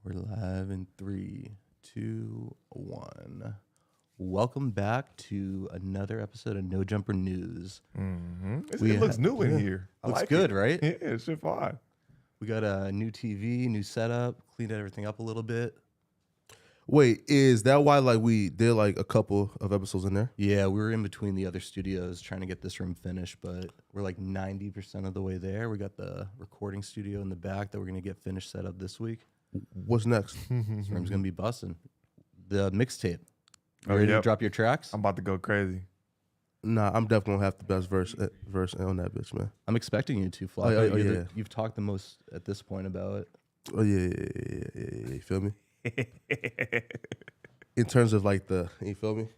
We're live in 3, 2, 1. Welcome back to another episode of No Jumper News. Mm-hmm. It looks new in here. Looks good, right? Yeah, it's shit fine. We got a new TV, new setup, cleaned everything up a little bit. Wait, is that why we did a couple of episodes in there? Yeah, we were in between the other studios trying to get this room finished, but we're 90% of the way there. We got the recording studio in the back that we're going to get finished set up this week. What's next? This room's going to be busting. The mixtape. You Oh, ready to yep. drop your tracks? I'm about to go crazy. Nah, I'm definitely gonna have the best verse on that bitch, man. I'm expecting you to, Flakko. Yeah. You've talked the most at this point about it. Oh yeah. You feel me? In terms of you feel me?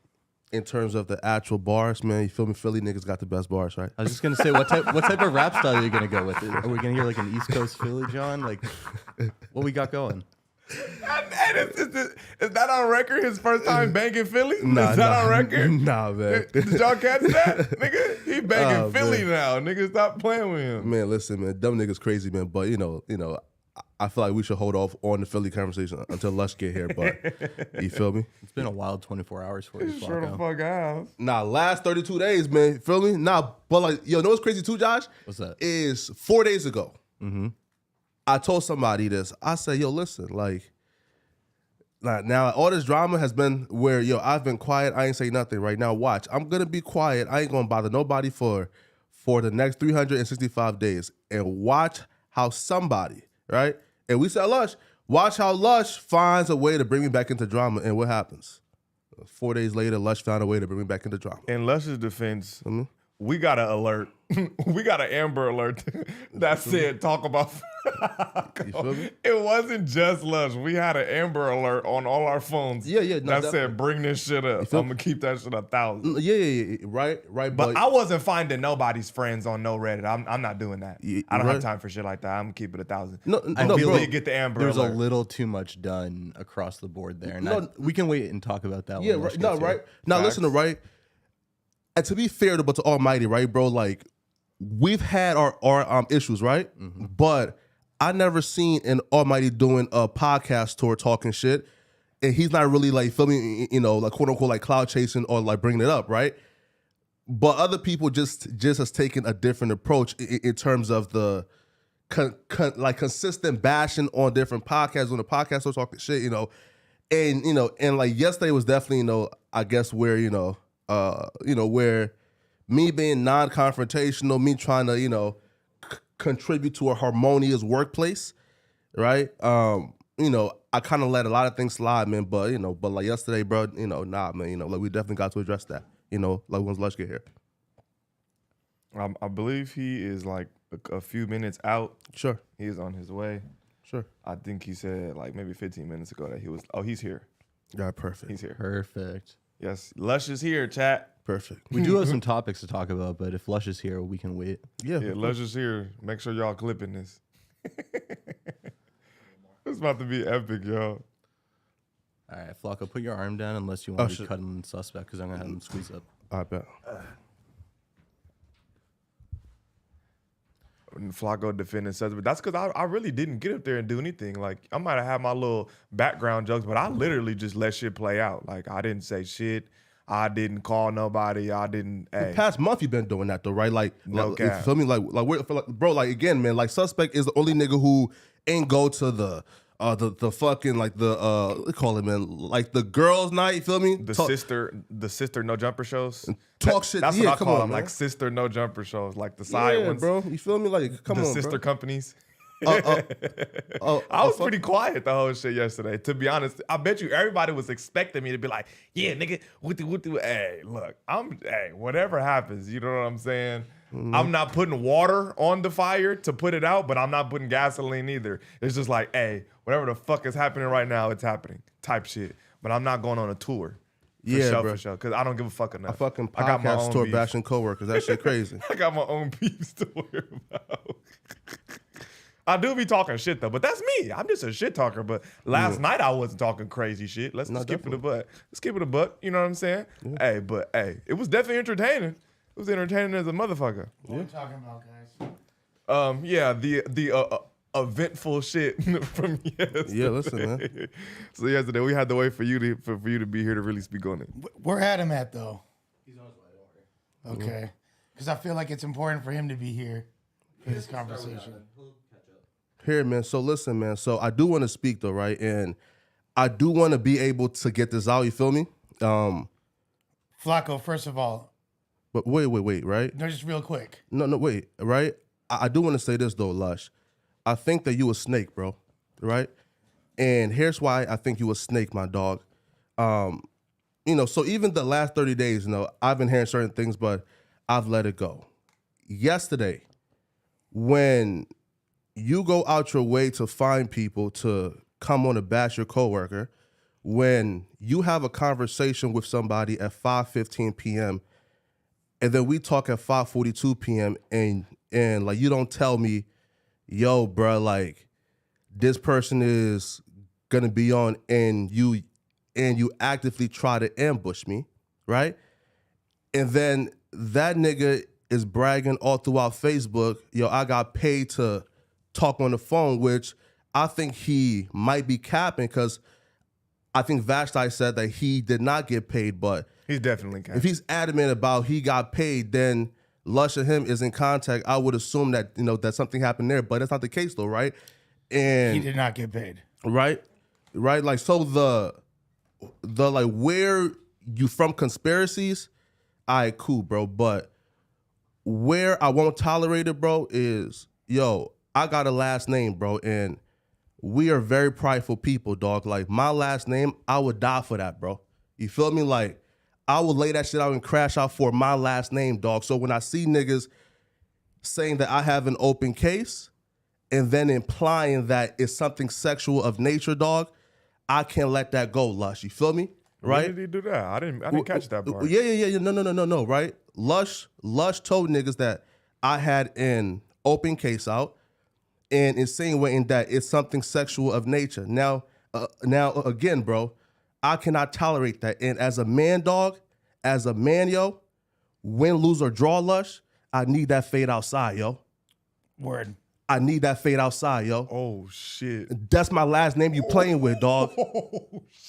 In terms of the actual bars, man, you feel me? Philly niggas got the best bars, right? I was just gonna say, what type of rap style are you gonna go with? Are we gonna hear an East Coast Philly, John? What we got going? Is that on record? His first time banging Philly? Nah, is that on record? Nah, man. Did y'all catch that? Nigga, he banging Philly man. now. Nigga, stop playing with him. Man, listen, man, dumb niggas crazy, man. But you know, I feel like we should hold off on the Philly conversation until Lush get here. But you feel me? It's been a wild 24 hours for you, Sure the Flakko. fuck out. Nah, last 32 days, man. Feel me? Nah, but know what's crazy too, Josh? What's that? Is 4 days ago. Mm-hmm. I told somebody this. I said, yo, listen, now all this drama has been where, I've been quiet. I ain't say nothing right now. Watch. I'm going to be quiet. I ain't going to bother nobody for the next 365 days. And watch how somebody, right? And we said Lush. Watch how Lush finds a way to bring me back into drama. And what happens? 4 days later, Lush found a way to bring me back into drama. In Lush's defense, Mm-hmm. we got an alert. We got an Amber Alert that said talk about. You feel me? It wasn't just Lush. We had an Amber Alert on all our phones. Yeah, no, that definitely. said bring this shit up. I'm gonna keep that shit 1,000. Yeah, right. But I wasn't finding nobody's friends on no Reddit. I'm not doing that. Yeah, I don't right. have time for shit like that. I'm gonna keep it 1,000. No, I no, feel bro. You get the Amber There's Alert. a little too much done across the board there. No, We can wait and talk about that. Yeah, when Lush right. No, gets here. right. Now Facts. listen, right. And to be fair to Almighty, right, bro? We've had our issues, right? Mm-hmm. But I never seen an Almighty doing a podcast tour talking shit, and he's not really filming, quote unquote, cloud chasing or bringing it up, right? But other people just has taken a different approach in terms of the consistent bashing on different podcasts when the podcast are talking shit, and yesterday was definitely I guess where where me being non-confrontational, me trying to contribute to a harmonious workplace, right? I kind of let a lot of things slide, man. But yesterday, bro, nah, man. We definitely got to address that. Once Lush get here. I believe he is a few minutes out. Sure. He is on his way. Sure. I think he said maybe 15 minutes ago that he was. Oh, he's here. Yeah, perfect. He's here. Perfect. Yes, Lush is here, chat. Perfect. We do have some topics to talk about, but if Lush is here, we can wait. Yeah. Yeah, Lush is here. Make sure y'all clipping this. It's about to be epic, y'all. All right, Flakko, put your arm down unless you want to be shit. cutting suspect because I'm going to have him squeeze up. I bet. Flakko defending says, but that's because I really didn't get up there and do anything. I might have had my little background jokes, but I literally just let shit play out. I didn't say shit. I didn't call nobody. I didn't. The past month you've been doing that though, right? No you cap. feel me? Bro, again, man, suspect is the only nigga who ain't go to the fucking they call it, man, the girls' night. You feel me? The sister no jumper shows. Talk shit. That's Yeah, what I come call on, them, man. sister no jumper shows, the side ones. bro. You feel me? Come the on, sister bro. companies. I I was pretty quiet the whole shit yesterday. To be honest, I bet you everybody was expecting me to be like, "Yeah, nigga, what? Hey, look, whatever happens, you know what I'm saying? Mm-hmm. I'm not putting water on the fire to put it out, but I'm not putting gasoline either. It's just hey, whatever the fuck is happening right now, it's happening, type shit. But I'm not going on a tour. For sure, because I don't give a fuck enough. A fucking I got my podcast own tour beef. bashing coworkers. That shit crazy. I got my own beefs to worry about. I do be talking shit though, but that's me. I'm just a shit talker. But last night I wasn't talking crazy shit. Let's No, skip it a definitely. butt. Let's keep it a buck. You know what I'm saying? Hey, but it was definitely entertaining. It was entertaining as a motherfucker. What are we talking about, guys? Yeah, the eventful shit from yesterday. Yeah, listen, man. So yesterday we had to wait for you to be here to really speak on it. Where Adam at though? He's on his way. Don't worry. Okay, because I feel like it's important for him to be here for this conversation. Here, man. So listen, man. So I do want to speak though, right? And I do want to be able to get this out. You feel me? Flakko, first of all. But wait, right? No, just real quick. No, wait, right? I do want to say this though, Lush. I think that you a snake, bro. Right? And here's why I think you a snake, my dog. So even the last 30 days, I've been hearing certain things, but I've let it go. Yesterday, when you go out your way to find people to come on to bash your coworker, when you have a conversation with somebody at 5:15 p.m. and then we talk at 5:42 p.m. and like you don't tell me, yo, bro, like this person is gonna be on, and you actively try to ambush me, right? And then that nigga is bragging all throughout Facebook, yo, I got paid to talk on the phone, which I think he might be capping, because I think Vashti said that he did not get paid, but he's definitely capping. If he's adamant about he got paid, then Lush and him is in contact. I would assume that that something happened there, but that's not the case though, right? And he did not get paid, right? Like, so the like, where you from conspiracies, all right, cool, bro. But where I won't tolerate it, bro, is, yo, I got a last name, bro, and we are very prideful people, dog. Like, my last name, I would die for that, bro. You feel me? Like, I would lay that shit out and crash out for my last name, dog. So when I see niggas saying that I have an open case and then implying that it's something sexual of nature, dog, I can't let that go, Lush. You feel me? Right? When did he do that? I didn't catch that part. Yeah. No, right? Lush told niggas that I had an open case out and insinuating that it's something sexual of nature. Now again, bro, I cannot tolerate that. And as a man, dog, as a man, yo, win, lose, or draw, Lush, I need that fade outside, yo. Word. I need that fade outside, yo. Oh, shit. That's my last name you playing with, dog.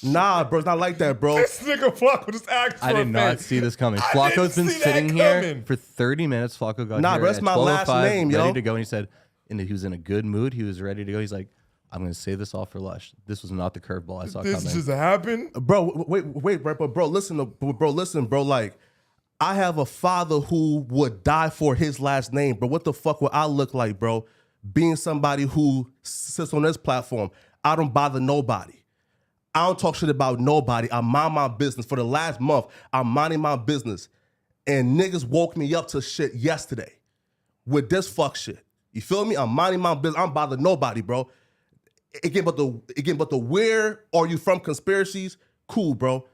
Nah, bro, it's not like that, bro. This nigga Flakko just asked for I did not see this coming. Flacco's been sitting here for 30 minutes. Flakko got Nah, here bro, that's at my last 12:05, name, yo. ready to go, and he said, and he was in a good mood. He was ready to go. He's like, I'm going to save this all for Lush. This was not the curveball I saw coming. This just happened? Bro, wait, bro, but bro, listen, bro, like, I have a father who would die for his last name, bro. What the fuck would I look like, bro? Being somebody who sits on this platform. I don't bother nobody. I don't talk shit about nobody. I mind my business. For the last month, I'm minding my business. And niggas woke me up to shit yesterday with this fuck shit. You feel me? I'm minding my business. I don't bother nobody, bro. Again, but the where are you from conspiracies? Cool, bro.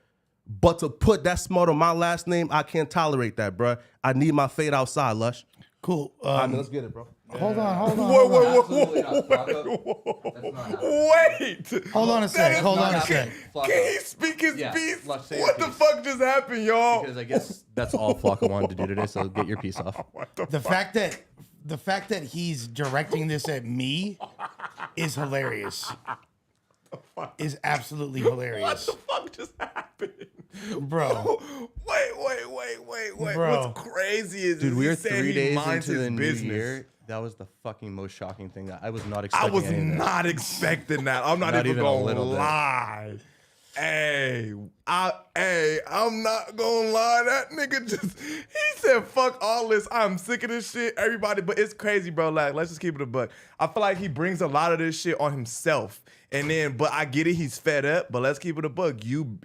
But to put that smart on my last name, I can't tolerate that, bro. I need my fade outside, Lush. Cool. Let's get it, bro. Hold on. Wait. Hold on a sec. Can he speak his piece? What the fuck just happened, y'all? Because I guess that's all Flakko wanted to do today, so get your piece off. The fact that he's directing this at me is hilarious. Is absolutely hilarious. What the fuck just happened? Bro. Wait. Bro. What's crazy is Dude, we are he said 3 he days minds into his the new business. year. That was the fucking most shocking thing that I was not I expecting. was any of this. not expecting that. I'm not even a gonna little bit. lie. I'm not gonna lie. That nigga he said, fuck all this. I'm sick of this shit. Everybody, but it's crazy, bro. Like, let's just keep it a buck. I feel like he brings a lot of this shit on himself. And then, but I get it, he's fed up, but let's keep it a buck. You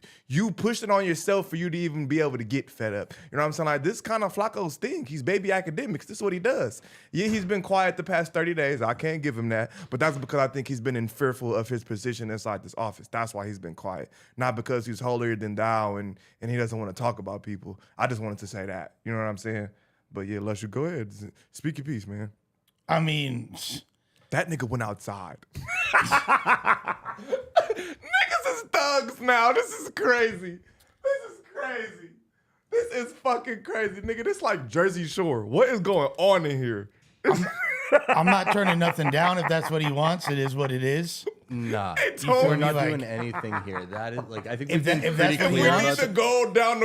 pushed it on yourself for you to even be able to get fed up. You know what I'm saying? Like, this kind of Flacco's thing. He's baby academics. This is what he does. Yeah, he's been quiet the past 30 days. I can't give him that. But that's because I think he's been fearful of his position inside this office. That's why he's been quiet. Not because he's holier than thou and he doesn't want to talk about people. I just wanted to say that. You know what I'm saying? But yeah, Lusher, go ahead. Speak your piece, man. I mean, that nigga went outside. Niggas is thugs now. This is crazy. This is fucking crazy, nigga. This like Jersey Shore. What is going on in here? I'm not turning nothing down if that's what he wants. It is what it is. Nah, told we're me, not like- doing anything here. That is like I think If we've been that- if pretty that's what he clear We about need to that. go down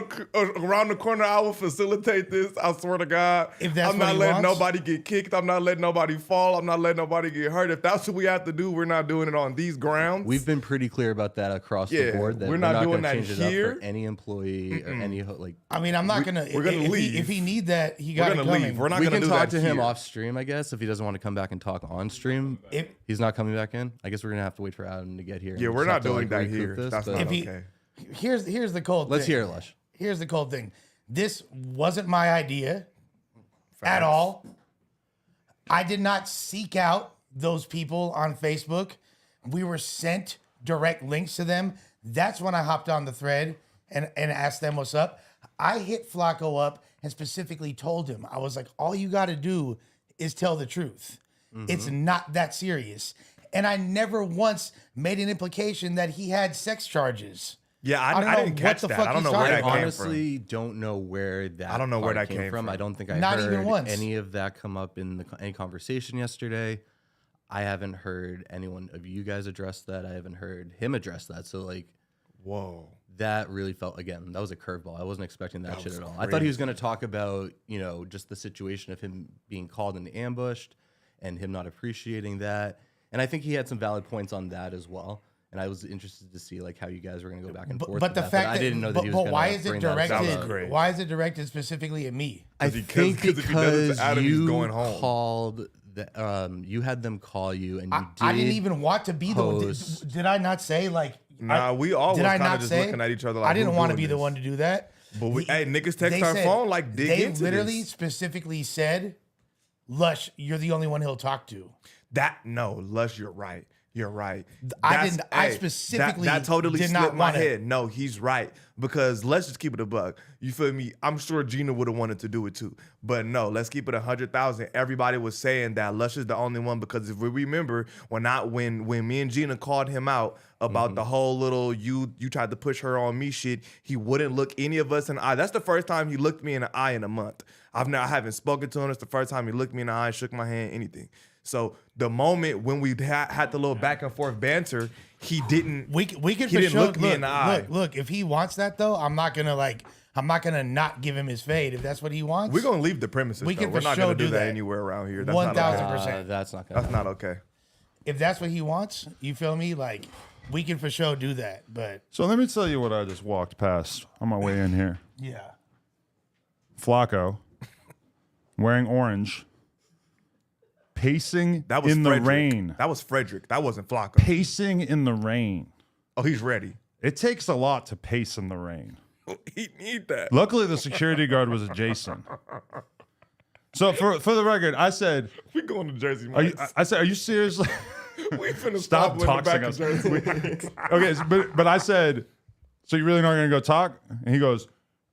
around the corner. I will facilitate this. I swear to God. If that's I'm what not he letting wants. nobody get kicked. I'm not letting nobody fall. I'm not letting nobody get hurt. If that's what we have to do, we're not doing it on these grounds. We've been pretty clear about that across Yeah, the board. That we're not doing gonna that change it here. up for any employee or any like. I mean, I'm not gonna. we're gonna if leave. If he need that, he we're got it gonna coming. leave. We're not We gonna can do talk that to him here. off stream, I guess, if he doesn't want to come back and talk on stream. If- He's not coming back in. I guess we're gonna have to wait for Adam to get here. Yeah, and we're just not have to, doing like, that recoup here. this, That's but- not If he- okay. Here's the cold. Let's thing. hear it, Lush. Here's the cold thing. This wasn't my idea at all. I did not seek out those people on Facebook. We were sent direct links to them. That's when I hopped on the thread and asked them what's up. I hit Flakko up and specifically told him, I was like, all you got to do is tell the truth. It's not that serious. And I never once made an implication that he had sex charges. Yeah, I don't I know didn't what catch the that. fuck I don't he's know where talking that about. came honestly don't know where that. I don't know where part that came from. I don't think I Not heard even once. any of that come up in any conversation yesterday. I haven't heard anyone of you guys address that. I haven't heard him address that. So like, Whoa. that really felt, again, that was a curveball. I wasn't expecting that shit was at all. I thought he was going to talk about, just the situation of him being called and ambushed and him not appreciating that. And I think he had some valid points on that as well. And I was interested to see like how you guys were going to go back and forth. But the with fact I that, didn't know that he was going to why is it bring that up. That was great. Why is it directed specifically at me? I he- think 'cause if he does it to because Adam, he's you going home. called you had them call you and you I didn't even want to be the one. post- Did I not say like? Nah, we all was did I kinda not just say? looking at each other like, I didn't who want to doing be the this? one to do that. But niggas text they our said- phone like dig They into literally this. specifically said, "Lush, you're the only one he'll talk to." Lush, you're right. You're right. I didn't- I specifically that totally did not slipped my want it. head. No, he's right because let's just keep it a buck. You feel me? I'm sure Gina would have wanted to do it too, but no, let's keep it 100,000. Everybody was saying that Lush is the only one because if we remember when me and Gina called him out about the whole little you tried to push her on me shit, he wouldn't look any of us in the eye. That's the first time he looked me in the eye in a month. I haven't spoken to him. It's the first time he looked me in the eye, shook my hand, anything. So the moment when we had the little back and forth banter, he didn't. We can He for didn't sure look me in the eye. Look. If he wants that though, I'm not gonna not give him his fade if that's what he wants. We're gonna leave the premises. We though. can We're for not sure gonna do do that that. anywhere around here. That's 1,000%. not okay. That's not going to That's not okay. If that's what he wants, you feel me? Like we can for sure do that. But So let me tell you what I just walked past on my way in here. yeah, Flakko, wearing orange, pacing That was in Frederick. the rain. That was Frederick. That wasn't Flakko. Pacing in the rain. Oh, he's ready. It takes a lot to pace in the rain. He need that. Luckily, the security guard was Jason. So for the record, I said, We going to Jersey are you, Mike's. I said, are you serious? We finna Stop stop toxing us. us. Jersey Mike's. Okay, but I said, so you're really not gonna go talk? And he goes,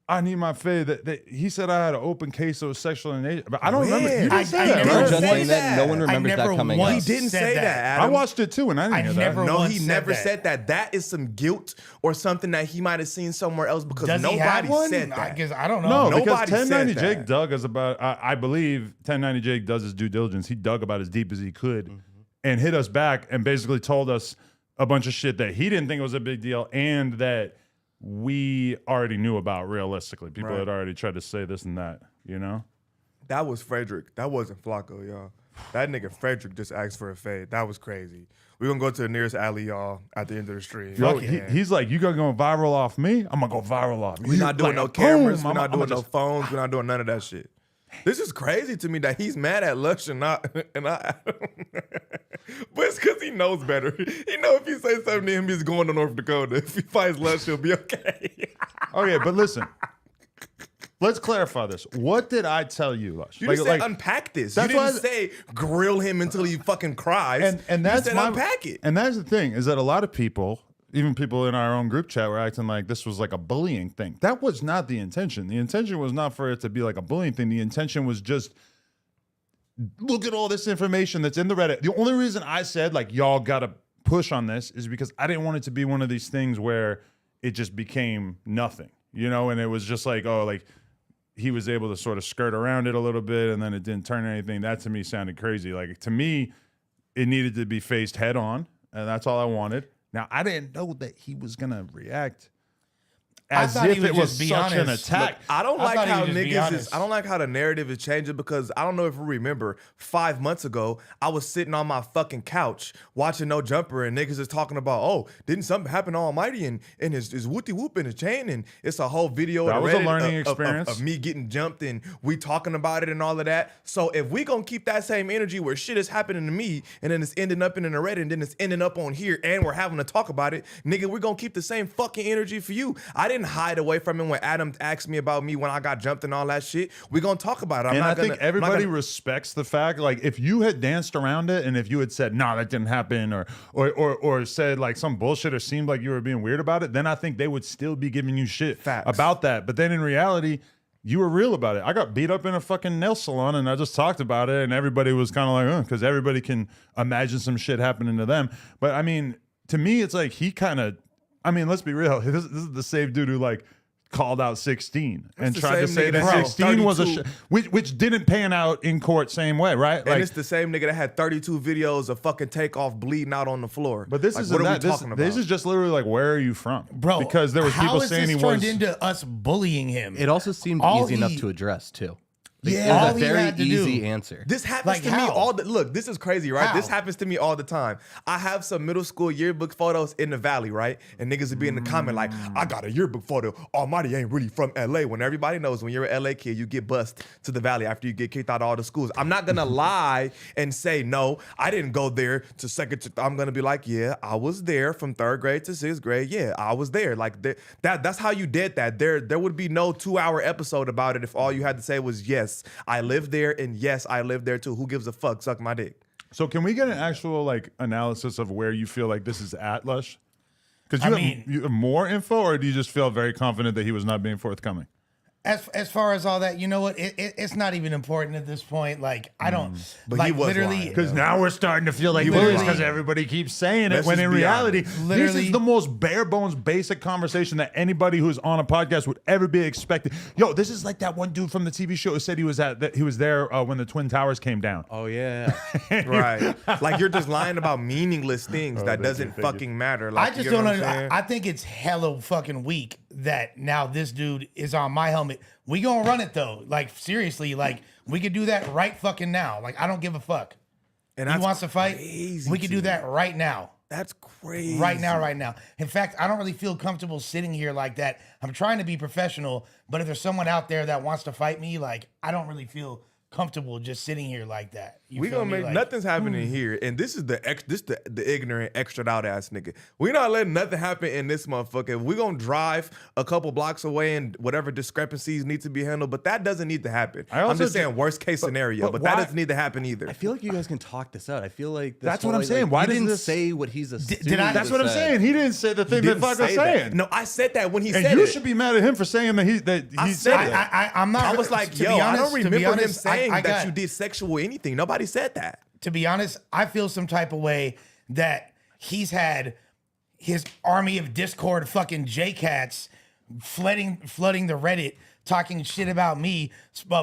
I need my fade. He said I had an open case of sexual in nature, but I don't remember. You didn't I say never that, You were right? just say saying that. No that. one I remembers never that coming once up. He didn't said say that. that, I Adam. watched it too, and I didn't I hear never that. No, once he said never that. said that. That is some guilt or something that he might have seen somewhere else because does he nobody have one? said that. Because I don't know. No, Nobody because said 1090 that. Jake dug as about, I believe 1090 Jake does his due diligence. He dug about as deep as he could and hit us back and basically told us a bunch of shit that he didn't think was a big deal and that we already knew about realistically. People Right. had already tried to say this and that, you know? That was Frederick. That wasn't Flakko, y'all. That nigga Frederick just asked for a fade. That was crazy. We're gonna go to the nearest alley, y'all, at the end of the stream. Yo, Yeah. he's like, you gonna go viral off me? I'm gonna go viral off you. We're not doing Like, no boom, cameras. We're I'ma not doing no just- phones. We're not doing none of that shit. This is crazy to me that he's mad at Lush and not Adam. But it's because he knows better. He know if he say something to him, he's going to North Dakota. If he fights Lush, he'll be okay. Okay, but listen. Let's clarify this. What did I tell you, Lush? You just said unpack this. You that's why didn't say grill him until he fucking cries. and you that's said my, unpack it. And that's the thing is that a lot of people, even people in our own group chat, were acting like this was like a bullying thing. That was not the intention. The intention was not for it to be like a bullying thing. The intention was just look at all this information that's in the Reddit. The only reason I said like y'all gotta push on this is because I didn't want it to be one of these things where it just became nothing, you know, and it was just like, oh, like he was able to sort of skirt around it a little bit, and then it didn't turn anything. That to me sounded crazy. Like, to me, it needed to be faced head on, and that's all I wanted. Now, I didn't know that he was gonna react as if it was such an attack. Look, I don't like how niggas is. I don't like how the narrative is changing, because I don't know if you remember 5 months ago, I was sitting on my fucking couch watching No Jumper, and niggas is talking about, oh, didn't something happen to Almighty and his whoopty whoop in his chain, and it's a whole video. That of was a Reddit learning of experience. me getting jumped and we talking about it and all of that. So if we gonna keep that same energy where shit is happening to me and then it's ending up in the Reddit and then it's ending up on here and we're having to talk about it, nigga, we're gonna keep the same fucking energy for you. I didn't hide away from it when Adam asked me about me when I got jumped and all that shit. We're gonna talk about it. I think everybody respects the fact, like, if you had danced around it and if you had said, nah, that didn't happen, or said like some bullshit or seemed like you were being weird about it, then I think they would still be giving you shit about that. But then in reality, you were real about it. I got beat up in a fucking nail salon and I just talked about it, and everybody was kind of like, because everybody can imagine some shit happening to them. But I mean, to me, it's like he kind of, I mean, let's be real. This is the same dude who like called out 16 and tried to say that 16 was a which didn't pan out in court same way, right? And like, it's the same nigga that had 32 videos of fucking Takeoff bleeding out on the floor. But this like, isn't that. This is just literally like, where are you from, bro? Because there was people saying he was. How has this turned into us bullying him? It also seemed easy enough to address too. Yeah, it was a very easy answer. This happens to me all the look. This is crazy, right? This happens to me all the time. I have some middle school yearbook photos in the Valley, right? And niggas would be in the comment like, "I got a yearbook photo. Almighty ain't really from LA." When everybody knows when you're an LA kid, you get bussed to the Valley after you get kicked out of all the schools. I'm not gonna lie and say no, I didn't go there to second. I'm gonna be like, yeah, I was there from 3rd grade to 6th grade. Yeah, I was there. Like that's how you did that. There would be no 2-hour episode about it if all you had to say was yes, I lived there, and yes, I lived there too. Who gives a fuck? Suck my dick. So can we get an actual like analysis of where you feel like this is at, Lush? Because you have more info, or do you just feel very confident that he was not being forthcoming? As far as all that, you know what? It's not even important at this point. Like, I don't. But like, he was literally, Because now we're starting to feel like this because everybody keeps saying it. Let's When just in be reality, honest. this is the most bare bones, basic conversation that anybody who's on a podcast would ever be expected. Yo, this is like that one dude from the TV show who said he was there when the Twin Towers came down. Oh yeah, Right. Like, you're just lying about meaningless things that doesn't fucking matter. Like, I just don't understand. I think it's hella fucking weak that now this dude is on my helmet. We gonna run it though. Like, seriously, like, we could do that right fucking now. Like, I don't give a fuck. And he wants to fight. crazy We could do that right now. That's crazy. Right now. In fact, I don't really feel comfortable sitting here like that. I'm trying to be professional, but if there's someone out there that wants to fight me, like, I don't really feel comfortable just sitting here like that. We gonna make nothing's happening here, and this is the ignorant, extra out ass nigga. We not letting nothing happen in this motherfucker. We gonna drive a couple blocks away, and whatever discrepancies need to be handled, but that doesn't need to happen. I'm just saying worst case scenario, but that doesn't need to happen either. I feel like you guys can talk this out. I feel like That's what I'm saying. Why didn't this say what he's assuming? Did I? That's what I'm saying. He didn't say the thing that Flakko was saying. No, I said that when he And said you it. should be mad at him for saying that he said it. I'm not. I was like, to be yo, I honest, don't to be remember him honest, saying I that got- you did sexual anything. Nobody said that. To be honest, I feel some type of way that he's had his army of Discord fucking J-Cats flooding the Reddit, talking shit about me,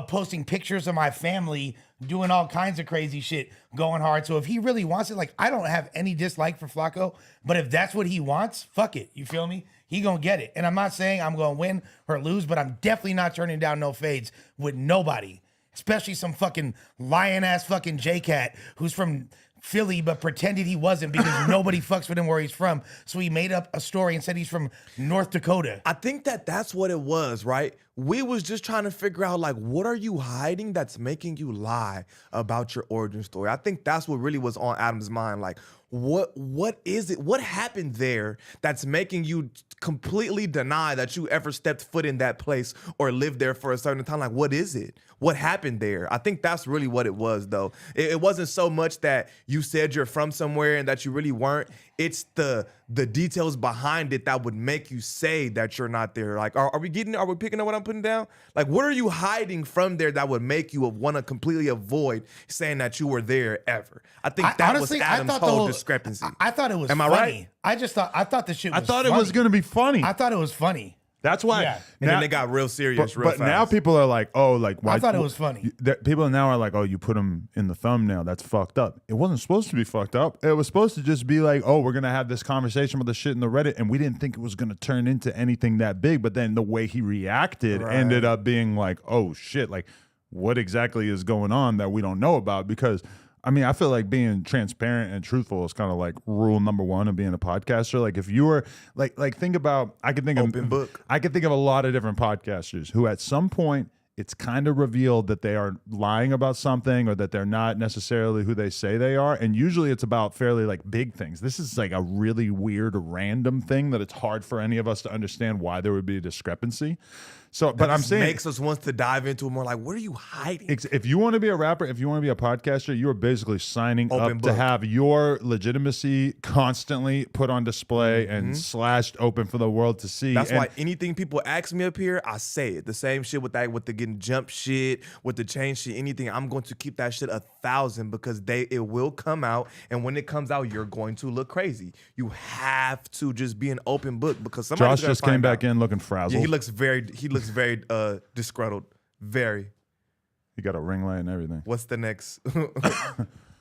posting pictures of my family, doing all kinds of crazy shit, going hard. So if he really wants it, like, I don't have any dislike for Flakko, but if that's what he wants, fuck it. You feel me? He gonna get it. And I'm not saying I'm gonna win or lose, but I'm definitely not turning down no fades with nobody. Especially some fucking lion-ass fucking J-Cat who's from Philly but pretended he wasn't because nobody fucks with him where he's from. So he made up a story and said he's from North Dakota. I think that's what it was, right? We was just trying to figure out, like, what are you hiding that's making you lie about your origin story? I think that's what really was on Adam's mind. Like, what is it? What happened there that's making you completely deny that you ever stepped foot in that place or lived there for a certain time? Like, what is it? What happened there? I think that's really what it was, though. It wasn't so much that you said you're from somewhere and that you really weren't. It's the details behind it that would make you say that you're not there. Like, are we picking up what I'm putting down? Like, what are you hiding from there that would make you want to completely avoid saying that you were there ever? I think that honestly, was Adam's whole discrepancy. I thought it was Am I funny. right? I thought the shit was I thought funny. it was going to be funny. I thought it was funny. That's why. Yeah. And then they got real serious real But fast. now people are like, oh, like why? I thought it was funny. People now are like, oh, you put him in the thumbnail. That's fucked up. It wasn't supposed to be fucked up. It was supposed to just be like, oh, we're gonna have this conversation with the shit in the Reddit, and we didn't think it was gonna turn into anything that big. But then the way he reacted ended up being like, oh shit, like what exactly is going on that we don't know about? Because I mean, I feel like being transparent and truthful is kind of like rule number one of being a podcaster. Like if you were like think about, I could think of a lot of different podcasters who at some point it's kind of revealed that they are lying about something or that they're not necessarily who they say they are. And usually it's about fairly like big things. This is like a really weird, random thing that it's hard for any of us to understand why there would be a discrepancy. So, but I'm saying makes us want to dive into it more. Like, what are you hiding? If you want to be a rapper, if you want to be a podcaster, you are basically signing Open up book. to have your legitimacy constantly put on display and slashed open for the world to see. That's And why anything people ask me up here, I say it. The same shit with that, with the getting jump shit, with the chain shit, anything. I'm going to keep that shit 1,000 because it will come out, and when it comes out, you're going to look crazy. You have to just be an open book because somebody Josh just came back in looking frazzled. Yeah, he looks very disgruntled. Very. He got a ring light and everything. What's the next?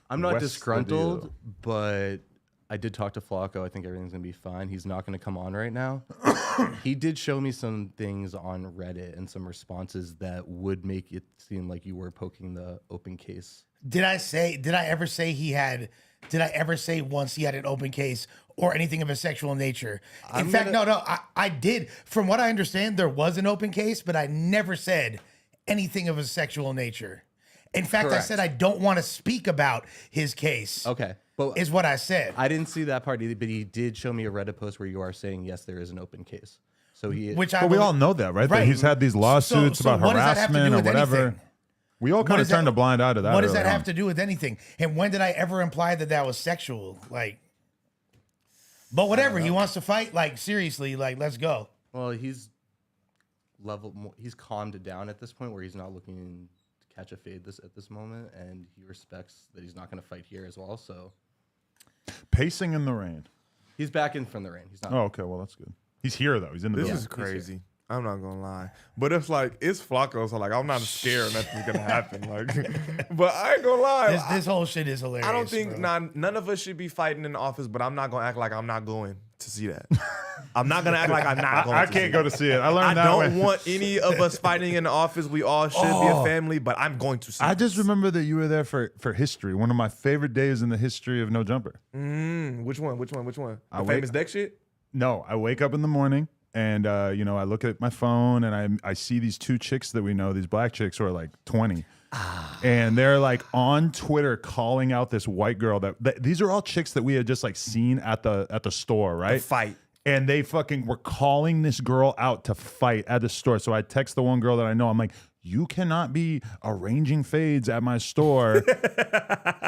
I'm not West disgruntled, Video. but I did talk to Flakko. I think everything's gonna be fine. He's not gonna come on right now. He did show me some things on Reddit and some responses that would make it seem like you were poking the open case. Did I ever say once he had an open case or anything of a sexual nature? In fact, I did. From what I understand, there was an open case, but I never said anything of a sexual nature. In fact, I Correct. said I don't want to speak about his case. Okay, but Is what I said. I didn't see that part either. But he did show me a Reddit post where you are saying yes, there is an open case. So he, Which I But we believe- all know that, right? That Right. he's had these lawsuits So about what does that have to do harassment or with whatever. anything? We all kind What of does turned that- a blind eye to that. What does early that have on. to do with anything? And when did I ever imply that was sexual? Like, but whatever. He wants to fight. Like, seriously, like, let's go. well, he's he's calmed down at this point where he's not looking to catch a fade at this moment, and he respects that he's not going to fight here as well. So Pacing in the rain. he's back in from the rain. He's not. Oh, okay. Well, that's good. He's here though. He's in the This building. is crazy. I'm not gonna lie, but it's like it's Flakko, so like I'm not scared nothing's gonna happen. Like, but I ain't gonna lie. This whole shit is hilarious. I don't think bro. none of us should be fighting in the office, but I'm not gonna act like I'm not going to see that. I'm not gonna act like I'm not going. I to can't see go it. to see it. I learned I that don't way. want any of us fighting in the office. We all should be a family, but I'm going to see. I just this. remember that you were there for history. One of my favorite days in the history of No Jumper. Which one? The wait- famous deck shit. No, I wake up in the morning and I look at my phone and I see these two chicks that we know, these black chicks who are like 20. And they're like on Twitter calling out this white girl that these are all chicks that we had just like seen at the store, right? Fight. And they fucking were calling this girl out to fight at the store. So I text the one girl that I know. I'm like, you cannot be arranging fades at my store.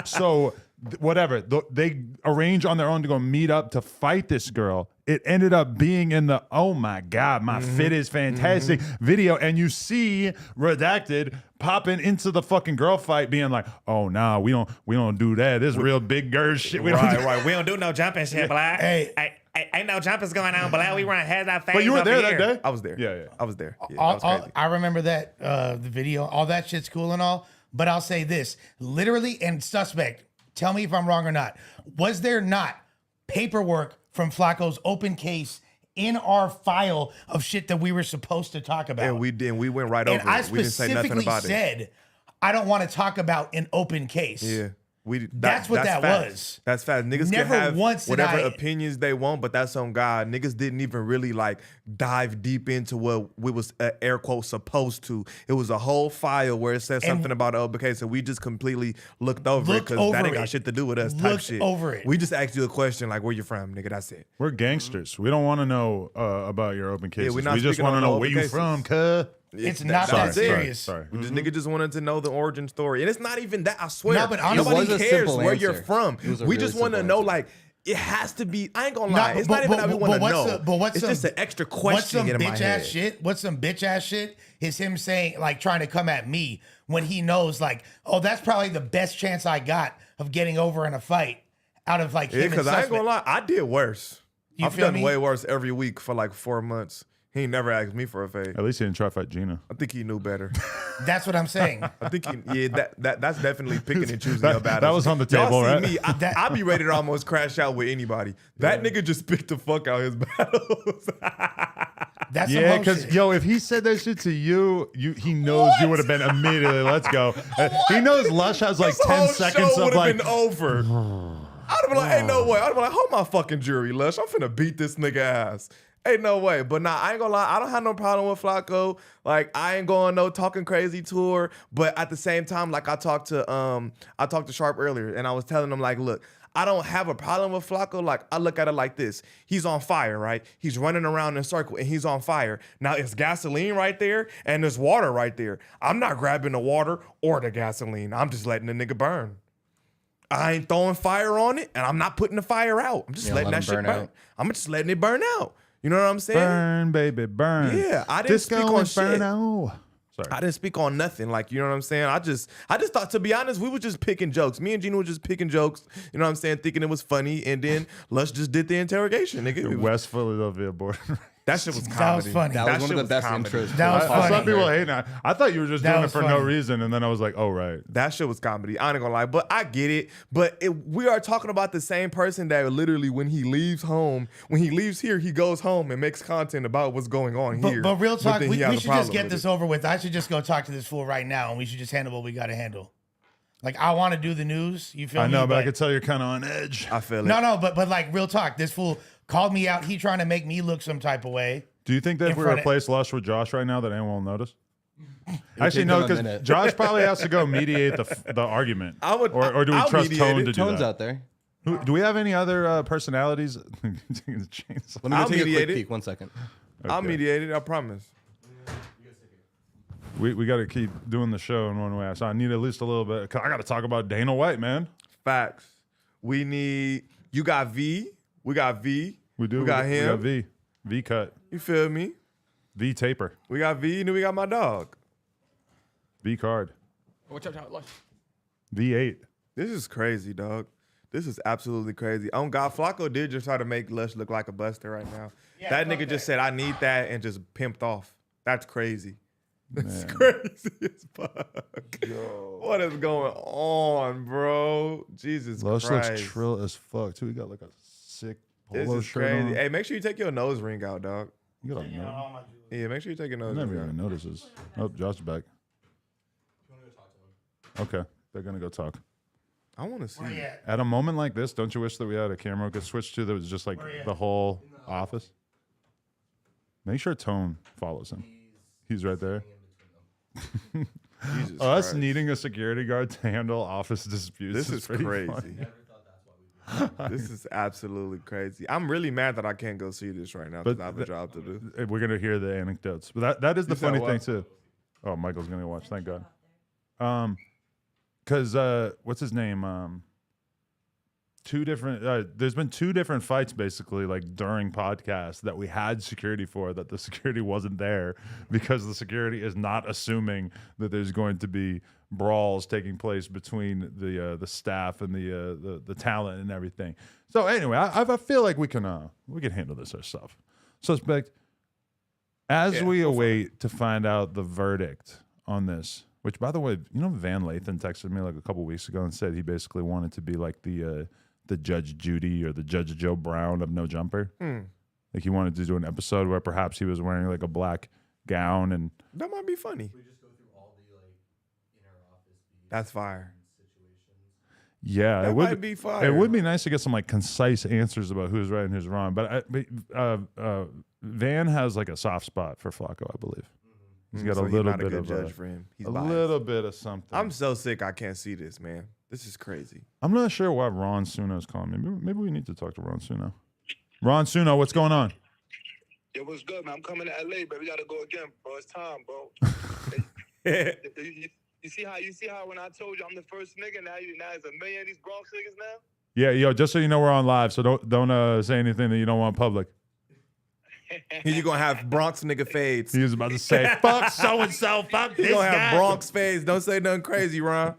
So whatever. They arrange on their own to go meet up to fight this girl. It ended up being in the, oh my God, my fit is fantastic video. And you see Redacted popping into the fucking girl fight being like, oh, nah, we don't do that. This real big girl shit. We don't do Right. We don't do no jumping shit, black. Hey. Ain't no jumpers going on, black. We run heads out fast. But you were there that day? I was there. Yeah. I was there. Yeah, that was crazy. I remember that the video. All that shit's cool and all, but I'll say this: literally, and suspect. Tell me if I'm wrong or not. Was there not paperwork from Flakko's open case in our file of shit that we were supposed to talk about? And we did. We went right And over I it. We didn't say nothing specifically about it. said, I don't want to talk about an open case. Yeah. That's what that facts. was. That's fast. Niggas Never can have once did whatever I- opinions they want, but that's on God. Niggas didn't even really like dive deep into what we was air quote supposed to. It was a whole file where it said something about the open case, so we just completely looked over it Looked because that over ain't got it. shit to do with us. Type Looked shit. over it. We just asked you a question like, "Where you from, nigga?" That's it. We're gangsters. We don't want to know about your open cases. we're not We just speaking want to on know no where open you cases. from, cuh. It's not That's that it. serious. Sorry. This nigga just wanted to know the origin story, and it's not even that. I swear, No, but honestly- nobody It was a cares simple where you're answer. from. It was a We really just want to simple know, answer. like, it has to be. I ain't gonna Nah, lie. It's not even that we want to know. It's just an extra What's question some in my bitch head. ass shit? What's some bitch ass shit? Is him saying like trying to come at me when he knows like, oh, that's probably the best chance I got of getting over in a fight out of like Yeah, him and because I ain't gonna Suspect. lie, I did worse. You I've feel done me? way worse every week for like 4 months. He ain't never asked me for a fade. At least he didn't try to fight Gina. I think he knew better. That's what I'm saying. I think that's definitely picking and choosing your battles. That was on the table, Y'all right? see me, I be ready to almost crash out with anybody. That nigga just picked the fuck out his battles. That's Yeah, because because if he said that shit to you, he knows you would have been immediately. Let's go. He knows Lush has like This 10 whole seconds show of would have like. been over. I'd have been like, ain't no way. I'd have been like, hold my fucking jury, Lush. I'm finna beat this nigga ass. Ain't no way. But nah, I ain't gonna lie. I don't have no problem with Flakko. Like, I ain't going no talking crazy tour. But at the same time, like I talked to Sharp earlier, and I was telling him, like, look, I don't have a problem with Flakko. Like, I look at it like this. He's on fire, right? He's running around in a circle and he's on fire. Now, it's gasoline right there and there's water right there. I'm not grabbing the water or the gasoline. I'm just letting the nigga burn. I ain't throwing fire on it and I'm not putting the fire out. I'm just letting that shit burn. I'm just letting it burn out. You know what I'm saying? Burn, baby, burn. Yeah, I didn't speak on shit. Inferno. Sorry. I didn't speak on nothing. Like, you know what I'm saying? I just thought, to be honest, we were just picking jokes. Me and Gina were just picking jokes, you know what I'm saying, thinking it was funny, and then Lush just did the interrogation, nigga. It was- West Philadelphia border. that shit was That comedy. was funny. That was That one of the shit best was comedy. intros. That was I funny. saw people hating on it. I thought you were just That doing it was for no funny. reason, and then I was like, oh, right. That shit was comedy. I ain't gonna lie, but I get it. But we are talking about the same person that literally, when he leaves home, when he leaves here, he goes home and makes content about what's going on here. But real talk, then we he has a should just problem get with this it. over with. I should just go talk to this fool right now, and we should just handle what we got to handle. Like, I want to do the news. You feel I me? know, but I could tell you're kind of on edge. I feel it. No, but like real talk. This fool called me out. He trying to make me look some type of way. Do you think that In if we front of- replace Lush with Josh right now, that anyone will notice? Actually, take no, them a because minute. Josh probably has to go mediate the argument. I would- or do we I'll trust mediate Tone it. to do Tone's that? out there. Do we have any other personalities? Taking the chains off. Let me I'll go take a mediate quick it. peek. 1 second. I'll Okay. mediate it, I promise. We got to keep doing the show in one way. So I need at least a little bit. 'Cause I got to talk about Dana White, man. Facts. We need, you got V, we got V. We do. We got him. We got V. V cut. You feel me? V taper. We got V, and then we got my dog. V card. Watch out, Lush. V8. This is crazy, dog. This is absolutely crazy. On God, Flakko did just try to make Lush look like a buster right now. That nigga just said, I need that, and just pimped off. That's crazy. That's crazy as fuck. What is going on, bro? Jesus Lush Christ. looks trill as fuck, too. He got like a sick This polo is shirt crazy. on. Hey, make sure you take your nose ring out, dog. You got a nose. Yeah, make sure you take your nose Never ring even out. notices. Oh, Josh is back. Okay, they're gonna go talk. I want to see. Where you at? At a moment like this, don't you wish that we had a camera we could switch to that was just like the whole office? Make sure Tone follows him. He's right there. Jesus Us Christ. needing a security guard to handle office disputes. This is pretty crazy. funny. This is absolutely crazy. I'm really mad that I can't go see this right now because But I have a job to do. We're gonna hear the anecdotes, but that is the You said funny what? thing too. Oh, Michael's gonna watch. Thank God. Because what's his name? Two different. There's been two different fights basically, like during podcasts that we had security for. That the security wasn't there because the security is not assuming that there's going to be brawls taking place between the staff and the talent and everything. So anyway, I feel like we can handle this ourselves. Suspect. As we await to find out the verdict on this, which, by the way, you know, Van Lathan texted me like a couple weeks ago and said he basically wanted to be like the Judge Judy or the Judge Joe Brown of No Jumper. Like he wanted to do an episode where perhaps he was wearing like a black gown and That might be funny. That's fire. yeah, That it would might be fire. It would be nice to get some like concise answers about who's right and who's wrong. But Van has like a soft spot for Flakko, I believe. He's got So a he's little not a bit good of judge for him. He's a biased. little bit of something. I'm so sick I can't see this, man. This is crazy. I'm not sure why Ron Suno is calling me. Maybe we need to talk to Ron Suno. Ron Suno, what's going on? Yo, what's good, man? I'm coming to LA, but we gotta go again, bro. It's time, bro. you see how when I told you I'm the first nigga, now there's a million of these Bronx niggas now? Yeah, yo, just so you know, we're on live, so don't say anything that you don't want public. You're going to have Bronx nigga fades. He was about to say, fuck so-and-so, fuck You're this going to have guy. Bronx fades. Don't say nothing crazy, Ron.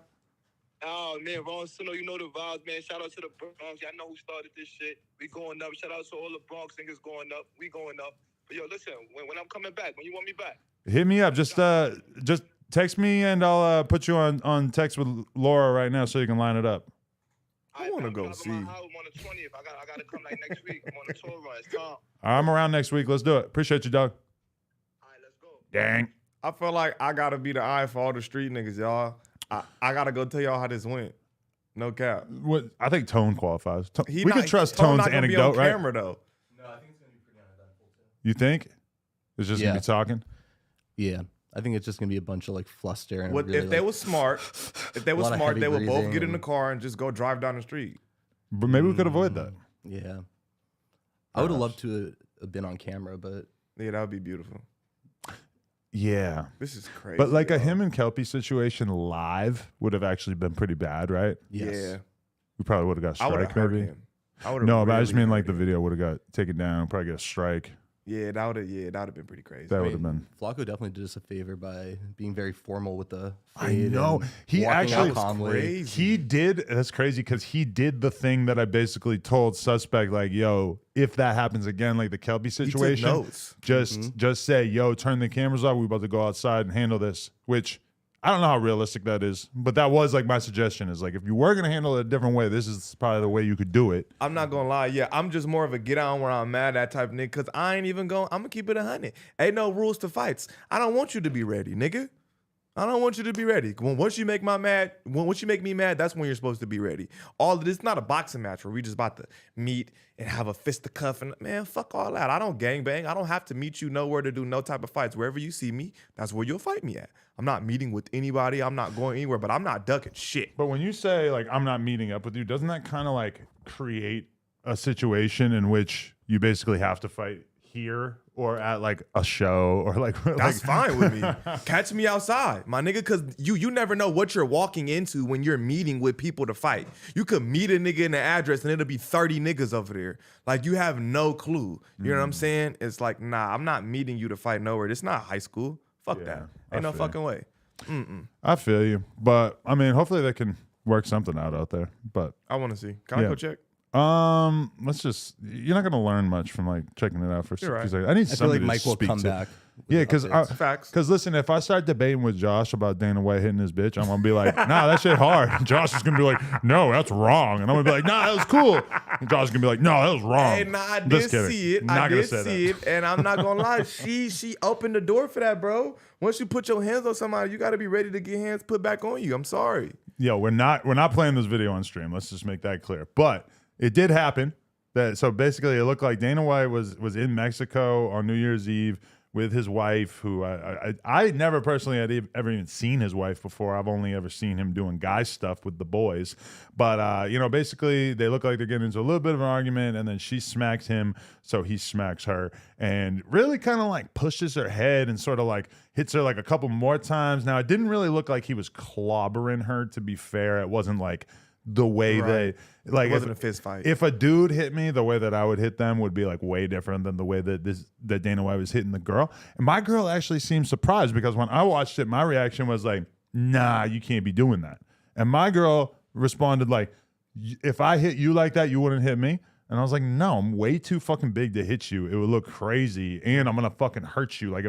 Oh, man, Ron Suno, you know the vibes, man. Shout out to the Bronx. Y'all know who started this shit. We going up. Shout out to all the Bronx niggas going up. We going up. But yo, listen, when I'm coming back, when you want me back, Hit me up. Just text me and I'll put you on text with Laura right now so you can line it up. I want to go I'm see. on the 20th. I gotta come like next week. I'm on a tour run. It's time. I'm around next week. Let's do it. Appreciate you, dog. All right, let's go. Dang. I feel like I gotta be the eye for all the street niggas, y'all. I gotta go tell y'all how this went. No cap. What I think Tone qualifies. We not- could trust Tone Tone's not gonna be anecdote, on right? camera though. No, I think it's gonna be pretty uneventful too. You think? It's just gonna Yeah. be talking. Yeah, I think it's just gonna be a bunch of like fluster and What really, if they like, was smart? If they was lot of smart, heavy they would both breathing get in the and- car and just go drive down the street. But maybe we could avoid that. Yeah, I would have loved to have been on camera, but Yeah, that would be beautiful. Yeah. This is crazy. But like a y'all. him and Kelpie situation live would have actually been pretty bad, right? yes. Yeah, We probably would have got I would have strike hurt maybe. him. I would've No, but I just really mean like hurt the him. video would have got taken down, probably get a strike. Yeah, that would have been pretty crazy. That I would have mean, been. Flakko definitely did us a favor by being very formal with the I fade know. and He walking actually- out calmly. Crazy. He did. That's crazy because he did the thing that I basically told suspect, like, yo, if that happens again, like the Kelpie took situation, notes. just say, yo, turn the cameras off. We're about to go outside and handle this. Which I don't know how realistic that is, but that was like my suggestion. Is like if you were gonna handle it a different way, this is probably the way you could do it. I'm not gonna lie, yeah, I'm just more of a get on where I'm mad, that type of nigga, cause I ain't even going, I'm gonna keep it 100. Ain't no rules to fights. I don't want you to be ready, nigga. I don't want you to be ready. Once you make me mad, that's when you're supposed to be ready. All of this is not a boxing match where we just about to meet and have a fisticuff and man, fuck all that. I don't gangbang. I don't have to meet you nowhere to do no type of fights. Wherever you see me, that's where you'll fight me at. I'm not meeting with anybody. I'm not going anywhere, but I'm not ducking shit. But when you say like I'm not meeting up with you, doesn't that kind of like create a situation in which you basically have to fight here or at like a show or like That's fine with me. Catch me outside, my nigga, because you never know what you're walking into when you're meeting with people to fight. You could meet a nigga in the address and it'll be 30 niggas over there. Like, you have no clue. You know what I'm saying? It's like, nah, I'm not meeting you to fight nowhere. It's not high school. Fuck Yeah, that. I Ain't no feel fucking way. I feel you, but I mean, hopefully they can work something out there. But I want to see. Can I Yeah. go check? let's just. You're not gonna learn much from like checking it out for. You're right. Like, I need I feel somebody like Mike to will speak come to. back. Yeah, because Facts. listen, if I start debating with Josh about Dana White hitting his bitch, I'm gonna be like, nah, that shit hard. Josh is gonna be like, no, that's wrong, and I'm gonna be like, nah, that was cool. And Josh is gonna be like, no, that was wrong. Hey, nah, I Just did kidding. see it. Not I gonna did say see that. it, and I'm not gonna lie. She opened the door for that, bro. Once you put your hands on somebody, you got to be ready to get hands put back on you. I'm sorry. Yo, we're not playing this video on stream. Let's just make that clear. But it did happen. So basically, it looked like Dana White was in Mexico on New Year's Eve with his wife, who I never personally had ever even seen his wife before. I've only ever seen him doing guy stuff with the boys. But, basically they look like they're getting into a little bit of an argument, and then she smacks him, so he smacks her, and really kind of like pushes her head and sort of like hits her like a couple more times. Now, it didn't really look like he was clobbering her, to be fair. It wasn't like the way Right. like It wasn't a fist fight. if a dude hit me, the way that I would hit them would be like way different than the way that Dana White was hitting the girl. And my girl actually seemed surprised because when I watched it, my reaction was like, nah, you can't be doing that. And my girl responded like, if I hit you like that, you wouldn't hit me. And I was like, no, I'm way too fucking big to hit you. It would look crazy, and I'm gonna fucking hurt you. Like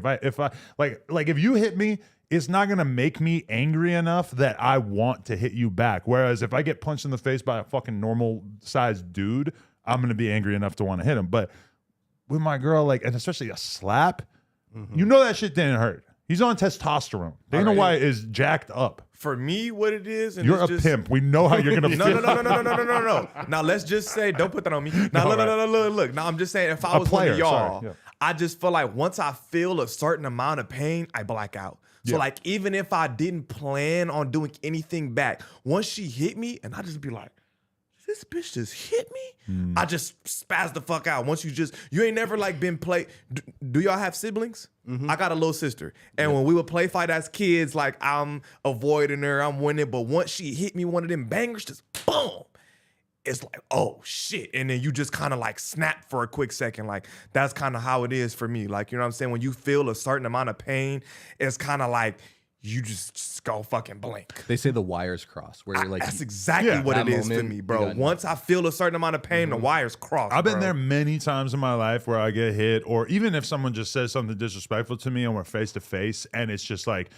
if you hit me, it's not gonna make me angry enough that I want to hit you back. Whereas if I get punched in the face by a fucking normal sized dude, I'm gonna be angry enough to want to hit him. But with my girl, like, and especially a slap, you know that shit didn't hurt. He's on testosterone. Dana Alright. White is jacked up. For me, what it is, and You're it's a just, pimp. We know how you're gonna No, feel. no. Now let's just say, don't put that on me. No, look. Now I'm just saying, if I A was player, one of y'all, sorry, yeah. I just feel like once I feel a certain amount of pain, I black out. So Yeah. like, even if I didn't plan on doing anything back, once she hit me, and I just be like, this bitch just hit me? I just spaz the fuck out. Once you ain't never like been play. Do y'all have siblings? I got a little sister. And when we would play fight as kids, like I'm avoiding her, I'm winning. But once she hit me one of them bangers, just boom. It's like, oh shit. And then you just kind of like snap for a quick second. Like, that's kind of how it is for me. Like, you know what I'm saying? When you feel a certain amount of pain, it's kind of like you just go fucking blank. They say the wires cross, where you're like, That's exactly what that it is for moment, me, you bro. got Once I feel a certain amount of pain, the wires cross. I've been bro. there many times in my life where I get hit, or even if someone just says something disrespectful to me and we're face to face, and it's just like,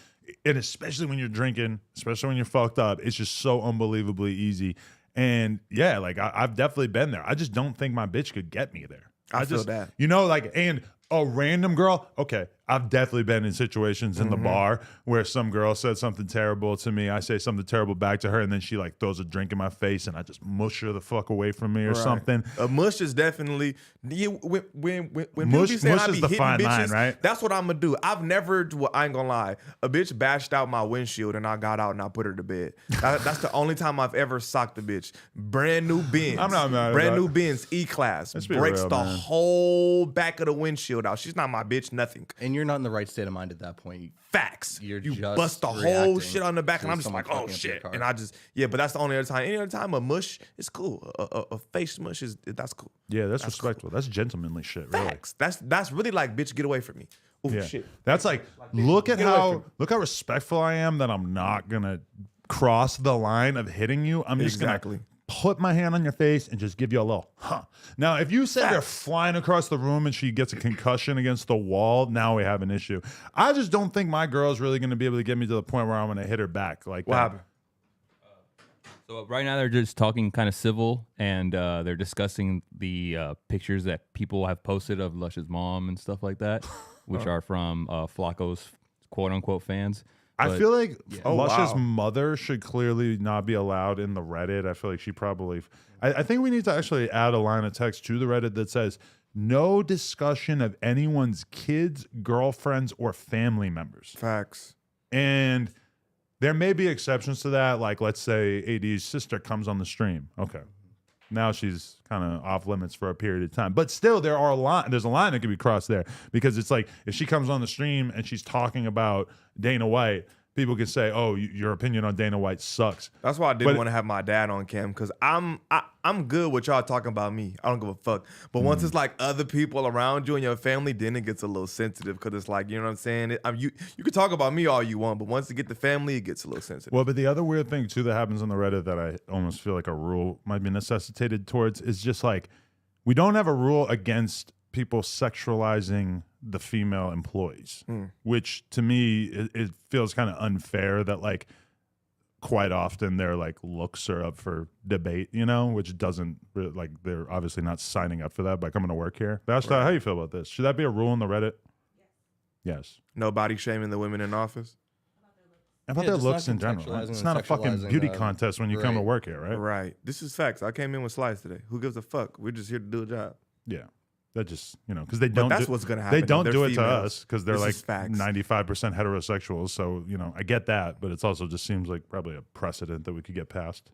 and especially when you're drinking, especially when you're fucked up, it's just so unbelievably easy. And yeah, like I've definitely been there. I just don't think my bitch could get me there. I feel just, that. you know, like, and a random girl, okay, I've definitely been in situations in the bar where some girl said something terrible to me. I say something terrible back to her, and then she like throws a drink in my face, and I just mush her the fuck away from me or something. A mush is definitely when Mush- people be saying mush I is be the hitting fine line, bitches, right? that's what I'm gonna do. I've never, well, I ain't gonna lie, a bitch bashed out my windshield and I got out and I put her to bed. That's the only time I've ever socked a bitch. Brand new Benz. I'm not mad at Brand that. new Benz E-Class. Let's be Breaks real, the man. whole back of the windshield out. She's not my bitch, nothing. and you're not in the right state of mind at that point. Facts. You're you just bust the whole reacting shit on the back, and to I'm just someone like, oh fucking up your shit. car. And I just, yeah, but that's the only other time. Any other time, a mush is cool. A face mush that's cool. Yeah, that's respectful. That's gentlemanly shit, really. Facts. That's really like, bitch, get away from me. Oh Yeah, shit. that's like look at Get away how from me. respectful I am that I'm not gonna cross the line of hitting you. I'm just Exactly. gonna put my hand on your face and just give you a little huh. Now, if you say they're flying across the room and she gets a concussion against the wall, now we have an issue. I just don't think my girl's really gonna be able to get me to the point where I'm gonna hit her back like What that. happened? So right now they're just talking kind of civil, and they're discussing the pictures that people have posted of Lush's mom and stuff like that, which are from Flakko's quote unquote fans. I But- feel like Oh, Lush's wow. mother should clearly not be allowed in the Reddit. I feel like she probably. I think we need to actually add a line of text to the Reddit that says no discussion of anyone's kids, girlfriends, or family members. Facts. And there may be exceptions to that. Like, let's say AD's sister comes on the stream. Okay. Now she's kind of off limits for a period of time. But still, there's a line that can be crossed there, because it's like if she comes on the stream and she's talking about Dana White, people can say, oh, your opinion on Dana White sucks. That's why I didn't But- want to have my dad on cam, because I'm good with y'all talking about me. I don't give a fuck. But once it's like other people around you and your family, then it gets a little sensitive, because it's like, you know what I'm saying? You can talk about me all you want, but once you get the family, it gets a little sensitive. Well, but the other weird thing too that happens on the Reddit that I almost feel like a rule might be necessitated towards is just like we don't have a rule against people sexualizing the female employees, which to me it feels kind of unfair that like quite often their like looks are up for debate, you know, which doesn't like they're obviously not signing up for that by coming to work here. That's how you feel about this? Should that be a rule in the Reddit? Yes. Nobody shaming the women in office. How about Yeah, their just not looks in general? contextualizing It's and not a fucking sexualizing, beauty contest when you come to right. work here, right? Right. This is facts. I came in with slides today. Who gives a fuck? We're just here to do a job. Yeah, that just because they But don't. that's do, what's gonna They happen. don't They're do it to females. us because they're This like is facts. 95% heterosexuals. So I get that, but it's also just seems like probably a precedent that we could get past.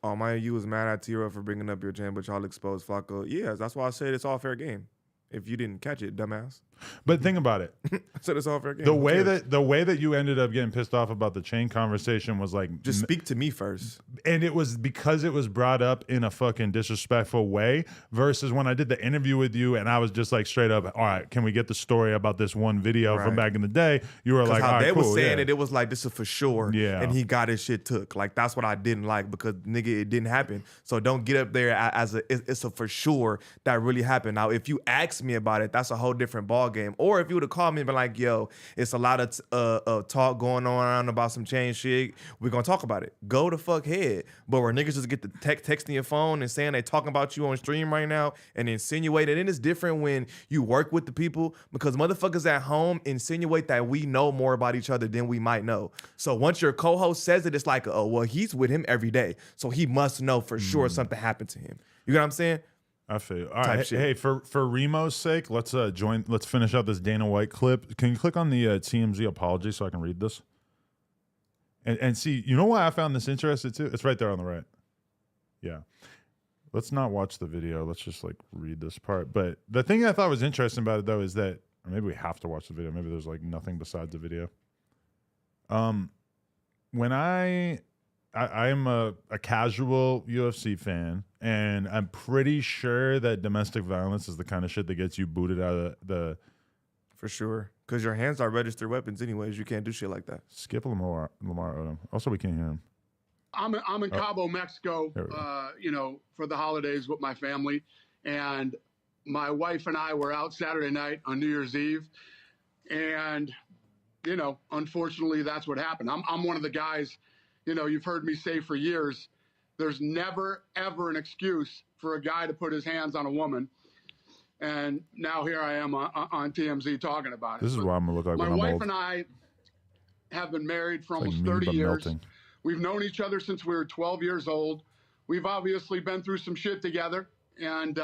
Oh, my, you was mad at T-Row for bringing up your jam, but y'all exposed Flakko. Yeah, that's why I said it's all fair game. If you didn't catch it, dumbass. But think about it. I said it's all fair game. The Who way cares? that you ended up getting pissed off about the chain conversation was like Just speak to me first. and it was because it was brought up in a fucking disrespectful way versus when I did the interview with you and I was just like straight up, all right, can we get the story about this one video from Right. back in the day? You were like, How all right, they cool, was saying yeah. it was like, this is for sure. Yeah. And he got his shit took. Like, that's what I didn't like, because, nigga, it didn't happen. So don't get up there as it's a for sure that really happened. Now, if you ask me about it, that's a whole different ball game. Or if you would have called me and been like, yo, it's a lot of talk going on around about some chain shit, we're going to talk about it. Go the fuck ahead. But where niggas just get the texting your phone and saying they talking about you on stream right now and insinuate it, and it's different when you work with the people, because motherfuckers at home insinuate that we know more about each other than we might know. So once your co-host says it, it's like, oh, well, he's with him every day, so he must know for sure something happened to him. You know what I'm saying? I feel all right. shit. Hey, for Remo's sake, let's finish out this Dana White clip. Can you click on the TMZ apology so I can read this? And see, you know why I found this interesting too? It's right there on the right. Yeah. Let's not watch the video. Let's just like read this part. But the thing I thought was interesting about it though is that, or maybe we have to watch the video. Maybe there's like nothing besides the video. When I am a casual UFC fan, and I'm pretty sure that domestic violence is the kind of shit that gets you booted out of the For sure. Because your hands are registered weapons anyways. You can't do shit like that. Skip Lamar Odom. Also, we can't hear him. I'm in Cabo, Mexico, for the holidays with my family. And my wife and I were out Saturday night on New Year's Eve. And, unfortunately, that's what happened. I'm one of the guys, you've heard me say for years, there's never, ever an excuse for a guy to put his hands on a woman. And now here I am on TMZ talking about it. This is what I'm going to look like when I'm old. My wife and I have been married for almost 30 years. Melting. We've known each other since we were 12 years old. We've obviously been through some shit together. And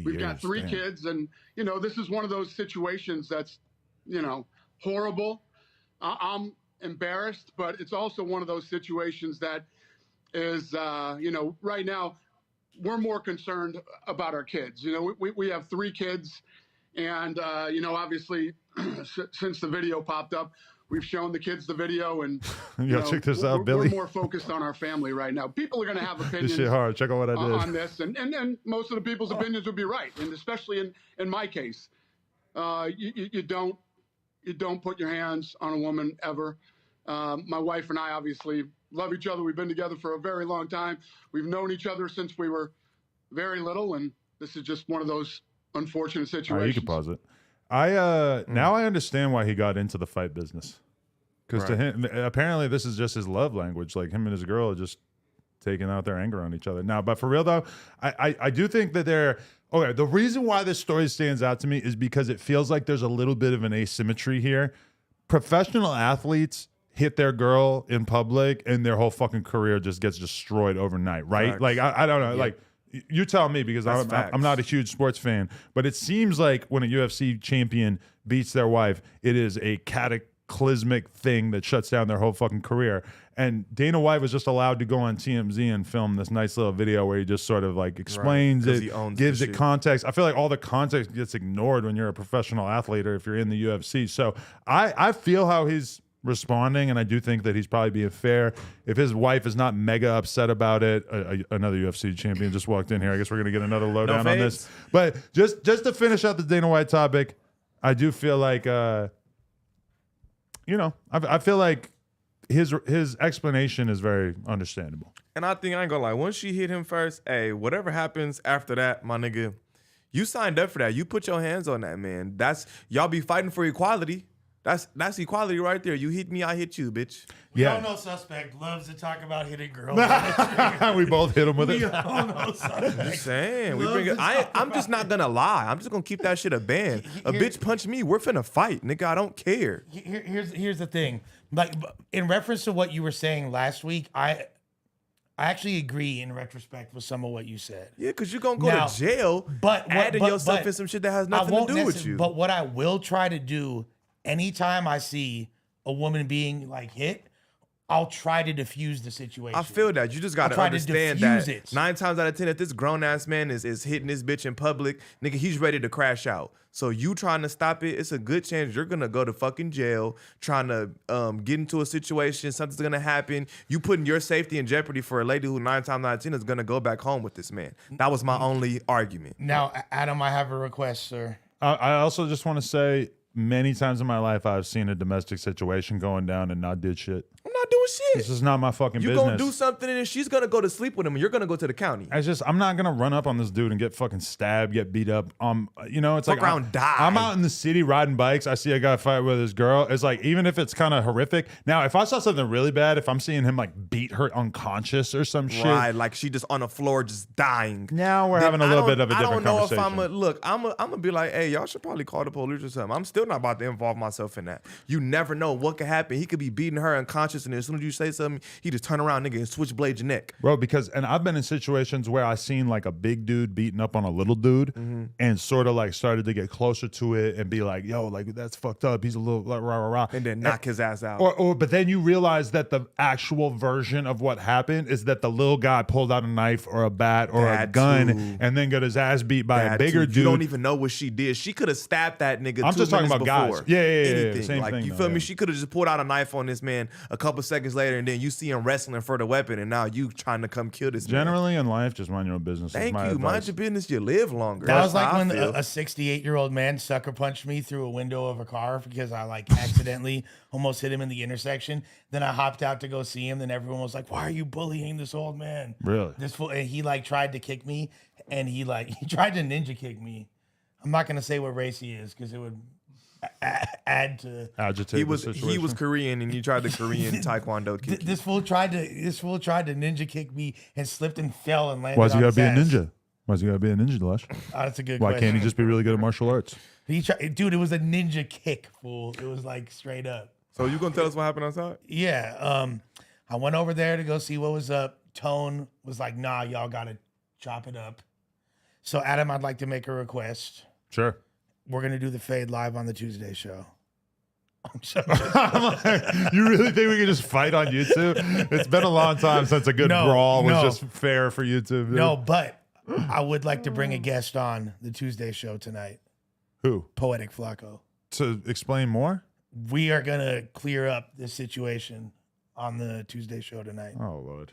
we've got 3 kids. And, this is one of those situations that's, horrible. I'm embarrassed, but it's also one of those situations that is, right now, we're more concerned about our kids. We have 3 kids, and obviously, since the video popped up, we've shown the kids the video, and check this out, Billy. We're more focused on our family right now. People are going to have opinions. This shit hard. Check out what I did on this, and most of the people's opinions would be right, and especially in my case, you don't put your hands on a woman ever. My wife and I obviously love each other. We've been together for a very long time. We've known each other since we were very little, and this is just one of those unfortunate situations. All right, you can pause it. Now I understand why he got into the fight business. Because to him, apparently this is just his love language. Like him and his girl are just taking out their anger on each other. Now, but for real though, I do think that okay, the reason why this story stands out to me is because it feels like there's a little bit of an asymmetry here. Professional athletes hit their girl in public and their whole fucking career just gets destroyed overnight, right? Facts. Like, I don't know. Yeah. Like, you tell me because I'm not a huge sports fan, but it seems like when a UFC champion beats their wife, it is a cataclysmic thing that shuts down their whole fucking career. And Dana White was just allowed to go on TMZ and film this nice little video where he just sort of like explains it, gives it context. I feel like all the context gets ignored when you're a professional athlete or if you're in the UFC. So I feel how he's responding, and I do think that he's probably being fair. If his wife is not mega upset about it, another UFC champion just walked in here. I guess we're gonna get another lowdown on this. But just to finish out the Dana White topic, I do feel like I feel like his explanation is very understandable. And I think I ain't gonna lie. Once she hit him first, hey, whatever happens after that, my nigga, you signed up for that. You put your hands on that, man. Y'all be fighting for equality. That's equality right there. You hit me, I hit you, bitch. We all know Suspect loves to talk about hitting girls. We both hit him with it. We all know Suspect. I'm just saying. I'm just not gonna lie. I'm just gonna keep that shit a band. A bitch punch me, we're finna fight, nigga. I don't care. Here's the thing. Like in reference to what you were saying last week, I actually agree in retrospect with some of what you said. Yeah, because you're going to go to jail adding yourself in some shit that has nothing to do with you. But what I will try to do anytime I see a woman being like hit, I'll try to diffuse the situation. I feel that. You just got to understand that 9 times out of 10, if this grown-ass man is hitting this bitch in public, nigga, he's ready to crash out. So you trying to stop it, it's a good chance you're going to go to fucking jail, trying to get into a situation, something's going to happen. You putting your safety in jeopardy for a lady who 9 times out of 10 is going to go back home with this man. That was my only argument. Now, Adam, I have a request, sir. I also just want to say, many times in my life, I've seen a domestic situation going down and not did shit. I'm not doing shit. This is not my fucking business. You're going to do something and she's going to go to sleep with him and you're going to go to the county. I'm not going to run up on this dude and get fucking stabbed, get beat up. It's fuck like around, die. I'm out in the city riding bikes. I see a guy fight with his girl. It's like, even if it's kind of horrific. Now, if I saw something really bad, if I'm seeing him like beat her unconscious or some shit. Right, like she just on the floor just dying. Now we're having a little bit of a different conversation. I don't know if I'm going to be like, hey, y'all should probably call the police or something. I'm still not about to involve myself in that. You never know what could happen. He could be beating her unconscious and as soon as you say something, he just turn around, nigga, and switchblade your neck. Bro, and I've been in situations where I seen like a big dude beating up on a little dude and sort of like started to get closer to it and be like, yo, like that's fucked up. He's a little like rah, rah, rah. And then knock his ass out. But then you realize that the actual version of what happened is that the little guy pulled out a knife or a bat or a gun and then got his ass beat by a bigger dude. You don't even know what she did. She could have stabbed that nigga. I'm just talking about before. guys. Yeah. Anything. Same like, thing. You feel me? She could have just pulled out a knife on this man a couple couple seconds later, and then you see him wrestling for the weapon, and now you trying to come kill this man. Generally in life, just mind your own business. Thank my you. advice. Mind your business. You live longer. That was That's like how I when feel. a 68-year-old man sucker punched me through a window of a car because I like accidentally almost hit him in the intersection. Then I hopped out to go see him. Then everyone was like, "Why are you bullying this old man?" Really? This fool, and he like tried to kick me, and he tried to ninja kick me. I'm not gonna say what race he is because it would add to Agitate He the was situation. Korean, and you tried the Korean taekwondo kick. This fool tried to ninja kick me and slipped and fell and landed. Why's he on gotta his be a ass. ninja? Why's he gotta be a ninja, Lush? Oh, that's a good Why question. can't he just be really good at martial arts? Dude, it was a ninja kick, fool. It was like straight up. So you gonna tell us what happened outside? Yeah. I went over there to go see what was up. Tone was like, "Nah, y'all gotta chop it up." So Adam, I'd like to make a request. Sure. We're gonna do the fade live on the Tuesday show. I'm so You really think we can just fight on YouTube? It's been a long time since a good No, brawl was no. just fair for YouTube. dude. no, but I would like to bring a guest on the Tuesday show tonight. Who? Poetic Flakko. To explain more? We are gonna clear up this situation on the Tuesday show tonight. Oh Lord.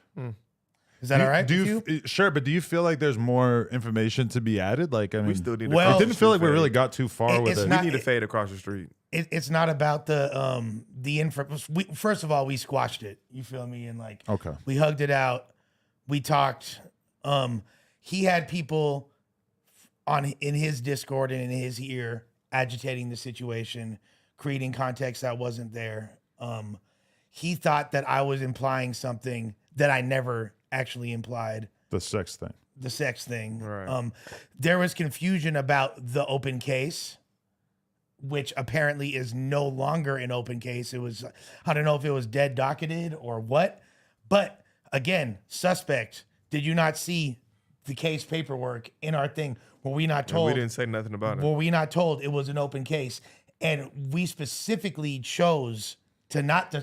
Is that all right? Do with you? Sure, but do you feel like there's more information to be added? Like, I mean, We still need. Well, I didn't feel like we really got too far with it's it. not- We need to fade across the street. It's not about the info. First of all, we squashed it. You feel me? And like, Okay. we hugged it out. We talked. He had people in his Discord and in his ear agitating the situation, creating context that wasn't there. He thought that I was implying something that I never actually implied. The sex thing. The sex thing. Right. There was confusion about the open case, which apparently is no longer an open case. It was, I don't know if it was dead docketed or what, but again, suspect. Did you not see the case paperwork in our thing? Were we not And told? we didn't say nothing about it. Were we not told it was an open case? And we specifically chose to not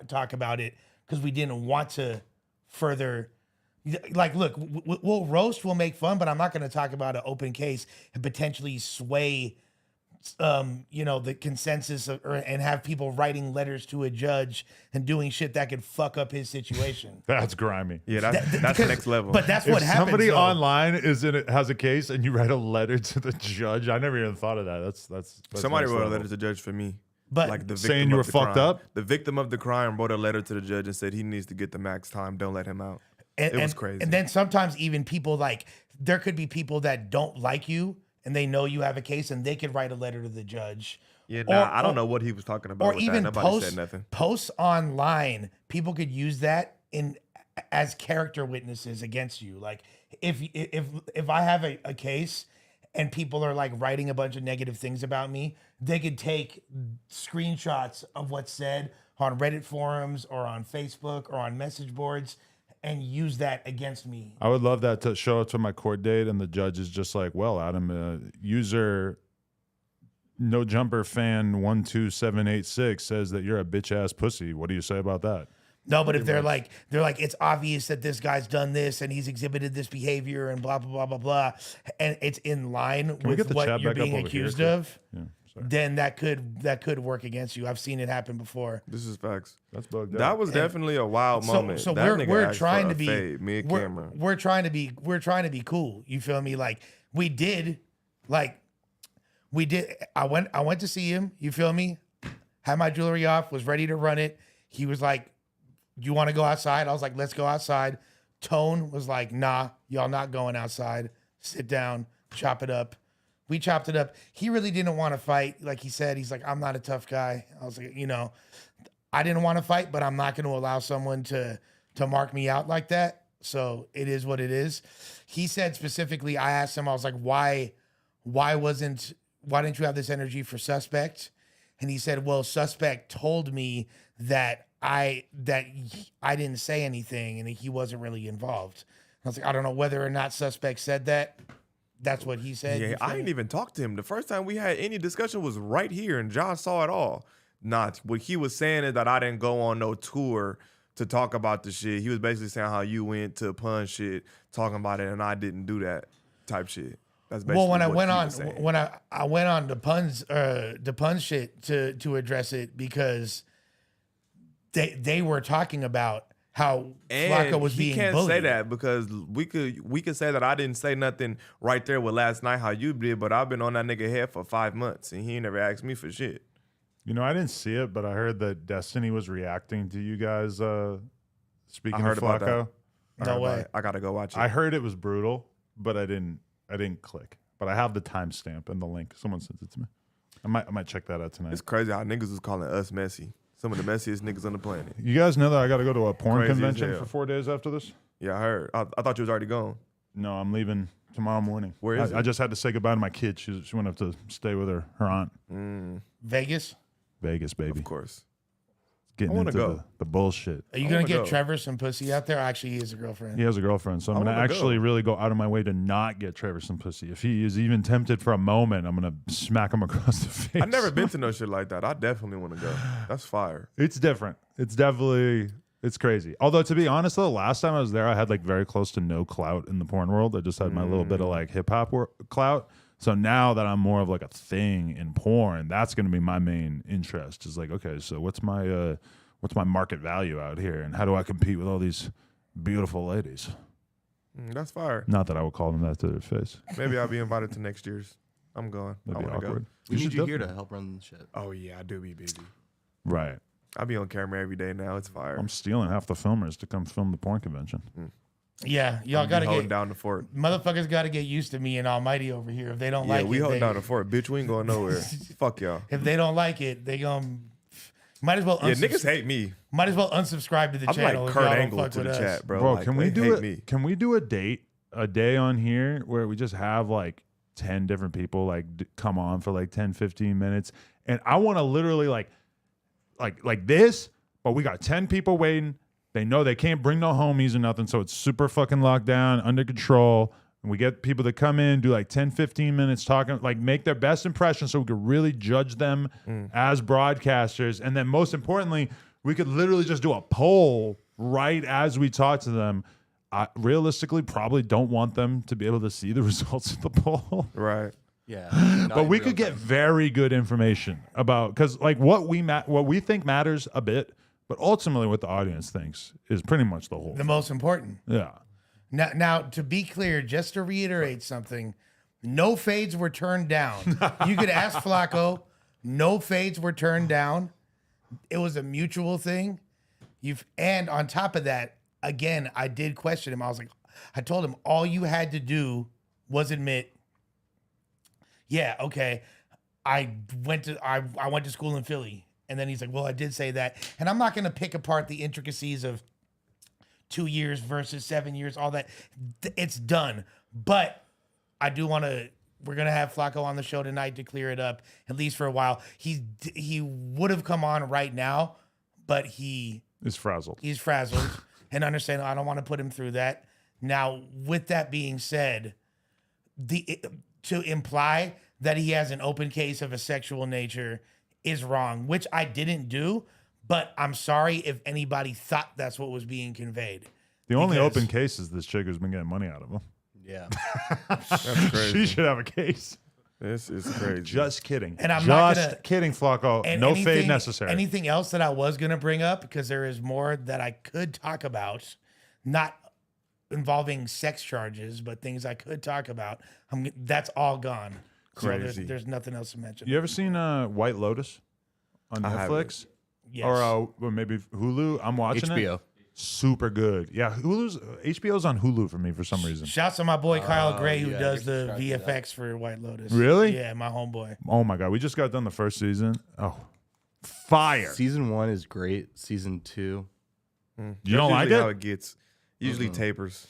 talk about it because we didn't want to further. Like, look, we'll roast, we'll make fun, but I'm not going to talk about an open case and potentially sway, the consensus and have people writing letters to a judge and doing shit that could fuck up his situation. That's grimy. Yeah, that's Because- the next level. But that's If what happens. somebody though. online has a case and you write a letter to the judge, I never even thought of that. That's Somebody next wrote a level. letter to the judge for me. But Like the saying victim you of were the fucked crime. up? The victim of the crime wrote a letter to the judge and said he needs to get the max time. Don't let him out. It was crazy. And then sometimes even people there could be people that don't like you and they know you have a case and they could write a letter to the judge. Yeah, Or- I don't or- know what he was talking about Or with even that. Nobody said nothing. posts online, people could use that as character witnesses against you. Like if I have a case and people are like writing a bunch of negative things about me, they could take screenshots of what's said on Reddit forums or on Facebook or on message boards and use that against me. I would love that to show up to my court date and the judge is just like, well, Adam, user no jumper fan 12786 says that you're a bitch ass pussy. What do you say about that? No, but if they're like, it's obvious that this guy's done this and he's exhibited this behavior and blah, blah, blah, blah, blah, and it's in line we get with the what chat you're back up being over here, accused too? of, Yeah, sorry. then that could work against you. I've seen it happen before. This is facts. That's bugged That out. was definitely a wild moment. So That we're nigga asked trying for to a be fade, mid-camera. we're trying to be cool. You feel me? Like we did. I went to see him. You feel me? Had my jewelry off. Was ready to run it. He was like, "Do you want to go outside?" I was like, "Let's go outside." Tone was like, "Nah, y'all not going outside. Sit down, chop it up." We chopped it up. He really didn't want to fight. Like he said, he's like, "I'm not a tough guy." I was like, I didn't want to fight, but I'm not going to allow someone to mark me out like that. So it is what it is. He said specifically, I asked him, I was like, why didn't you have this energy for Suspect? And he said, well, Suspect told me that I didn't say anything and he wasn't really involved. I was like, I don't know whether or not Suspect said that. That's what he said. Yeah, You feel I didn't me? even talk to him. The first time we had any discussion was right here, and Josh saw it all. What he was saying is that I didn't go on no tour to talk about the shit. He was basically saying how you went to pun shit, talking about it, and I didn't do that type shit. That's basically Well, when I what went he on was saying. when I went on the puns shit to address it because they were talking about how And Flakko was he being can't bullied. say that because we could say that I didn't say nothing right there with last night how you did, but I've been on that nigga head for 5 months and he ain't never asked me for shit. You know, I didn't see it, but I heard that Destiny was reacting to you guys speaking of about Flakko. that. No way. I gotta go watch it. I heard it was brutal, but I didn't click. But I have the timestamp and the link. Someone sent it to me. I might check that out tonight. It's crazy how niggas was calling us messy. Some of the messiest niggas on the planet. You guys know that I got to go to a porn Crazy as convention hell. for 4 days after this? Yeah, I heard. I thought you was already gone. No, I'm leaving tomorrow morning. Where is it? I just had to say goodbye to my kid. She went up to stay with her aunt. Vegas? Vegas, baby. Of course. Getting I wanna into go. the bullshit. Are you I going wanna to get go. Trevor some pussy out there? Actually, he has a girlfriend. He has a girlfriend, so I'm I going to wanna actually go. really go out of my way to not get Trevor some pussy. If he is even tempted for a moment, I'm going to smack him across the face. I've never been to no shit like that. I definitely want to go. That's fire. It's different. It's definitely, it's crazy. Although, to be honest, though, last time I was there, I had like very close to no clout in the porn world. I just had my little bit of like hip hop clout. So now that I'm more of like a thing in porn, that's going to be my main interest. Is like, okay, so what's my market value out here, and how do I compete with all these beautiful ladies? That's fire. Not that I would call them that to their face. Maybe I'll be invited to next year's. I'm going. That'd I be want to awkward. go. We need should you here definitely- to help run the shit. Oh yeah, I do be busy. Right. I be on camera every day now. It's fire. I'm stealing half the filmers to come film the porn convention. Yeah, y'all I'm got to holding get down the fort. motherfuckers got to get used to me and Almighty over here. If they don't Yeah, like we it, hold they, down the fort, bitch. We ain't going nowhere. Fuck y'all. if they don't like it, they might as well Yeah, niggas hate me. might as well unsubscribe to the I'm channel. like if Kurt y'all don't Angle fuck to with the us. chat, bro. Bro, Like, can we they do hate it? me. Can we do a day on here where we just have like 10 different people like come on for like 10, 15 minutes, and I want to literally like this, but we got 10 people waiting. They know they can't bring no homies or nothing, so it's super fucking locked down, under control. And we get people to come in, do like 10, 15 minutes talking, like make their best impression so we could really judge them as broadcasters. And then most importantly, we could literally just do a poll right as we talk to them. I realistically probably don't want them to be able to see the results of the poll. Right. Yeah. But we could get very good information about, because like what we think matters a bit, but ultimately what the audience thinks is pretty much the whole The thing. most important. Yeah. Now, to be clear, just to reiterate something, no fades were turned down. You could ask Flakko. No fades were turned down. It was a mutual thing. And on top of that, again, I did question him. I told him all you had to do was admit, yeah, okay, I went to school in Philly. And then he's like, well, I did say that. And I'm not going to pick apart the intricacies of 2 years versus 7 years, all that. It's done. But I do want to, we're going to have Flakko on the show tonight to clear it up, at least for a while. He would have come on right now, but he's frazzled and understand I don't want to put him through that. Now, with that being said, to imply that he has an open case of a sexual nature is wrong, which I didn't do, but I'm sorry if anybody thought that's what was being conveyed. The only Because- open case is this chick who's been getting money out of him. Yeah. That's crazy. She should have a case. This is crazy. Just kidding. And I'm just not gonna- kidding, Flakko. And No fade necessary. Anything else that I was going to bring up, because there is more that I could talk about, not involving sex charges, but things I could talk about. That's all gone. Crazy. So there's nothing else to mention. You ever seen White Lotus on I Netflix? Yes. Or maybe Hulu? I'm watching it. HBO. Super good. Yeah, HBO's on Hulu for me for some reason. Shouts to my boy Kyle Gray, who yeah, does you're the subscribed to that. VFX for White Lotus. Really? Yeah, my homeboy. Oh my god, we just got done the first season. Oh, fire! Season 1 is great. Season 2. You don't like How it? it gets. Usually tapers.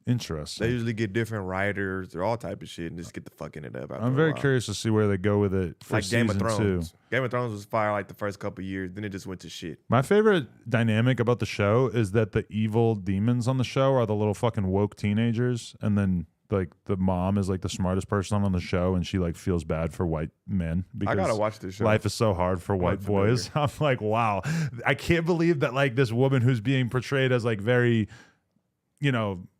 They Interesting. usually get different writers or all type of shit and just get the fucking it up. After I'm a very while. curious to see where they go with it for Like season Game of Thrones. 2. Game of Thrones was fire like the first couple years, then it just went to shit. My favorite dynamic about the show is that the evil demons on the show are the little fucking woke teenagers, and then like the mom is like the smartest person on the show, and she like feels bad for white men because I gotta watch this show. life is so hard for white familiar. boys. I'm like, wow, I can't believe that like this woman who's being portrayed as like very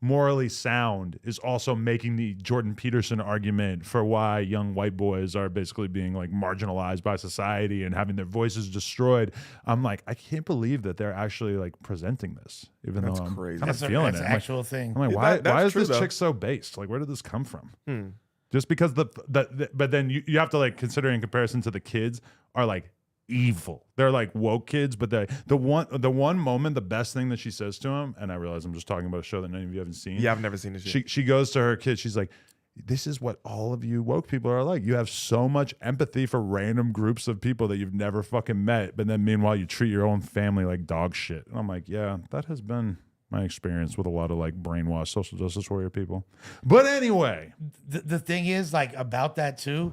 morally sound is also making the Jordan Peterson argument for why young white boys are basically being like marginalized by society and having their voices destroyed. I'm like, I can't believe that they're actually like presenting this, even though I'm crazy. kind of feeling That's it. an actual thing. I'm like, why is true, this though. chick so based? Like, where did this come from? Just because but then you have to like consider in comparison to the kids are like evil. They're like woke kids, but the one moment, the best thing that she says to him, and I realize I'm just talking about a show that none of you haven't seen. Yeah, I've never seen this shit. She goes to her kid. She's like, this is what all of you woke people are like. You have so much empathy for random groups of people that you've never fucking met, but then meanwhile you treat your own family like dog shit. And I'm like, yeah, that has been my experience with a lot of like brainwashed social justice warrior people. But anyway, The thing is, like, about that too,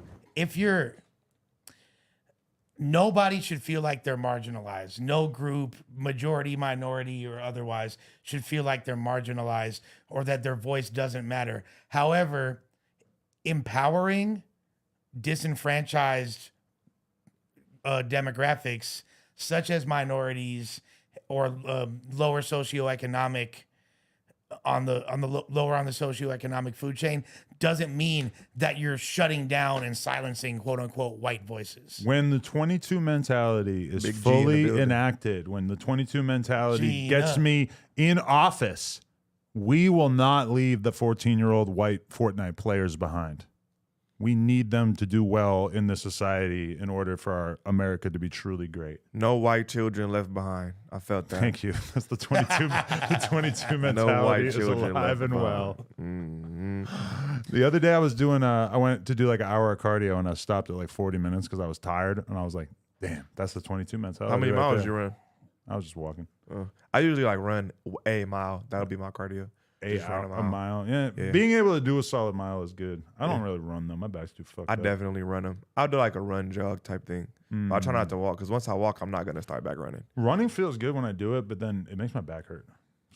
nobody should feel like they're marginalized. No group, majority, minority, or otherwise, should feel like they're marginalized or that their voice doesn't matter. However, empowering disenfranchised demographics, such as minorities or lower socioeconomic lower on the socioeconomic food chain, doesn't mean that you're shutting down and silencing quote unquote white voices. when the 22 mentality is Big G in the fully building. enacted, when the 22 mentality Gina. gets me in office, we will not leave the 14-year-old white Fortnite players behind. We need them to do well in this society in order for our America to be truly great. No white children left behind. I felt that. Thank you. That's the 22. The 22 mentality No white is children alive left and behind. well. Mhm. The other day I was doing. I went to do like an hour of cardio and I stopped at like 40 minutes because I was tired and I was like, "Damn, that's the 22 mentality." How many right miles there. you run? I was just walking. I usually like run a mile. That'll be my cardio. Just run A mile. Yeah. Yeah. Being able to do a solid mile is good. I don't really run though. My back's too fucked I up. definitely run them. I'll do like a run jog type thing. But I try not to walk because once I walk, I'm not gonna start back running. Running feels good when I do it, but then it makes my back hurt.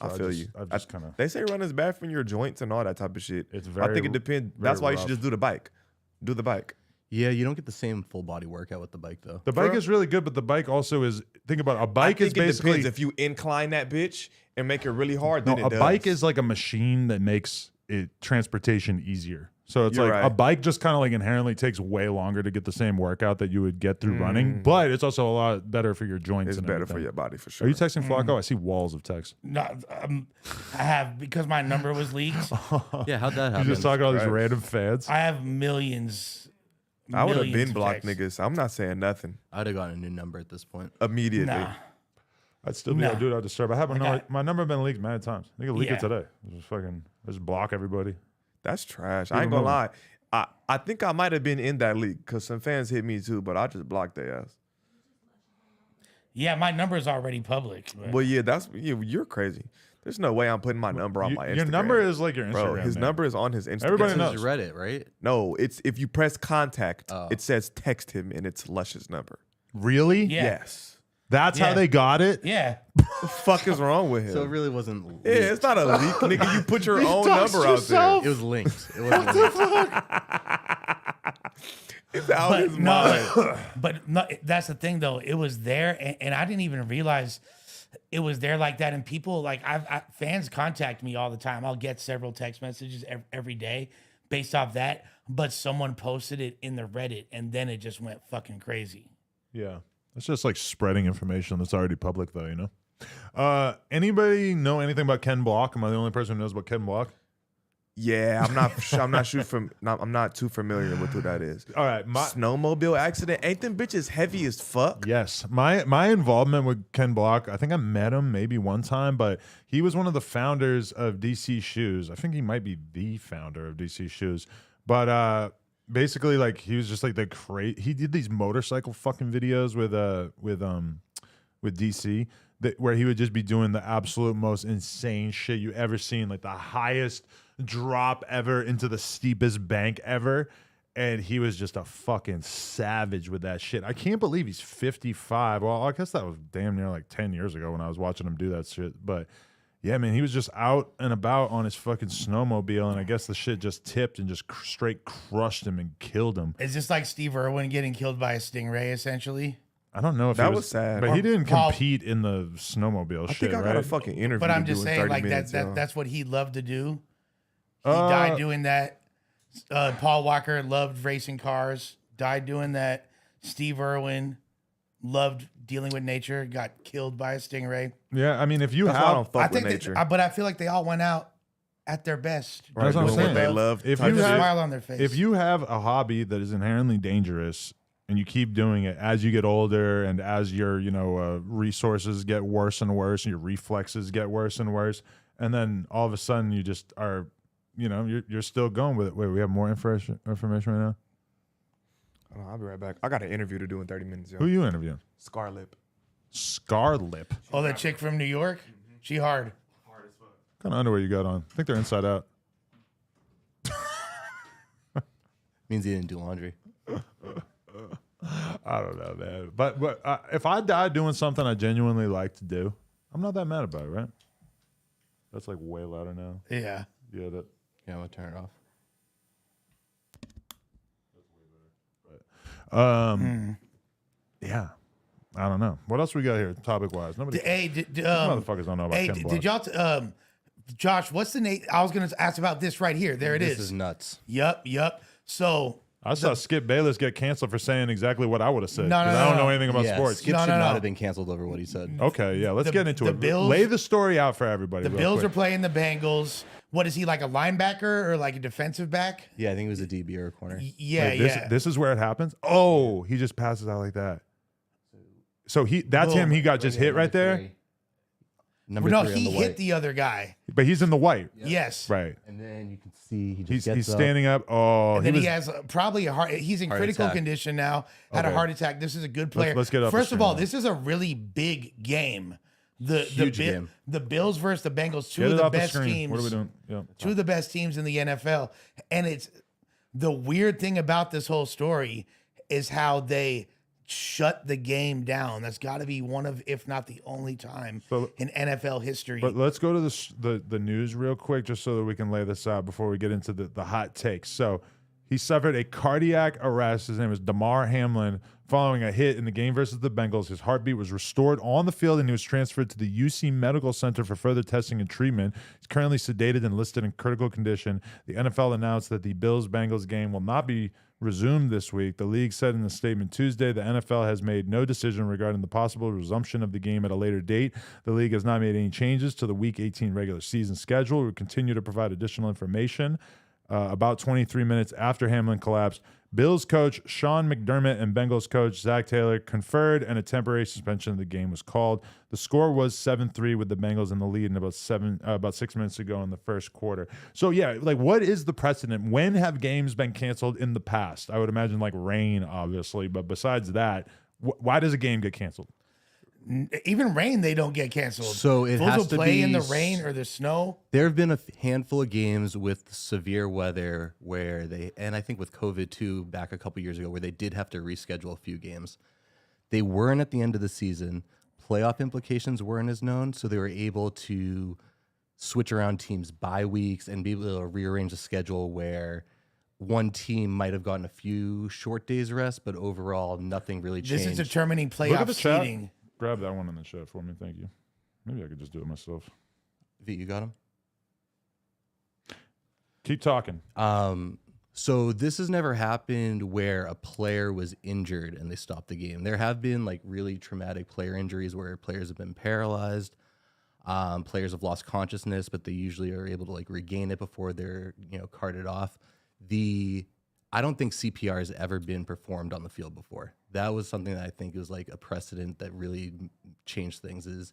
So I feel you. I've just kind of. They say running is bad for your joints and all that type of shit. It's I very- think it depends. very That's why you should rough. just do the bike. Do the bike. Yeah, you don't get the same full body workout with the bike though. The bike is really good, but the bike also is. Think about it, a I bike is think it basically. depends. If you incline that bitch and make it really hard, No, then it a does. bike is like a machine that makes it transportation easier. So it's You're like a right. bike just kind of like inherently takes way longer to get the same workout that you would get through running, but it's also a lot better for your joints. It's and better everything. for your body for sure. Are you texting Flakko? I see walls of text. No, I have, because my number was leaked. Yeah, how'd that You happen? just talking all these Christ. random fads. I have millions. I would have millions been of blocked, texts. niggas. I'm not saying nothing I'd have gotten a new number at this point. immediately. Nah. I'd still be Nah. able to do it out disturb. I have Like my number been leaked many times. I think leak Yeah. it today. Just block everybody. That's trash. Keep I it ain't gonna moving. lie. I think I might have been in that league because some fans hit me too, but I just blocked their ass. Yeah, my number is already public. But Well, yeah, you're crazy. There's no way I'm putting my number on my Instagram. Your number is like your Instagram. Bro, his name. number is on his Instagram. Everybody This knows. is Reddit, right? No, it's if you press contact, Oh. it says text him and it's Lush's number. Really? Yeah. Yes. That's how Yeah. they got it? yeah, The fuck is wrong with him? So it really wasn't. Leaked. yeah, it's not a leak, nigga. You put your own doxed number out yourself. It was linked. It wasn't linked. there. It's out his but mind. no, but no, that's the thing though. It was there, and I didn't even realize it was there like that. And people like fans contact me all the time. I'll get several text messages every day based off that. But someone posted it in the Reddit, and then it just went fucking crazy. Yeah. It's just like spreading information that's already public, though, you know? Anybody know anything about Ken Block? Am I the only person who knows about Ken Block? Yeah, I'm not too familiar with who that is. All right. Snowmobile accident. Ain't them bitches heavy as fuck? Yes. My involvement with Ken Block, I think I met him maybe one time, but he was one of the founders of DC Shoes. I think he might be the founder of DC Shoes. But basically, like, he was just like he did these motorcycle fucking videos with DC where he would just be doing the absolute most insane shit you ever seen, like the highest drop ever into the steepest bank ever. And he was just a fucking savage with that shit. I can't believe he's 55. Well, I guess that was damn near like 10 years ago when I was watching him do that shit. But yeah, man, he was just out and about on his fucking snowmobile, and I guess the shit just tipped and just straight crushed him and killed him. It's just like Steve Irwin getting killed by a stingray, essentially. I don't know if That he was sad. but he didn't Paul- compete in the snowmobile I shit, think I right? got a fucking interview. But I'm to just do in saying, 30 like minutes, yo. that's what he loved to do. He died doing that. Paul Walker loved racing cars. Died doing that. Steve Irwin loved dealing with nature. Got killed by a stingray. Yeah, I mean, if you That's why I have, don't fuck with nature. But I feel like they all went out at their best. That's what I'm doing saying. what they love. If type you With a have- shit. smile on their face. if you have a hobby that is inherently dangerous and you keep doing it as you get older and as your resources get worse and worse and your reflexes get worse and worse, and then all of a sudden you just are, you're still going with it. Wait, we have more information right now. I'll be right back. I got an interview to do in 30 minutes, yo. Who you interviewing? Scarlip. Scarlip. Oh, that chick from New York? She hard. What kind of underwear you got on? I think they're inside out. Means he didn't do laundry. I don't know, man. But if I die doing something I genuinely like to do, I'm not that mad about it, right? That's like way louder now. Yeah. Yeah, that. Yeah, I'm gonna turn it off. Yeah. I don't know. What else we got here, topic wise? Nobody. Hey, motherfuckers don't know about Ken Block. did y'all, Josh, what's the name? I was going to ask about this right here. There it is. This is nuts. Yup. So, I saw Skip Bayless get canceled for saying exactly what I would have said. No, 'cause no, I don't no, know no. anything about Yeah, sports. Skip No, should no, not no. have been canceled over what he said. Okay, yeah, let's get into the it. Bills- Lay the story out for everybody. the real Bills quick. are playing the Bengals. What is he, like a linebacker or like a defensive back? Yeah, I think it was a DB or a corner. Yeah, Wait, this is where it happens. Oh, he just passes out like that. So that's him. He got just hit right there, Number No, 3 on he the hit white. the other guy. but he's in the white. Yes. Right. And then you can see he just He's gets up. standing up. Oh, And then was, he has probably a heart. He's in Heart critical attack. condition now. Had a Okay. heart attack. This is a good player. let's get up the First of screen all, now. this is a really big game. The Huge game. The Bills versus the Bengals, two get of it the off the best screen. teams. What are we doing? Yeah. Two of the best teams in the NFL. And it's the weird thing about this whole story is how they shut the game down. That's got to be one of, if not the only time So- in NFL history. But let's go to the news real quick, just so that we can lay this out before we get into the hot takes. So he suffered a cardiac arrest. His name is Damar Hamlin following a hit in the game versus the Bengals. His heartbeat was restored on the field, and he was transferred to the UC Medical Center for further testing and treatment. He's currently sedated and listed in critical condition. The NFL announced that the Bills-Bengals game will not be resumed this week. The league said in a statement Tuesday the NFL has made no decision regarding the possible resumption of the game at a later date. The league has not made any changes to the Week 18 regular season schedule. We will continue to provide additional information. About 23 minutes after Hamlin collapsed, Bills coach Sean McDermott and Bengals coach Zach Taylor conferred, and a temporary suspension of the game was called. The score was 7-3 with the Bengals in the lead in about 6 minutes ago in the first quarter. So yeah, like what is the precedent? When have games been canceled in the past? I would imagine like rain, obviously, but besides that, why does a game get canceled? Even rain, they don't get canceled. So it Fools has will to play be in the rain or the snow. There have been a handful of games with severe weather where and I think with COVID too, back a couple years ago, where they did have to reschedule a few games. They weren't at the end of the season. Playoff implications weren't as known, so they were able to switch around teams' bye weeks and be able to rearrange the schedule where one team might have gotten a few short days rest, but overall nothing really changed. This is determining Look at playoff the chat. seeding. Grab that one in the chat for me, thank you. Maybe I could just do it myself. V, you got him? Keep talking. So this has never happened where a player was injured and they stopped the game. There have been like really traumatic player injuries where players have been paralyzed. Players have lost consciousness, but they usually are able to like regain it before they're carted off. I don't think CPR has ever been performed on the field before. That was something that I think was like a precedent that really changed things. Is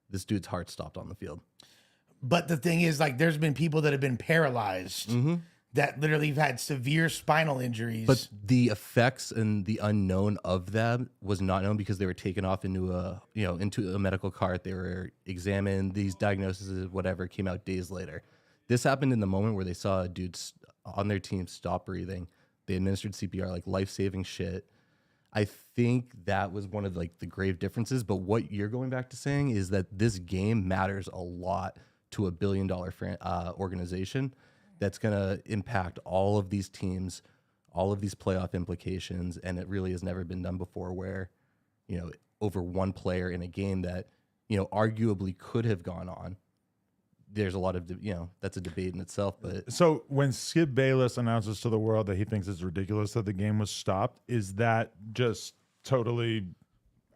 this dude's heart stopped on the field? But the thing is, like, there's been people that have been paralyzed that literally have had severe spinal injuries. But the effects and the unknown of them was not known because they were taken off into a medical cart. They were examined. These diagnoses, whatever, came out days later. This happened in the moment where they saw a dude on their team stop breathing. They administered CPR, like life-saving shit. I think that was one of like the grave differences. But what you're going back to saying is that this game matters a lot to a $1 billion organization that's going to impact all of these teams, all of these playoff implications, and it really has never been done before where over one player in a game that, arguably could have gone on. There's a lot of, that's a debate in itself. But so when Skip Bayless announces to the world that he thinks it's ridiculous that the game was stopped, is that just totally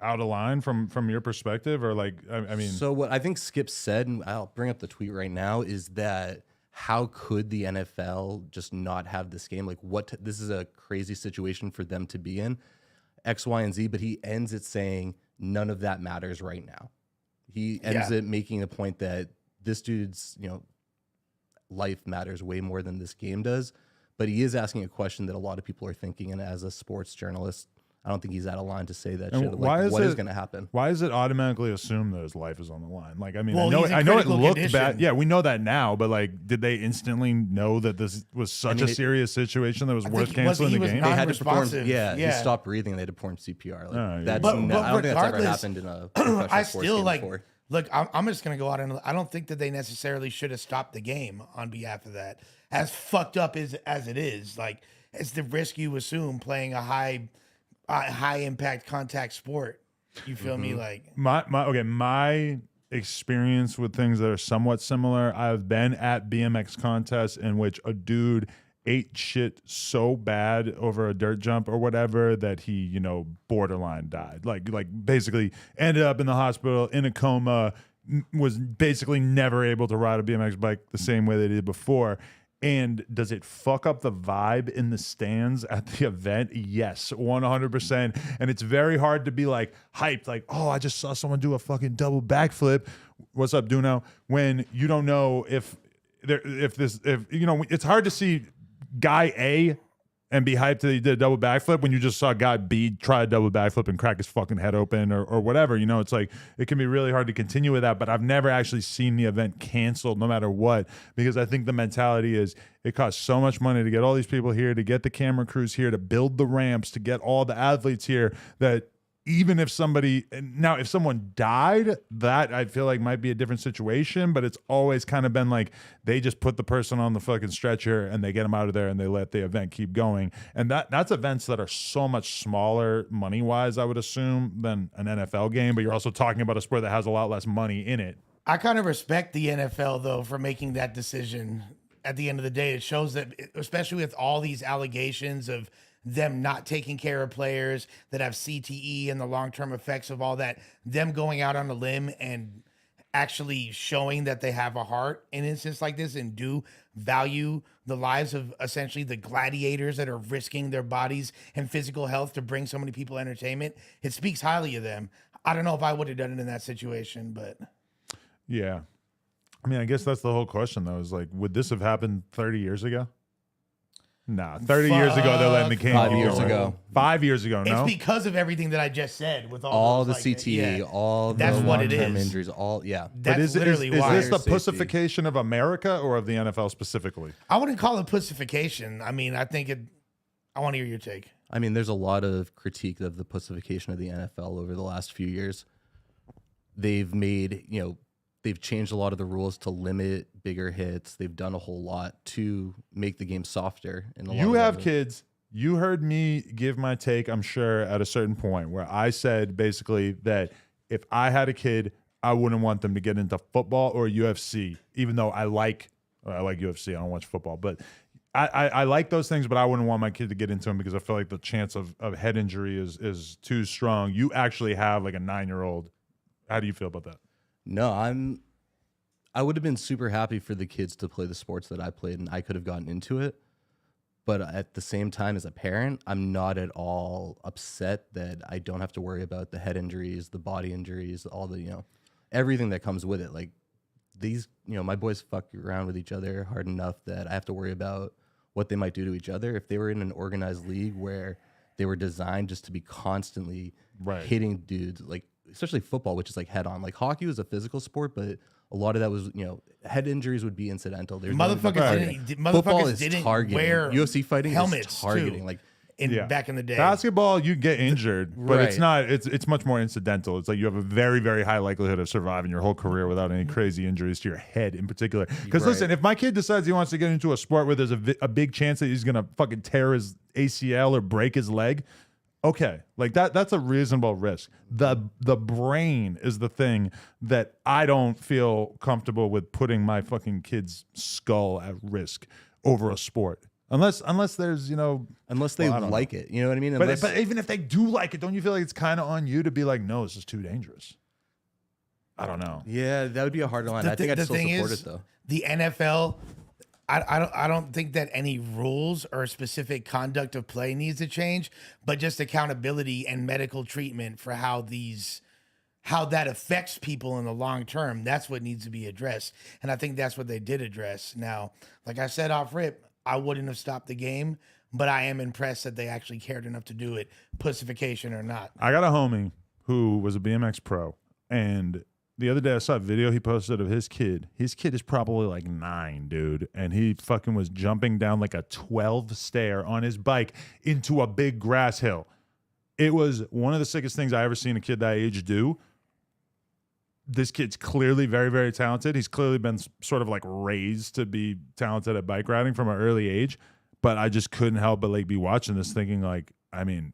out of line from your perspective, or like, I mean? So what I think Skip said, and I'll bring up the tweet right now, is that how could the NFL just not have this game? Like, this is a crazy situation for them to be in, X, Y, and Z. But he ends it saying none of that matters right now. He ends it making the point that this dude's, life matters way more than this game does. But he is asking a question that a lot of people are thinking, and as a sports journalist, I don't think he's out of line to say that shit. Like, what is going to happen? Why is it automatically assumed that his life is on the line? Like, I mean, Well, I know it looked condition. bad. Yeah, we know that now, but like, did they instantly know that this was such a serious situation that was worth canceling the game? They had to perform. Non-responsive. He stopped breathing. They had to perform CPR. Like, that's But I don't think that's ever regardless, happened in a professional I sports still game like. before. Look, I'm just gonna go out and I don't think that they necessarily should have stopped the game on behalf of that. As fucked up as it is, like it's the risk you assume playing a high impact contact sport. You feel me? Like my experience with things that are somewhat similar. I've been at BMX contests in which a dude ate shit so bad over a dirt jump or whatever that he, borderline died. Like basically ended up in the hospital in a coma, was basically never able to ride a BMX bike the same way they did before. And does it fuck up the vibe in the stands at the event? Yes, 100%. And it's very hard to be like hyped, like, oh, I just saw someone do a fucking double backflip. What's up, Duno? When you don't know if it's hard to see guy A and be hyped that he did a double backflip when you just saw guy B try a double backflip and crack his fucking head open or whatever. It's like it can be really hard to continue with that. But I've never actually seen the event canceled no matter what, because I think the mentality is it costs so much money to get all these people here, to get the camera crews here, to build the ramps, to get all the athletes here, that even if if someone died, that I feel like might be a different situation, but it's always kind of been like they just put the person on the fucking stretcher and they get them out of there and they let the event keep going. And that's events that are so much smaller money-wise, I would assume, than an NFL game, but you're also talking about a sport that has a lot less money in it. I kind of respect the NFL though for making that decision. At the end of the day, it shows that, especially with all these allegations of them not taking care of players that have CTE and the long-term effects of all that, them going out on a limb and actually showing that they have a heart in instances like this and do value the lives of essentially the gladiators that are risking their bodies and physical health to bring so many people entertainment. It speaks highly of them. I don't know if I would have done it in that situation, but yeah. I mean, I guess that's the whole question though, is like, would this have happened 30 years ago? Nah, 30 years ago they're letting the game 5 go. years ago. 5 years ago, no? it's because of everything that I just said with All the those, CTE, all the That's what it long-term is. injuries, That's But is literally why. this the Safety. pussification of America or of the NFL specifically? I wouldn't call it pussification. I mean, I think I want to hear your take. I mean, there's a lot of critique of the pussification of the NFL over the last few years. They've made, they've changed a lot of the rules to limit bigger hits. They've done a whole lot to make the game softer. You have kids. You heard me give my take, I'm sure, at a certain point where I said basically that if I had a kid, I wouldn't want them to get into football or UFC, even though I like UFC. I don't watch football, but I like those things, but I wouldn't want my kid to get into them because I feel like the chance of head injury is too strong. You actually have like a 9-year-old. How do you feel about that? No, I would have been super happy for the kids to play the sports that I played and I could have gotten into it. But at the same time, as a parent, I'm not at all upset that I don't have to worry about the head injuries, the body injuries, all the, everything that comes with it. Like these, my boys fuck around with each other hard enough that I have to worry about what they might do to each other. If they were in an organized league where they were designed just to be constantly hitting dudes, like especially football, which is like head on. Like hockey was a physical sport, but a lot of that was, head injuries would be incidental. Motherfuckers didn't targeting. wear UFC fighting helmets is targeting. too. Like Back in the day. Basketball, you get injured, but it's Right. not. It's much more incidental. It's like you have a very, very high likelihood of surviving your whole career without any crazy injuries to your head in particular. Because Right. listen, if my kid decides he wants to get into a sport where there's a big chance that he's gonna fucking tear his ACL or break his leg, Okay, like that's a reasonable risk. The brain is the thing that I don't feel comfortable with putting my fucking kid's skull at risk over a sport. Unless there's, unless they like it. You know what I mean? But even if they do like it, don't you feel like it's kind of on you to be like, no, this is too dangerous? I don't know. Yeah, that would be a hard line. I think I'd still support it though. The NFL, I don't think that any rules or specific conduct of play needs to change, but just accountability and medical treatment for how that affects people in the long term. That's what needs to be addressed. And I think that's what they did address. Now, like I said off rip, I wouldn't have stopped the game, but I am impressed that they actually cared enough to do it, pussification or not. I got a homie who was a BMX pro, and the other day I saw a video he posted of his kid. His kid is probably like 9, dude. And he fucking was jumping down like a 12 stair on his bike into a big grass hill. It was one of the sickest things I ever seen a kid that age do. This kid's clearly very, very talented. He's clearly been sort of like raised to be talented at bike riding from an early age. But I just couldn't help but like be watching this thinking like, I mean,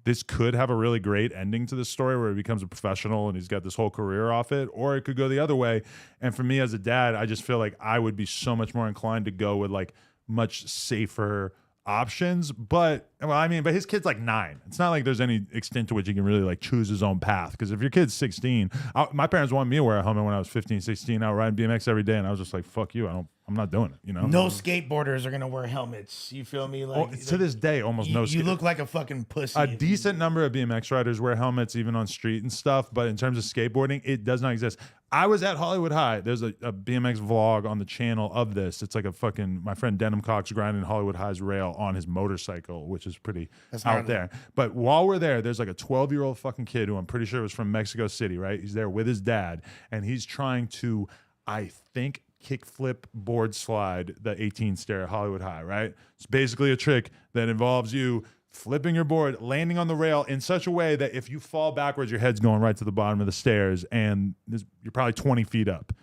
this could have a really great ending to this story where he becomes a professional and he's got this whole career off it, or it could go the other way. And for me as a dad, I just feel like I would be so much more inclined to go with like much safer options. But his kid's like 9. It's not like there's any extent to which he can really like choose his own path. Because if your kid's 16, my parents wanted me to wear a helmet when I was 15, 16, out riding BMX every day. And I was just like, fuck you. I'm not doing it, No skateboarders are going to wear helmets. You feel me? To this day, almost no. You look like a fucking pussy. A decent number of BMX riders wear helmets even on street and stuff. But in terms of skateboarding, it does not exist. I was at Hollywood High. There's a BMX vlog on the channel of this. It's like my friend Denim Cox grinding Hollywood High's rail on his motorcycle, which is pretty out there. But while we're there, there's like a 12-year-old fucking kid who I'm pretty sure was from Mexico City, right? He's there with his dad, and he's trying to, I think, kickflip board slide the 18 stair at Hollywood High, right? It's basically a trick that involves you flipping your board, landing on the rail in such a way that if you fall backwards, your head's going right to the bottom of the stairs, and you're probably 20 feet up.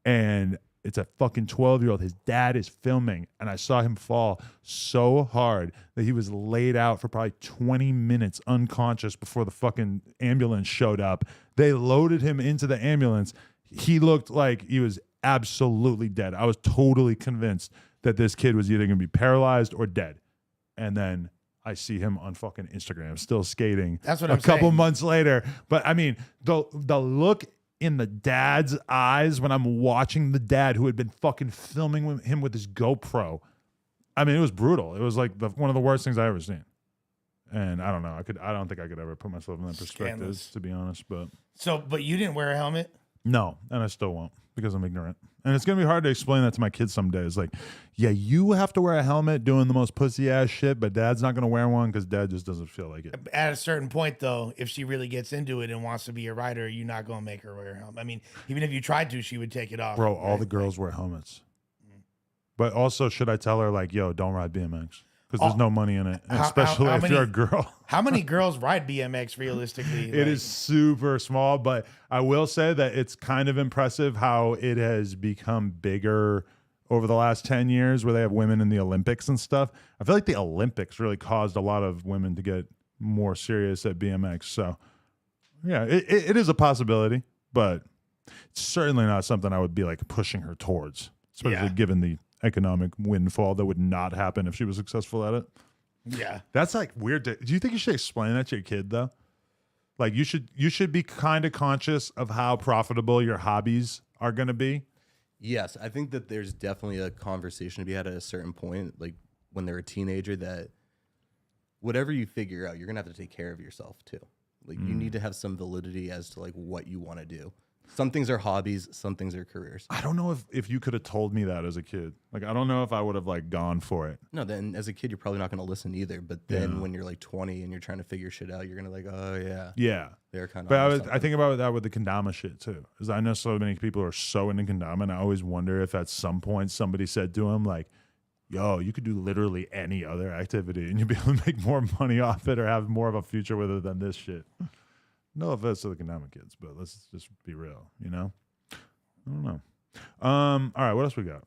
And it's a fucking 12-year-old. His dad is filming, and I saw him fall so hard that he was laid out for probably 20 minutes unconscious before the fucking ambulance showed up. They loaded him into the ambulance. He looked like he was absolutely dead. I was totally convinced that this kid was either going to be paralyzed or dead. And then I see him on fucking Instagram still skating. That's what I'm saying. A couple saying. months later. But I mean, the look in the dad's eyes when I'm watching the dad who had been fucking filming him with his GoPro. I mean, it was brutal. It was like one of the worst things I ever seen. And I don't know. I don't think I could ever put myself in that perspective, Scandalous. to be honest. But you didn't wear a helmet? No, and I still won't because I'm ignorant. And it's going to be hard to explain that to my kids someday. It's like, yeah, you have to wear a helmet doing the most pussy-ass shit, but dad's not going to wear one because dad just doesn't feel like it. At a certain point, though, if she really gets into it and wants to be a rider, you're not going to make her wear a helmet. I mean, even if you tried to, she would take it off. Bro, all the girls wear helmets. But also, should I tell her, like, yo, don't ride BMX? Because there's no money in it, especially if you're a girl. How many girls ride BMX realistically? It is super small, but I will say that it's kind of impressive how it has become bigger over the last 10 years where they have women in the Olympics and stuff. I feel like the Olympics really caused a lot of women to get more serious at BMX. So, yeah, it is a possibility, but it's certainly not something I would be like pushing her towards, especially given the economic windfall that would not happen if she was successful at it. Yeah. That's like weird. Do you think you should explain that to your kid though? Like you should be kind of conscious of how profitable your hobbies are going to be. Yes, I think that there's definitely a conversation to be had at a certain point, like when they're a teenager, that whatever you figure out, you're going to have to take care of yourself too. Like you need to have some validity as to like what you want to do. Some things are hobbies, some things are careers. I don't know if you could have told me that as a kid. Like, I don't know if I would have like gone for it. No, then as a kid, you're probably not going to listen either. But then when you're like 20 and you're trying to figure shit out, you're going to like, oh yeah. Yeah. They're kind of. But I think about that with the kendama shit too. Because I know so many people are so into kendama, and I always wonder if at some point somebody said to him like, yo, you could do literally any other activity and you'd be able to make more money off it or have more of a future with it than this shit. No offense to the kendama kids, but let's just be real, you know? I don't know. All right, what else we got?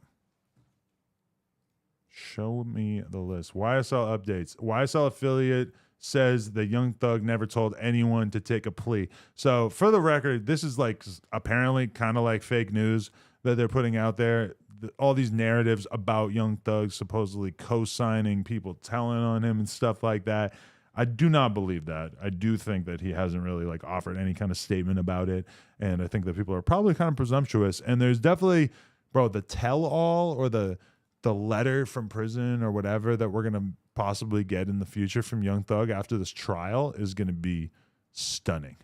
Show me the list. YSL updates. YSL affiliate says that Young Thug never told anyone to take a plea. So for the record, this is like apparently kind of like fake news that they're putting out there. All these narratives about Young Thug supposedly co-signing, people telling on him and stuff like that. I do not believe that. I do think that he hasn't really like offered any kind of statement about it. And I think that people are probably kind of presumptuous. And there's definitely, bro, the tell-all or the letter from prison or whatever that we're going to possibly get in the future from Young Thug after this trial is going to be stunning.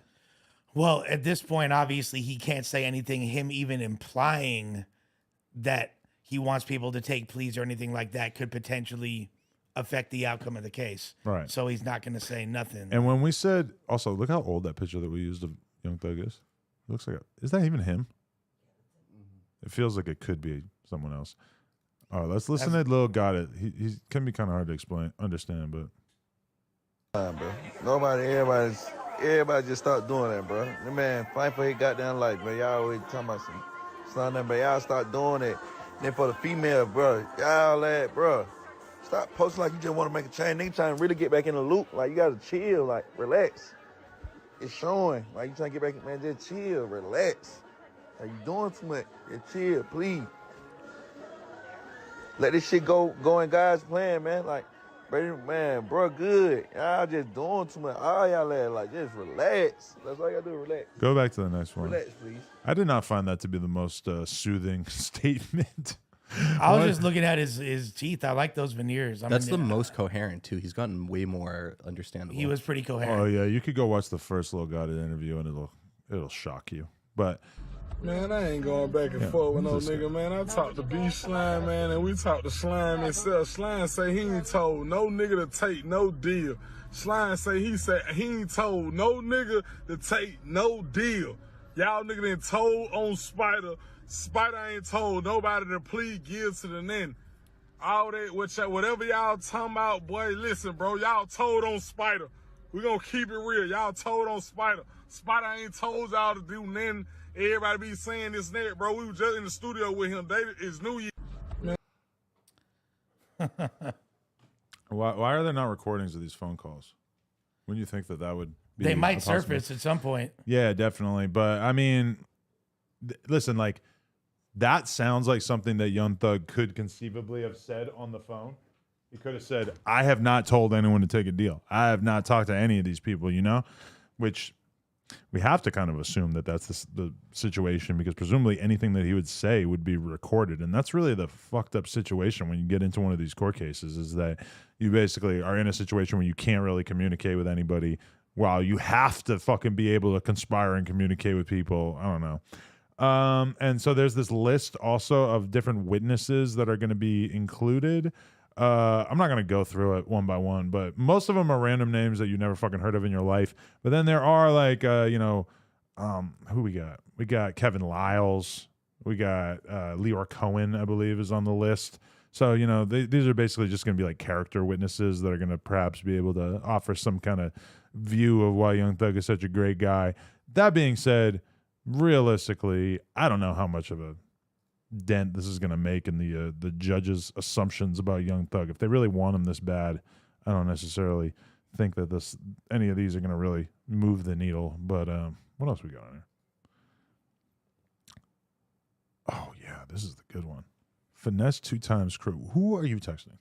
Well, at this point, obviously, he can't say anything. Him even implying that he wants people to take pleas or anything like that could potentially affect the outcome of the case. Right. So he's not going to say nothing. And when we said, also, look how old that picture that we used of Young Thug is. It looks like, is that even him? It feels like it could be someone else. All right, let's listen to Lil Got It. He can be kind of hard to understand, but. Bro. Everybody just start doing that, bro. The man fight for his goddamn life, man. Y'all always talking about something, but y'all start doing it. Then for the female, bro, y'all that, bro. Stop posting like you just want to make a change. Nigga trying to really get back in the loop. Like, you got to chill, like, relax. It's showing. Like, you trying to get back, man, just chill, relax. Like, you doing too much. Just chill, please. Let this shit go in God's plan, man. Like, man, bro, good. Y'all just doing too much. All y'all like, just relax. That's all y'all do, relax. Go back to the next one. Relax, please. I did not find that to be the most soothing statement. I was just looking at his teeth. I like those veneers. That's the most coherent, too. He's gotten way more understandable. He was pretty coherent. Oh, yeah. You could go watch the first Lil Got It interview, and it'll shock you. But... Man, I ain't going back and forth with no nigga, man. I talked to B Slime, man, and we talked to Slime himself. Slime say he ain't told no nigga to take no deal. Slime say he ain't told no nigga to take no deal. Y'all nigga done told on Spider. Spider ain't told nobody to plead guilty to nothing. All that, whatever y'all talking about, boy, listen, bro, y'all told on Spider. We gonna keep it real. Y'all told on Spider. Spider ain't told y'all to do nothing. Everybody be saying this and that, bro. We were just in the studio with him. It's New Year. Why are there not recordings of these phone calls? When you think that would be they might surface at some point. Yeah, definitely. But I mean, listen, like that sounds like something that Young Thug could conceivably have said on the phone. He could have said, I have not told anyone to take a deal. I have not talked to any of these people, which we have to kind of assume that that's the situation, because presumably anything that he would say would be recorded. And that's really the fucked up situation when you get into one of these court cases, is that you basically are in a situation where you can't really communicate with anybody while you have to fucking be able to conspire and communicate with people. I don't know. And so there's this list also of different witnesses that are going to be included. I'm not going to go through it one by one, but most of them are random names that you never fucking heard of in your life. But then there are like, who we got? We got Kevin Lyles. We got Leor Cohen, I believe, is on the list. So, these are basically just going to be like character witnesses that are going to perhaps be able to offer some kind of view of why Young Thug is such a great guy. That being said, realistically, I don't know how much of a dent this is going to make in the judge's assumptions about Young Thug. If they really want him this bad, I don't necessarily think that any of these are going to really move the needle. But what else we got on here? Oh yeah, this is the good one. Finesse 2 times crew. Who are you texting?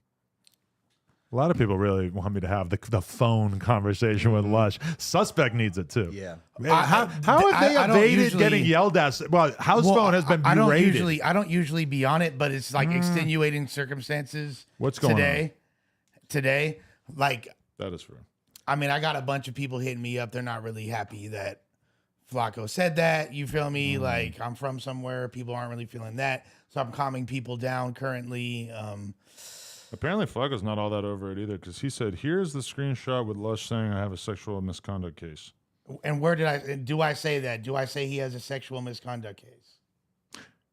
A lot of people really want me to have the phone conversation with Lush. Suspect needs it too. Yeah. How have they evaded getting yelled at? Well, House phone has been berated. I don't usually be on it, but it's like extenuating circumstances. What's going on today? Like, that is true. I mean, I got a bunch of people hitting me up. They're not really happy that Flakko said that. You feel me? Like, I'm from somewhere. People aren't really feeling that. So I'm calming people down currently. Apparently, Flakko's not all that over it either, because he said, here's the screenshot with Lush saying I have a sexual misconduct case. And do I say that? Do I say he has a sexual misconduct case?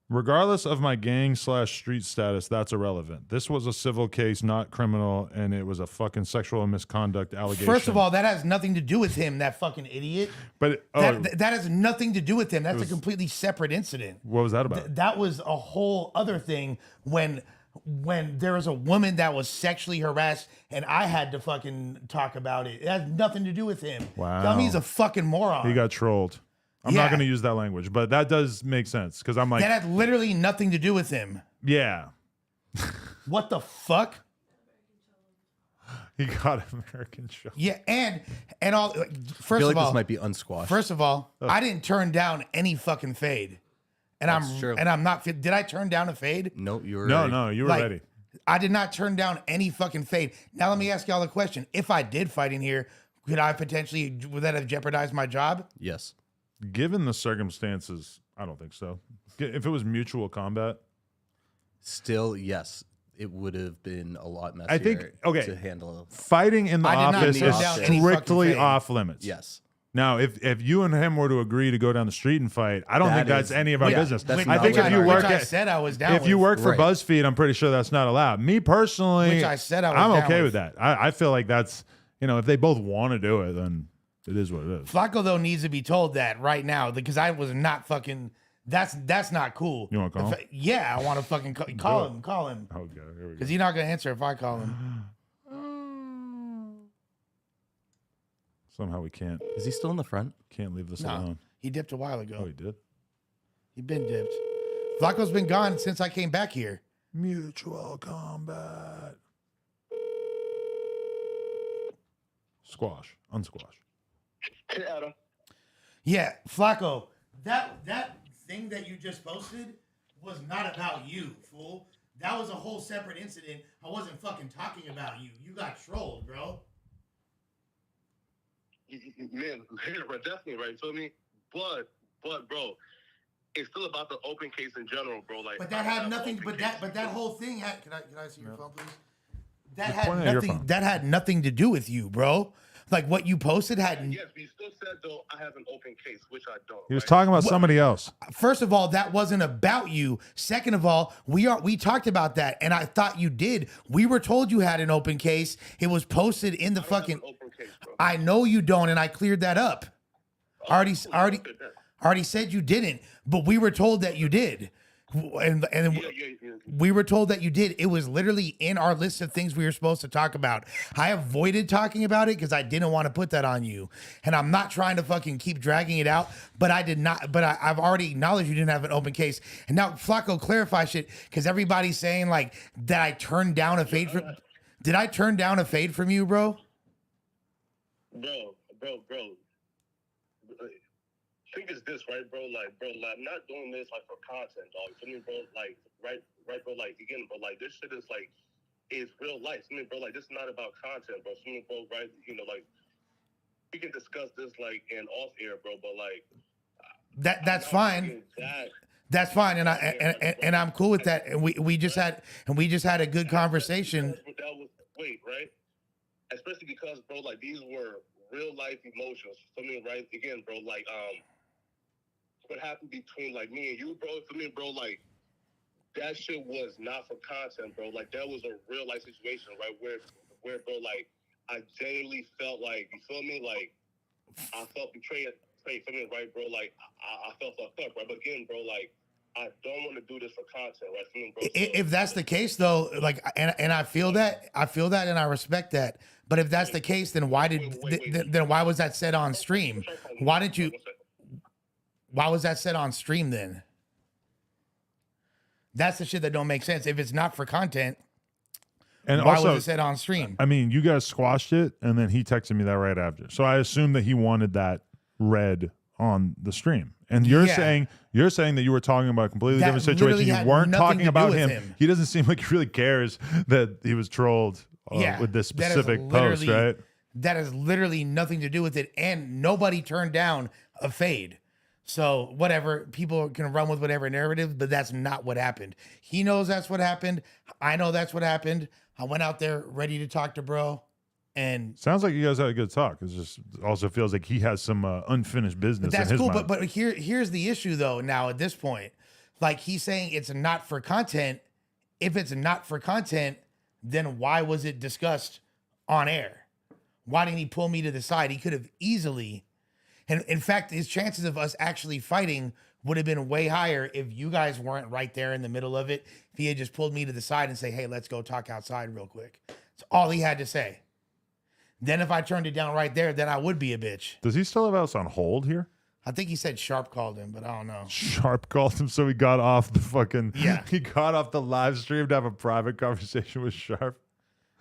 Regardless of my gang/street status, that's irrelevant. This was a civil case, not criminal, and it was a fucking sexual misconduct allegation. First of all, that has nothing to do with him, that fucking idiot. But that has nothing to do with him. That's a completely separate incident. What was that about? That was a whole other thing when when there was a woman that was sexually harassed and I had to fucking talk about it. It has nothing to do with him. Wow. Tell me he's a fucking moron. He got trolled. I'm Yeah. not going to use that language, but that does make sense because I'm like, That had literally nothing to do with him. yeah, What the fuck? he got American show. Yeah, and all. I First feel of like all, this might be unsquashed. first of all, I didn't turn down any fucking fade, and That's true. I'm not. Did I turn down a fade? no, you were No, you were Like, ready. I did not turn down any fucking fade. Now let me ask y'all a question: if I did fight in here, would that have jeopardized my job? Yes. Given the circumstances, I don't think so. If it was mutual combat, Still, yes. It would have been a lot messier I think- okay. to handle. fighting in the I did not office turn is down any fucking strictly fade. off limits. Yes. Now, if you and him were to agree to go down the street and fight, I don't That think that's is- any of our yeah, business. that's Which- not I think what if you I work which I at, said I was down. if you with. work for Right. BuzzFeed, I'm pretty sure that's not allowed. Me personally, Which I said I was I'm down okay with. with that. I feel like that's, if they both want to do it, then it is what it is. Flacco though needs to be told that right now because I was not fucking. That's not cool. You wanna call him? Yeah, I want to fucking call him. Call him Okay, here we go. because he's not gonna answer if I call him. Somehow we can't Is he still in the front? leave this No, alone. he dipped a while ago. Oh, he did. He been dipped. Flacco's been gone since I came back here. Mutual combat. Squash. Unsquash. Hey, Adam. Yeah, Flacco, that thing that you just posted was not about you, fool. That was a whole separate incident. I wasn't fucking talking about you. You got trolled, bro. Man, bro, definitely right. Feel me? But, bro, it's still about the open case in general, bro. Like, But that had nothing. But that whole thing had. Can I see your phone, please? That Just had point at your nothing. phone. That had nothing to do with you, bro. Like what you posted had. Yes, but you still said though I have an open case, which I don't. He was right? talking about somebody else. First of all, that wasn't about you. Second of all, we talked about that, and I thought you did. We were told you had an open case. It was posted in the I don't have fucking. an open case, bro. I know you don't, and I cleared that up. Already Cool. said you didn't, but we were told that you did, and Yeah. we were told that you did. It was literally in our list of things we were supposed to talk about. I avoided talking about it because I didn't want to put that on you, and I'm not trying to fucking keep dragging it out. But I did not. But I've already acknowledged you didn't have an open case, and now Flacco, clarify shit because everybody's saying like that I turned down a fade from. Did I turn down a fade from you, bro? Bro. Think it's this, right, bro? Like, I'm not doing this like for content, dog. For me, bro, like, right, bro, like, again, bro, like, this shit is like, is real life. For me, bro, like, this is not about content, bro. For me, bro, right, like, we can discuss this like in off air, bro, but like, That's fine. That's fine, and I'm cool with that. And we just had a good conversation. That was wait, right? Especially because, bro, like these were real life emotions for me, right? Again, bro, like what happened between like me and you, bro? For me, bro, like that shit was not for content, bro. Like that was a real life situation, right? Where, bro, like I genuinely felt like, you feel me? Like I felt betrayed. For me, right, bro? Like I felt fucked up, right? But again, bro, like I don't want to do this for content, right? For me, bro. If that's the case, though, like, and I feel that, and I respect that. But if that's the case, then why then why was that said on stream? Why didn't you? Why was that said on stream then? That's the shit that don't make sense. If it's not for content, And why also, was it said on stream? I mean, you guys squashed it, and then he texted me that right after. So I assume that he wanted that read on the stream. And you're Yeah. saying that you were talking about a completely That different situation. literally You had weren't nothing talking to do about with him. him. He doesn't seem like he really cares that he was trolled with this that is specific post, literally- right? That has literally nothing to do with it, and nobody turned down a fade. So whatever, people can run with whatever narrative, but that's not what happened. He knows that's what happened. I know that's what happened. I went out there ready to talk to bro, and Sounds like you guys had a good talk. It just also feels like he has some unfinished business that's in his cool. mind. But here's the issue though. Now at this point, like he's saying it's not for content. If it's not for content, then why was it discussed on air? Why didn't he pull me to the side? He could have easily. And in fact, his chances of us actually fighting would have been way higher if you guys weren't right there in the middle of it. If he had just pulled me to the side and say, hey, let's go talk outside real quick. That's all he had to say. Then if I turned it down right there, then I would be a bitch. Does he still have us on hold here? I think he said Sharp called him, but I don't know. Sharp called him, so he got off the fucking. Yeah. He got off the live stream to have a private conversation with Sharp.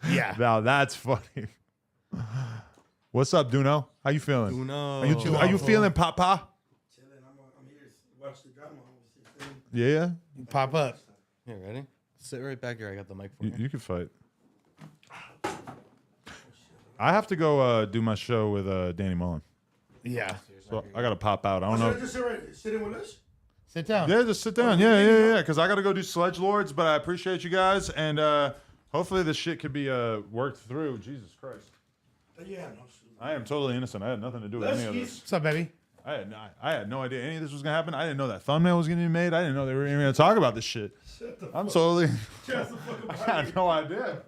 Yeah. Now that's funny. What's up, Duno? How you feeling? Duno. Are you feeling, Papa? Chilling. I'm here to watch the drama. Yeah. You pop up. Yeah, ready? Sit right back here. I got the mic for You can fight. I have to go do my show with Danny Mullen. Yeah. So I got to pop out. I don't know. Just sit in with us. Sit down. Yeah, just sit down. Yeah. Because I got to go do Sledge Lords, but I appreciate you guys. And hopefully this shit could be worked through. Jesus Christ. Yeah, no. I am totally innocent. I had nothing to do with any of this. What's up, baby? I had no idea any of this was going to happen. I didn't know that thumbnail was going to be made. I didn't know they were even going to talk about this shit. I'm totally... I had no idea.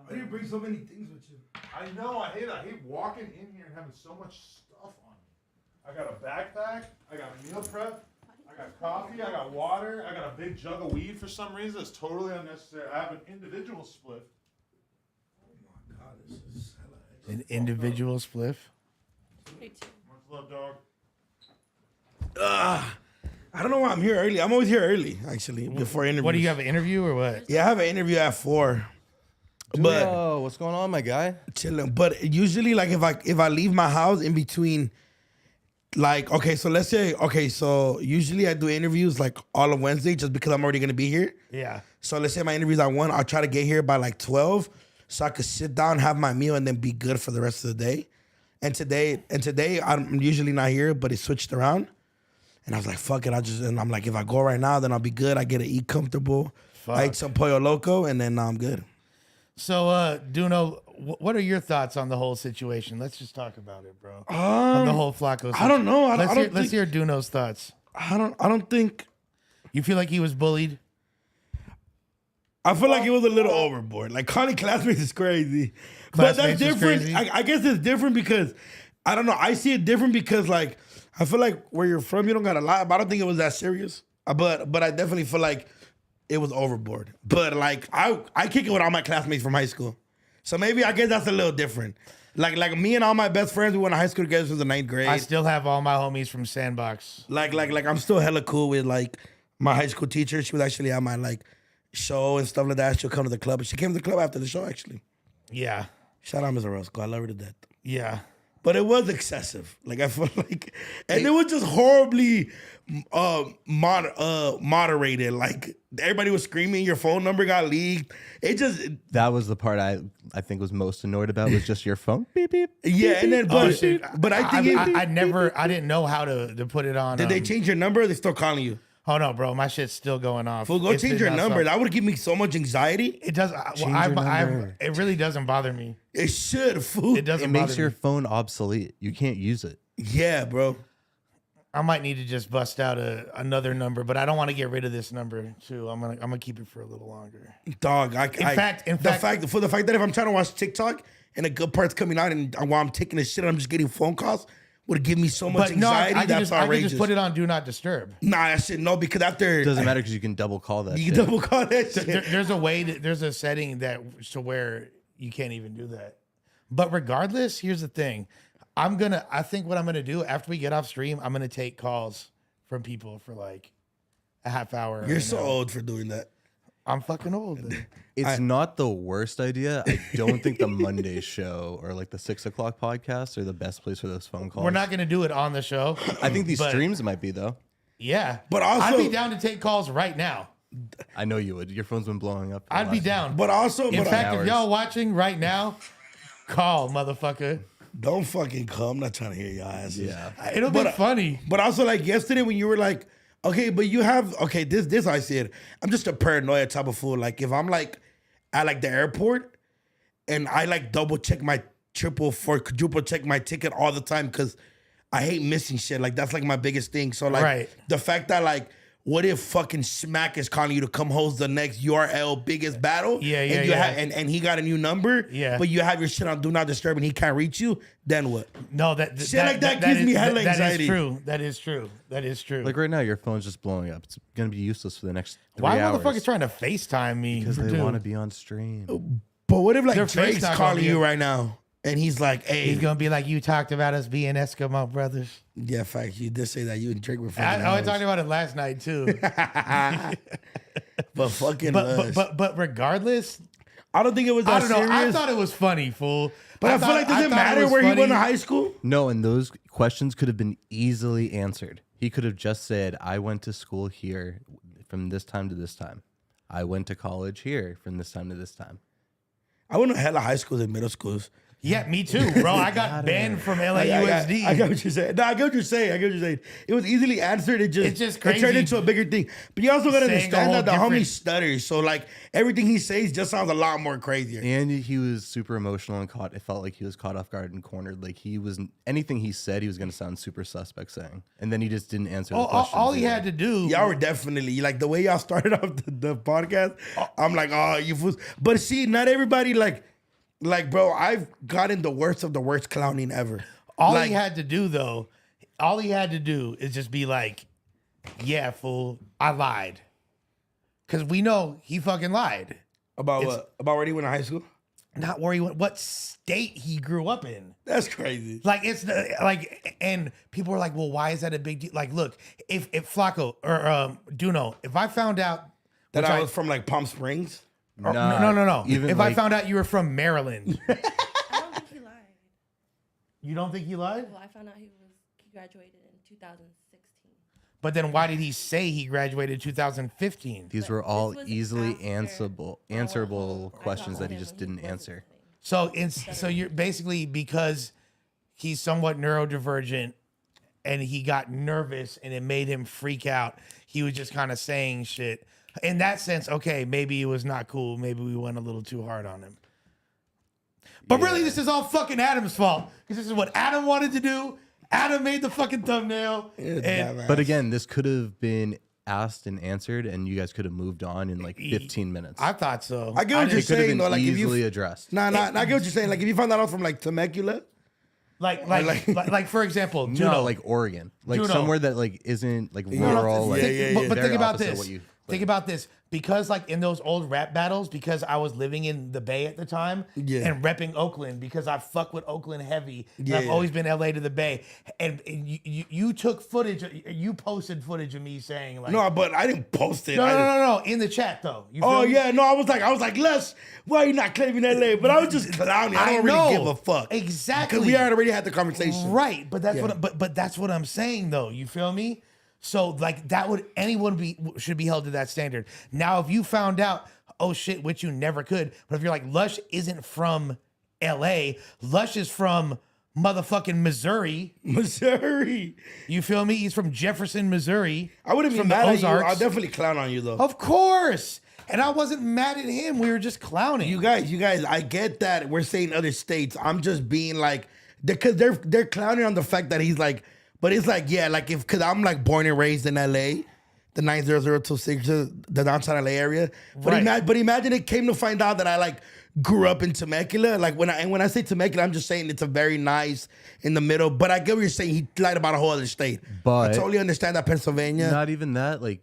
Why do you bring so many things with you? I know. I hate walking in here and having so much stuff on me. I got a backpack. I got a meal prep. I got coffee. I got water. I got a big jug of weed for some reason. It's totally unnecessary. I have an individual split. Oh my God, this is hella extra. An individual spliff. Much love, dog. I don't know why I'm here early. I'm always here early, actually, before interviews. What, do you have an interview or what? Yeah, I have an interview at 4. But Duno, what's going on, my guy? chilling. But usually, like if I leave my house in between, like so usually I do interviews like all of Wednesday just because I'm already gonna be here. Yeah. So let's say my interview's at 1, I'll try to get here by like 12, so I could sit down, have my meal, and then be good for the rest of the day. And today I'm usually not here, but it switched around. And I was like, fuck it. And I'm like, if I go right now, then I'll be good. I get to eat comfortable. I eat some pollo loco, and then I'm good. So, Duno, what are your thoughts on the whole situation? Let's just talk about it, bro. On the whole Flakko situation. I don't know. Let's hear Duno's thoughts. I don't think. You feel like he was bullied? I feel like it was a little overboard. Like calling classmates is crazy, but that's Classmates is different. crazy? I guess it's different because I don't know. I see it different because like I feel like where you're from, you don't gotta lie. But I don't think it was that serious. But I definitely feel like it was overboard. But like I kick it with all my classmates from high school, so maybe I guess that's a little different. Like me and all my best friends, we went to high school together since the 9th grade. I still have all my homies from Sandbox. Like I'm still hella cool with like my high school teacher. She was actually at my like show and stuff like that. She'll come to the club. She came to the club after the show actually. Yeah. Shout out Ms. Orozco. I love her to death. Yeah. But it was excessive. Like I feel like, and it was just horribly moderated. Like everybody was screaming, your phone number got leaked. That was the part I think was most annoyed about was just your phone. Beep, beep. Yeah, and then but I think I didn't know how to put it on. Did they change your number? Or they still calling you? Oh no, bro, my shit's still going off. Fool, go change your number. That would give me so much anxiety. It does. It really doesn't bother me. It should, fool. It doesn't. It makes bother your me. phone obsolete. You can't use it. Yeah, bro. I might need to just bust out another number, but I don't want to get rid of this number too. I'm gonna keep it for a little longer. Dog, in fact, the fact that if I'm trying to watch TikTok and a good part's coming out and while I'm taking a shit, I'm just getting phone calls. Would give me so much anxiety. I can outrageous. just put it on Do Not Disturb. Nah, that shit no, because after It doesn't matter because you can double call that. you shit. can double call that shit. There's a setting that to where you can't even do that. But regardless, here's the thing. I think what I'm gonna do after we get off stream, I'm gonna take calls from people for like a half hour. You're so old for doing that. I'm fucking old. It's not the worst idea. I don't think the Monday show or like the 6 o'clock podcast are the best place for those phone calls. We're not gonna do it on the show. I think these but- streams might be though. Yeah, But also- I'd be down to take calls right now. I know you would. Your phone's been blowing up. I'd be down. But also, In fact, if hours. y'all watching right now, call motherfucker. don't fucking come. I'm not trying to hear your asses. Yeah. It'll be funny. But also, like yesterday when you were like, okay, but you have this I said. I'm just a paranoia type of fool. Like if I'm like at like the airport and I like double check my quadruple check my ticket all the time because I hate missing shit. Like that's like my biggest thing. So like Right. the fact that like what if fucking Smack is calling you to come host the next URL biggest battle? Yeah, and yeah. And he got a new number. Yeah. But you have your shit on Do Not Disturb and he can't reach you. Then what? No, Shit like that gives me hella anxiety. That is true. That is true. Like right now, your phone's just blowing up. It's gonna be useless for the next 3 Why hours. motherfuckers trying to FaceTime me? Because they dude? want to be on stream. But what if like Their Drake's face not calling gonna be you a- right now and he's like, hey. He's gonna be like, you talked about us being Eskimo brothers. Yeah, fact. You did say that you and Drake were friends. I talked about it last night too. But fucking but regardless, I don't think it was that I don't know. I serious. thought it was funny, fool. But I feel like does it matter where he went to high school? No, and those questions could have been easily answered. He could have just said, I went to school here from this time to this time. I went to college here from this time to this time. I went to hella high schools and middle schools. Yeah, me too, bro. I got banned from LAUSD. I get what you're saying. No, I get what you're saying. It was easily answered. It's just just It crazy. turned into a bigger thing. But you also gotta Saying a understand whole that the homie different- stutters. So like everything he says just sounds a lot more crazier. And he was super emotional and it felt like he was caught off guard and cornered. Like anything he said, he was going to sound super suspect saying. And then he just didn't answer the questions. All he had to do. Y'all were definitely like the way y'all started off the podcast. I'm like, oh, you fools. But see, not everybody like, bro, I've gotten the worst of the worst clowning ever. All like, he had to do, though, all he had to do is just be like, yeah, fool, I lied. Because we know he fucking lied. about what? About where he went to high school? Not where he went, what state he grew up in. That's crazy. Like, and people were like, well, why is that a big deal? Like, look, if Flakko or Duno, if I found out That which I was from like Palm Springs? or- no. even If I found out you were from Maryland, I don't think he lied. you don't think he lied? Well, I found out he graduated in 2016. But then why did he say he graduated in 2015? These But were all this was easily after answerable I went answerable home. I questions got that he home just when he didn't wasn't answer. listening. So you're basically, because he's somewhat neurodivergent and he got nervous and it made him freak out, he was just kind of saying shit. In that sense, okay, maybe it was not cool. Maybe we went a little too hard on him. But really, this is all fucking Adam's fault. Because this is what Adam wanted to do. Adam made the fucking thumbnail. And But again, this could have been asked and answered, and you guys could have moved on in like 15 minutes. I thought so. I get what you're it could have saying been though. Like if easily you addressed. I get what you're saying. Like if you found that out from like Temecula, Like for example, No, Juno. like Oregon, like Juno. somewhere that like isn't like know, rural. Like, But very think about opposite of this. what you- Think about this. Because like in those old rap battles, because I was living in the Bay at the time and repping Oakland because I fuck with Oakland heavy. And I've always been LA to the Bay. And you took footage, you posted footage of me saying like, no, but I didn't post it. no, in the chat though. You Oh feel me? yeah, no, I was like, Les, why are you not claiming LA? But I was just clowning. I don't really give a fuck. Exactly. Because we already had the conversation. Right, but that's but that's what I'm saying though. You feel me? So like that would should be held to that standard. Now if you found out, oh shit, which you never could, but if you're like Lush isn't from LA, Lush is from motherfucking Missouri. You feel me? He's from Jefferson, Missouri. I wouldn't be from the mad at you. Ozarks. I'll definitely clown on you though. Of course. And I wasn't mad at him. We were just clowning. You guys, I get that we're saying other states. I'm just being like, because they're clowning on the fact that he's like, but it's like, yeah, like because I'm like born and raised in LA, the 90026, the downtown LA area. But, Right. but imagine it came to find out that I like grew up in Temecula. Like when I say Temecula, I'm just saying it's a very nice in the middle. But I get what you're saying. He lied about a whole other state. But I totally understand that Pennsylvania. Not even that. Like,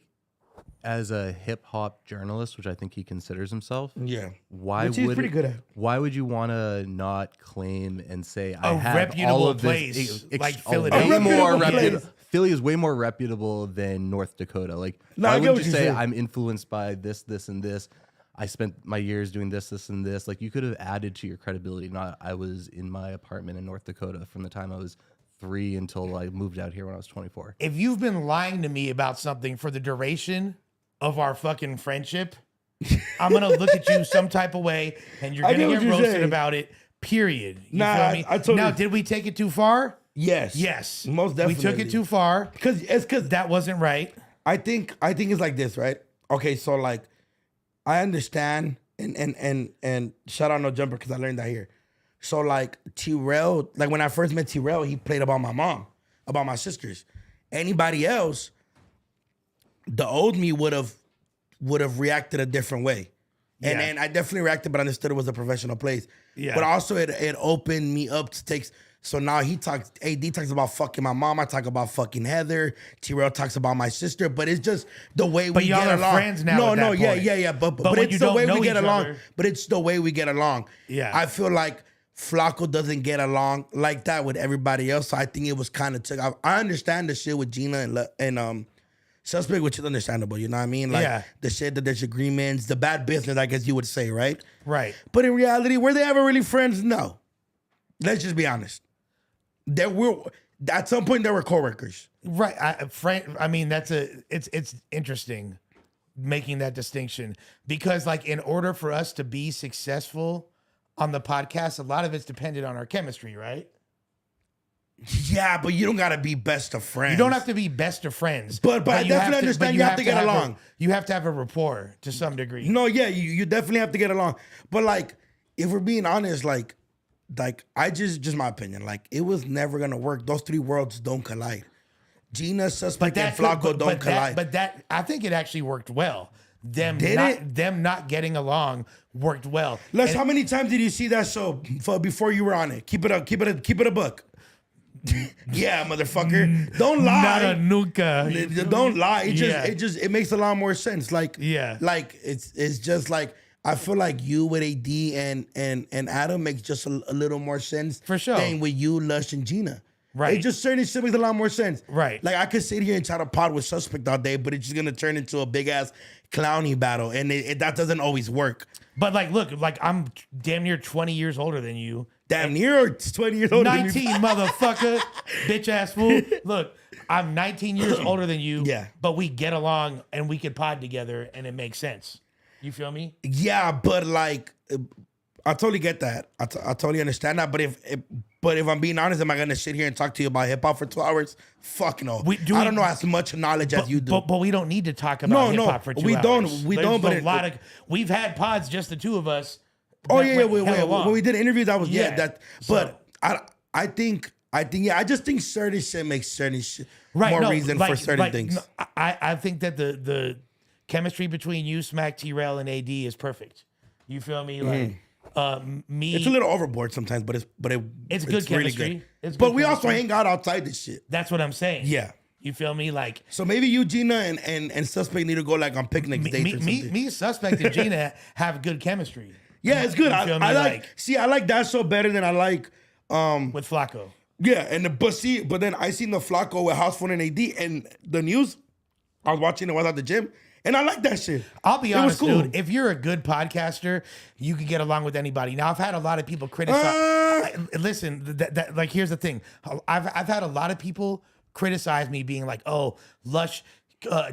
as a hip hop journalist, which I think he considers himself. Yeah. Why Which he's would pretty good at. Why would you want to not claim and say I A have reputable all of place this? like Way Philadelphia. more A reputable reputable. place. Philly is way more reputable than North Dakota. Like, No, I why get would what you you're say saying. I'm influenced by this, this, and this? I spent my years doing this, this, and this. Like, you could have added to your credibility. Not, I was in my apartment in North Dakota from the time I was 3 until I moved out here when I was 24. If you've been lying to me about something for the duration of our fucking friendship, I'm gonna look at you some type of way, and you're I gonna get what get you're roasted saying. about it. Period. You Nah, feel me? I totally- Now, did we take it too far? Yes. Yes, Most We took definitely. it too far Because that wasn't right. I think it's like this, right? Okay, so like I understand and shout out No Jumper because I learned that here. So like T-Rail, like when I first met T-Rail, he played about my mom, about my sisters. Anybody else, the old me would have reacted a different way. And Yeah. then I definitely reacted, but understood it was a professional place. Yeah. But also it opened me up to take. So now AD talks about fucking my mom. I talk about fucking Heather. T-Rail talks about my sister. But it's just the way we y'all get are along. friends now at that point. Yeah. But when it's you the don't way know we get each along. other- But it's the way we get along. Yeah. I feel like Flakko doesn't get along like that with everybody else. So I think it was kind of took. I understand the shit with Gina and Suspect, which is understandable. You know what I mean? Like Yeah. the shit that there's agreements, the bad business, I guess you would say, right? Right. But in reality, were they ever really friends? No. Let's just be honest. There were at some point there were coworkers. Right. I mean, it's interesting making that distinction because, like, in order for us to be successful on the podcast, a lot of it's dependent on our chemistry, right? Yeah, but you don't gotta be best of friends. You don't have to be best of friends, But I you definitely understand you have to get along. You have to have a rapport to some degree. No, yeah, you definitely have to get along. But like, if we're being honest, like I just my opinion, like it was never gonna work. Those three worlds don't collide. Gina, Suspect, and Flakko don't collide. But that I think it actually worked well. Them not getting along worked well. Les, how many times did you see that show before you were on it? Keep it a buck. Yeah, motherfucker. Don't lie. Nada nunca. Don't lie. Yeah. It makes a lot more sense. Like, Yeah. like it's just like I feel like you with AD and Adam makes just a little more sense For sure. than with you, Lush, and Gina. Right. It just certain shit makes a lot more sense. Right. Like I could sit here and try to pod with Suspect all day, but it's just gonna turn into a big ass clowny battle, and that doesn't always work. But like, look, like I'm damn near 20 years older than you. Damn near or 20 years older. 19, motherfucker, bitch ass fool. Look, I'm 19 years older than you. Yeah. But we get along and we could pod together and it makes sense. You feel me? Yeah, but like, I totally get that. I totally understand that. But if I'm being honest, am I gonna sit here and talk to you about hip hop for 2 hours? Fuck no. I don't know as much knowledge as you do. But we don't need to talk about hip hop for 2 we hours. don't. We There's don't. But a lot of we've had pods just the two of us. oh that yeah, went hella long. when we did interviews, that was Yeah. that. But I think yeah. I just think certain shit makes certain shit Right, more no, reason like- for certain like, things. no, I think that the chemistry between you, Smack, T-Rail, and AD is perfect. You feel me? Like me. It's a little overboard sometimes, but it's It's good really chemistry. good. It's But good we also chemistry. hang out outside this shit. That's what I'm saying. Yeah. You feel me? Like So maybe you, Gina, and Suspect need to go like on picnic dates or something. me, Suspect, and Gina have good chemistry. Yeah, it's good. You feel me? I like that show better than I like with Flakko. yeah, but then I seen the Flakko with House Phone and AD and the news. I was watching it while I was at the gym, and I like that shit. I'll be It was honest, cool. dude. If you're a good podcaster, you can get along with anybody. Now, I've had a lot of people criticize. Listen, like here's the thing. I've had a lot of people criticize me, being like, "Oh, Lush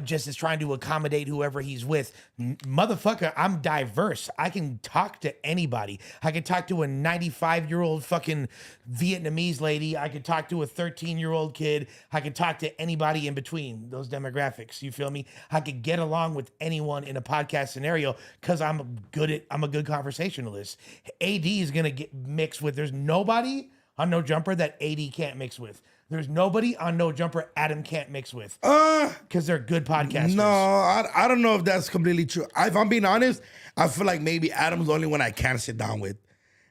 just is trying to accommodate whoever he's with." Motherfucker, I'm diverse. I can talk to anybody. I can talk to a 95-year-old fucking Vietnamese lady. I could talk to a 13-year-old kid. I could talk to anybody in between those demographics. You feel me? I could get along with anyone in a podcast scenario because I'm a good conversationalist. AD is gonna get mixed with. There's nobody on No Jumper that AD can't mix with. There's nobody on No Jumper Adam can't mix with. Because they're good podcasters. No, I don't know if that's completely true. If I'm being honest, I feel like maybe Adam's the only one I can't sit down with.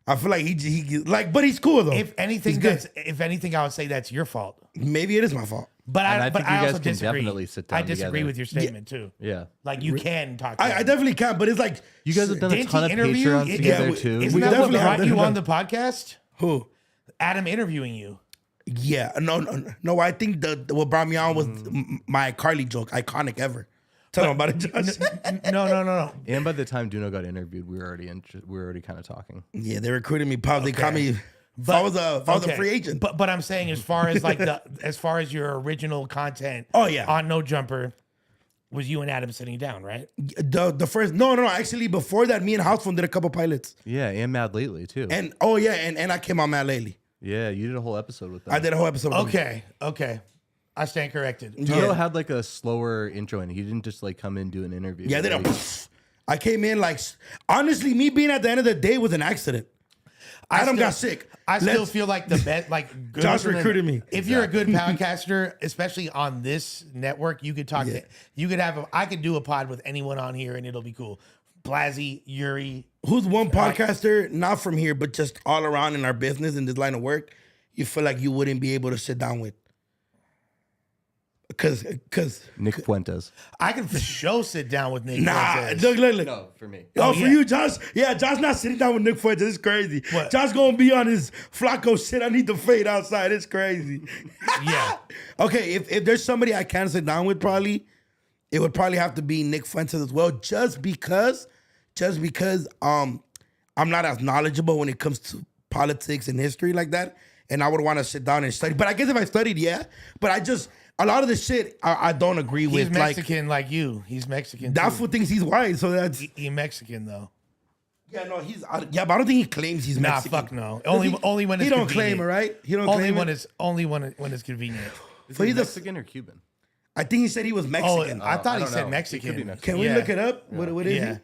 I feel like he like, but he's cool though. If anything, I would say that's your fault. Maybe it is my fault. But And I I think you also guys can disagree. definitely sit down I disagree together. with your statement too. Yeah. Like you can talk. To I him. definitely can, but it's like You guys have done a Didn't ton he of interview? Patreons together we- too. Isn't We that what definitely brought have you done on that. the podcast? who? Adam interviewing you. Yeah, no. I think what brought me on was my Carly joke, iconic ever. Tell them about it, Josh. No. And by the time Duno got interviewed, we were already kind of talking. Yeah, they recruited me. Probably called me. If I was a free agent. But I'm saying, as far as like as far as your original content. Oh, yeah. On No Jumper, was you and Adam sitting down, right? The first no. Actually, before that, me and House Phone did a couple pilots. Yeah, and Mad Lately too. And and I came on Mad lately. Yeah, you did a whole episode with them. I did a whole episode. with them. Okay. I stand corrected. Duno had like a slower intro, and he didn't just like come in and do an interview. Yeah, Like, I came in like honestly, me being at the end of the day was an accident. Adam got sick. I still Let's- feel like the bet, like good, Josh recruited me. If you're a good podcaster, especially on this network, you could talk. Yeah. You could have. I could do a pod with anyone on here, and it'll be cool. Blasey, Yuri. Who's one podcaster, not from here, but just all around in our business in this line of work, you feel like you wouldn't be able to sit down with? Because Nick Fuentes. I can for sure sit down with Nick. nah, Fuentes. look. No, for me. Oh, for yeah. you, Josh. Yeah, Josh not sitting down with Nick Fuentes. It's crazy. What? Josh gonna be on his Flakko shit. I need to fade outside. It's crazy. Yeah. Okay, if there's somebody I can sit down with, probably it would probably have to be Nick Fuentes as well. Just because I'm not as knowledgeable when it comes to politics and history like that, and I would want to sit down and study. But I guess if I studied, yeah. But a lot of the shit I don't agree He's with. Mexican like you. He's Mexican. That too. fool thinks he's white, so that's He Mexican though. yeah. No, but I don't think he claims he's Nah, Mexican. fuck no. Only when it's he don't convenient. claim it, right? He don't Only claim when it. it's only when it's convenient. Is So he he's a- Mexican or Cuban? I think he said he was Oh, Mexican. I thought I he don't said know. Mexican. He could be Mexican. Can we Yeah. look it up? What is Yeah. he?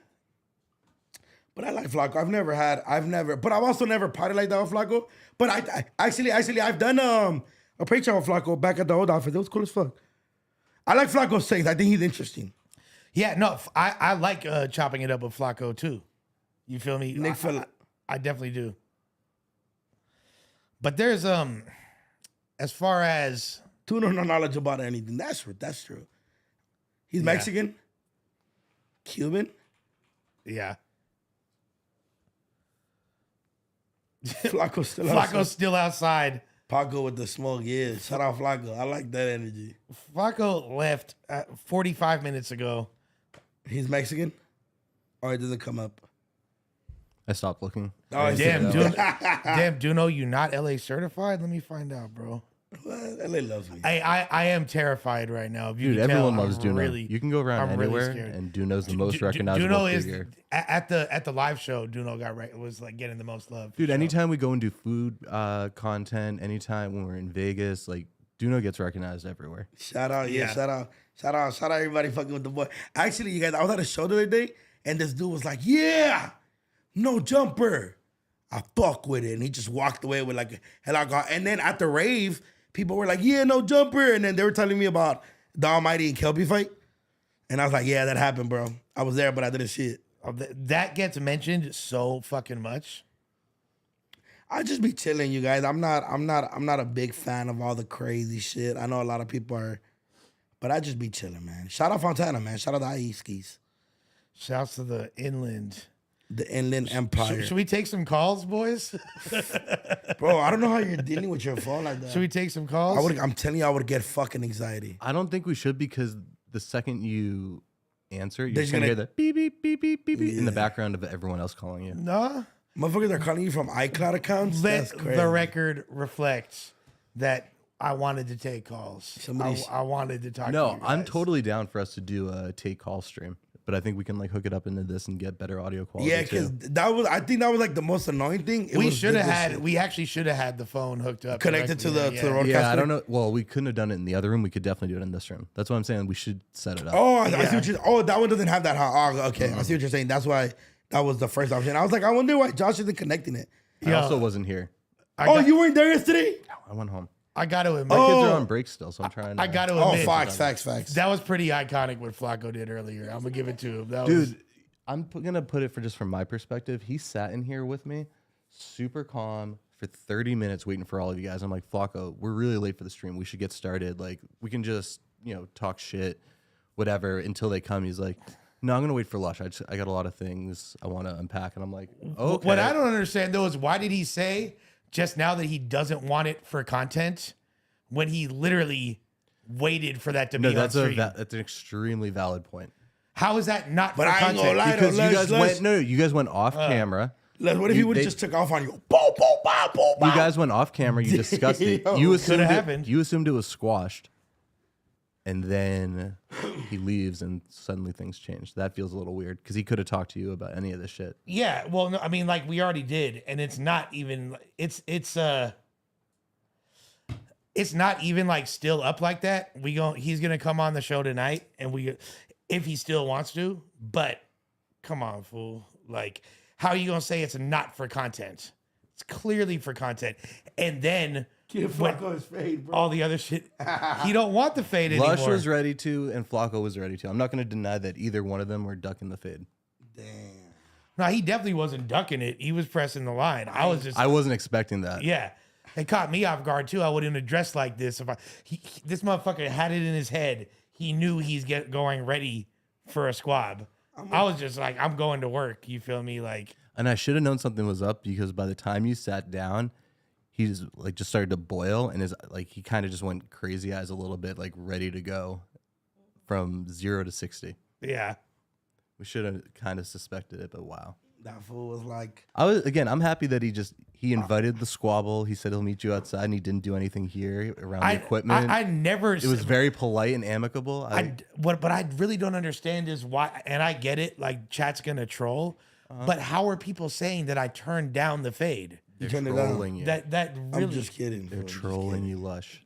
But I like Flakko. But I've also never partied like that with Flakko. But I actually I've done a prank show with Flakko back at the old office. It was cool as fuck. I like Flacco's things. I think he's interesting. Yeah, no, I like chopping it up with Flakko too. You feel me? Nick I definitely do. But there's as far as Two no knowledge about anything. That's true. He's Mexican, Cuban. yeah, Flacco's still Flacco's outside. still outside. Paco with the smoke. Yeah, shout out Flacco. I like that energy. Flacco left 45 minutes ago. He's Mexican, or it doesn't come up. I stopped looking. Oh, Damn, dude. damn, Duno, you not LA certified? Let me find out, bro. LA loves me. I am terrified right now. If you Dude, can tell, everyone I'm loves Duno. really, You can go around I'm really anywhere, scared. and Duno's the most recognizable Duno is figure. at the live show. Duno was like getting the most love. Dude, So, anytime we go and do food content, anytime when we're in Vegas, like Duno gets recognized everywhere. Shout out, Yeah. shout out, everybody fucking with the boy. Actually, you guys, I was at a show the other day, and this dude was like, "Yeah, no jumper." I fuck with it, and he just walked away with like hell alcohol. And then at the rave, people were like, "Yeah, no jumper," and then they were telling me about the Almighty and Kelpie fight, and I was like, "Yeah, that happened, bro. I was there, but I didn't see it." that gets mentioned so fucking much. I just be chilling, you guys. I'm not a big fan of all the crazy shit. I know a lot of people are, but I just be chilling, man. Shout out Fontana, man. Shout out the IE skis, Shouts to the inland. the Inland Empire. Should we take some calls, boys? Bro, I don't know how you're dealing with your phone like that. Should we take some calls? I'm telling you, I would get fucking anxiety. I don't think we should because the second you answer, you're They're just gonna hear gonna- the beep beep beep beep beep beep in the Yeah. background of everyone else calling you. Nah. Motherfuckers are calling you from iCloud accounts? That's Let crazy. the record reflect that I wanted to take calls. Somebody's- I wanted to talk to No, you I'm guys. totally down for us to do a take call stream, but I think we can like hook it up into this and get better audio quality. Yeah, because too. I think that was like the most annoying thing. We actually should have had the phone hooked up. Connected to directly. the roadcaster. Yeah, I don't know. Well, we couldn't have done it in the other room. We could definitely do it in this room. That's what I'm saying. We should set it up. Oh, I see what you're. Oh, that one doesn't have that. Okay, I see what you're saying. That's why that was the first option. I was like, I wonder why Josh isn't connecting it. I also wasn't here. You weren't there yesterday? I went home. I got to admit. My kids are on break still, so I'm trying. I got to Oh, admit. facts. That was pretty iconic what Flacco did earlier. I'm gonna give it to him. Dude, I'm gonna put it from my perspective. He sat in here with me, super calm for 30 minutes, waiting for all of you guys. I'm like, Flacco, we're really late for the stream. We should get started. Like, we can just talk shit, whatever, until they come. He's like, no, I'm gonna wait for Lush. I got a lot of things I want to unpack, and I'm like, okay. What I don't understand though is why did he say just now that he doesn't want it for content when he literally waited for that to No, be on that's stream? that's an extremely valid point. How is that not But for I ain't content? gonna lie, Because Les, you guys Les- you guys went off camera. What if he would have just took off on you? Boom, boom, bow, boom, bow. You guys went off camera. You discussed it. Damn. You assumed Coulda happened. You assumed it was squashed, and then he leaves, and suddenly things change. That feels a little weird because he could have talked to you about any of this shit. Yeah, well, no, I mean, like we already did, and it's not even. It's not even like still up like that. He's gonna come on the show tonight, and if he still wants to. But come on, fool! Like, how are you gonna say it's not for content? It's clearly for content. And then Give Flacco his fade, bro. all the other shit, he don't want the fade anymore. Lush was ready to, and Flacco was ready to. I'm not going to deny that either one of them were ducking the fade. Damn. No, he definitely wasn't ducking it. He was pressing the line. I wasn't expecting that. Yeah. It caught me off guard too. I wouldn't have dressed like this if this motherfucker had it in his head. He knew he's going ready for a squab. I was just like, I'm going to work. You feel me? Like, and I should have known something was up because by the time you sat down, he's like just started to boil and he kind of just went crazy eyes a little bit, like ready to go from 0 to 60. Yeah. We should have kind of suspected it, but wow. That fool was like, I'm happy that he invited the squabble. He said he'll meet you outside, and he didn't do anything here around the equipment. It was very polite and amicable. What I really don't understand is why, and I get it, like chat's gonna troll, but how are people saying that I turned down the fade? They're trolling you. That really, I'm just kidding. They're trolling you, Lush.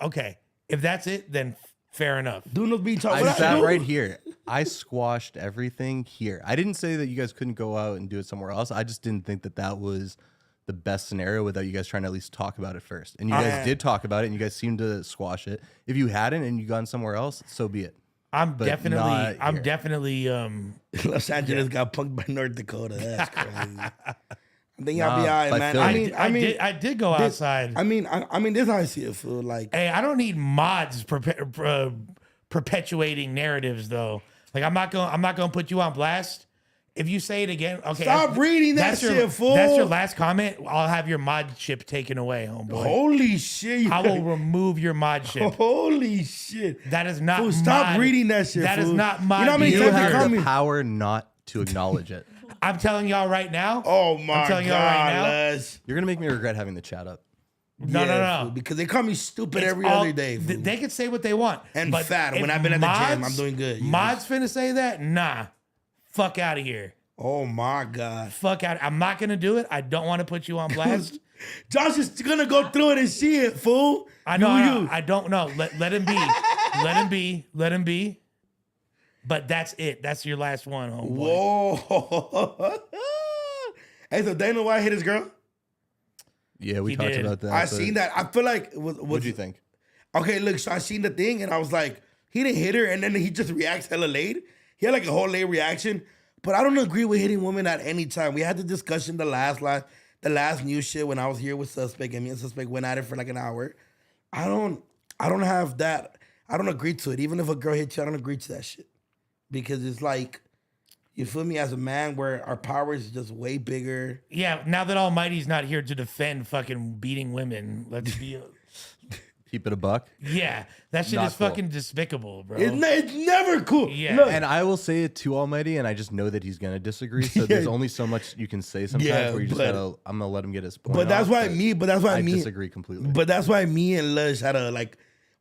Okay. If that's it, then fair enough. Do not be talking. I sat right here. I squashed everything here. I didn't say that you guys couldn't go out and do it somewhere else. I just didn't think that was the best scenario without you guys trying to at least talk about it first. And you guys did talk about it, and you guys seemed to squash it. If you hadn't and you gone somewhere else, so be it. I'm definitely Los Angeles got punked by North Dakota. That's crazy. I think y'all be all right, man. I did go outside. I mean, this is how I see it, fool. Like, hey, I don't need mods perpetuating narratives though. Like, I'm not gonna put you on blast. If you say it again, okay. Stop reading that shit, fool. That's your last comment. I'll have your mod ship taken away, homeboy. Holy shit! I will remove your mod ship. Holy shit! That is not. Fool, stop reading that shit. That fool. is not my. You know how many times they call me? The power not to acknowledge it. I'm telling y'all right now. Oh my I'm telling God, y'all right now. Les. You're gonna make me regret having the chat up. No. Fool, because they call me stupid It's every all- other day. Fool. They can say what they want. And but fat. if When I've been at the gym, I'm doing good. You Mods finna say that? Nah. Fuck out of here. Oh my God. Fuck out. I'm not gonna do it. I don't want to put you on blast. Josh is gonna go through it and see it, fool. I know. I don't know. Let him be. Let him be. But that's it. That's your last one, homeboy. Whoa. Hey, so Dana White hit his girl? Yeah, we talked about that. I seen that. I feel like What'd you think? Okay, look, so I seen the thing and I was like, he didn't hit her, and then he just reacts hella late. He had like a whole late reaction. But I don't agree with hitting women at any time. We had the discussion the last news shit when I was here with Suspect, and me and Suspect went at it for like an hour. I don't have that. I don't agree to it. Even if a girl hits you, I don't agree to that shit. Because it's like, you feel me, as a man, where our power is just way bigger. Yeah, now that Almighty's not here to defend fucking beating women, let's be... Keep it a buck. Yeah, that shit Not is cool. fucking despicable, bro. It's never cool. Yeah. Look, And I will say it to Almighty, and I just know that he's gonna disagree. So there's only so much you can say sometimes where you just gotta, I'm gonna let him get his point. But that's off, why I disagree completely. But that's why me and Lush had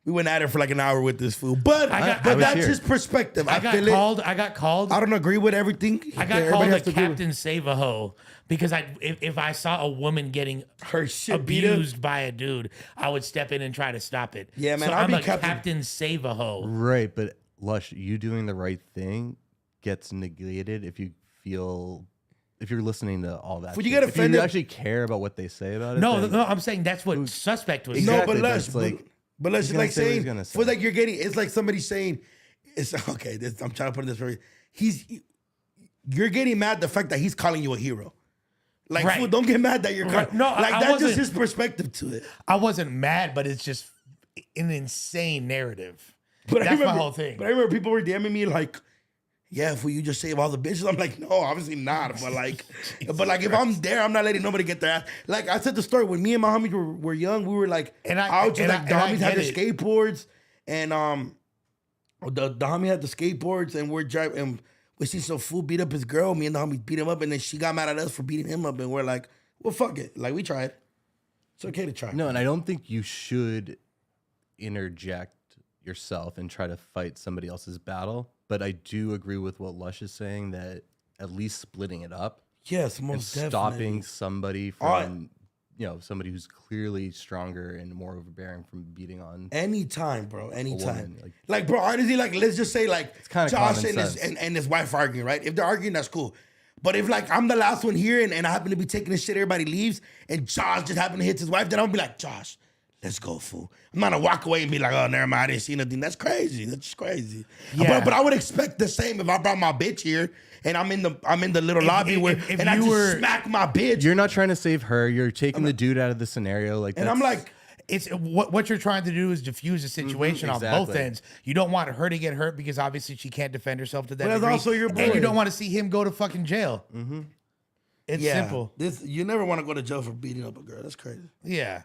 we went at it for like an hour with this fool. But I that's here. his perspective. I got called. I don't agree with everything. I got Everybody called a has to agree with- Captain Save-A-Ho because if I saw a woman getting her shit beat up. abused by a dude, I would step in and try to stop it. Yeah, man, So I'll I'm be a Captain- Captain Save-A-Ho. Right, but Lush, you doing the right thing gets negated if you're listening to all that. When you shit. get If offended- you actually care about what they say about it. No, then- no, I'm saying that's what Suspect was Exactly. No, but but Lush, it's like- but Lush he's is gonna like say what he's saying, gonna say. for like you're getting, it's like somebody saying, it's okay. I'm trying to put it this way. You're getting mad the fact that he's calling you a hero. Like, Right. fool, don't get mad that you're Right. No, like I that's just wasn't- his perspective to it. I wasn't mad, but it's just an insane narrative. But That's my whole thing. But I remember people were DMing me like, yeah, fool, you just save all the bitches. I'm like, no, obviously not. But like, if I'm there, I'm not letting nobody get their ass. Like I said the story, when me and my homies were young, we were like, And I- out to and like I- the and I homies had get the it. skateboards, and the homie had the skateboards, and we're driving, and we see some fool beat up his girl. Me and the homies beat him up, and then she got mad at us for beating him up, and we're like, well, fuck it. Like we tried. It's okay to try. No, and I don't think you should interject yourself and try to fight somebody else's battle. But I do agree with what Lush is saying, that at least splitting it up Yes, and most definitely. stopping somebody from, somebody who's clearly stronger and more overbearing from beating on. Anytime, bro. Anytime. woman, Like, bro, honestly, like, let's just say, like, kinda Josh common and sense. his wife arguing, right? If they're arguing, that's cool. But if like I'm the last one here and I happen to be taking the shit, everybody leaves, and Josh just happened to hit his wife, then I'll be like, Josh, let's go, fool. I'm not gonna walk away and be like, oh, never mind, I didn't see nothing. That's crazy. That's just crazy. Yeah. But I would expect the same if I brought my bitch here and I'm in the little lobby if I you just were- smack my bitch. You're not trying to save her. You're taking the dude out of the scenario. Like, And I'm that's- like, It's what you're trying to do is diffuse the situation on both exactly. ends. You don't want her to get hurt because obviously she can't defend herself to that But that's degree. also your And boy. you don't want to see him go to fucking jail. It's simple. You never want to go to jail for beating up a girl. That's crazy. Yeah.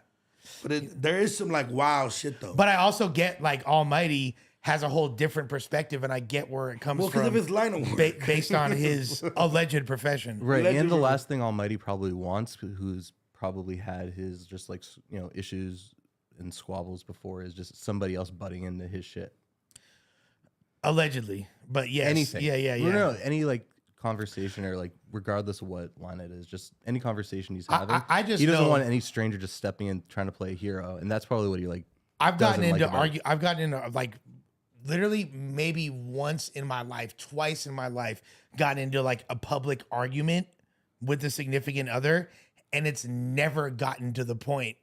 But there is some like wild shit though. But I also get like Almighty has a whole different perspective, and I get where it comes Well, because from of his line of work. based on his alleged profession. right. And the Allegedly. last thing Almighty probably wants, who's probably had his just like issues and squabbles before, is just somebody else butting into his shit. Allegedly. But yes. Anything. Yeah. No, any like conversation or like regardless of what line it is, just any conversation he's having. I just he doesn't know- want any stranger just stepping in trying to play a hero, and that's probably what he like. I've gotten doesn't like into about it. I've gotten into like literally maybe once in my life, twice in my life, gotten into like a public argument with a significant other, and it's never gotten to the point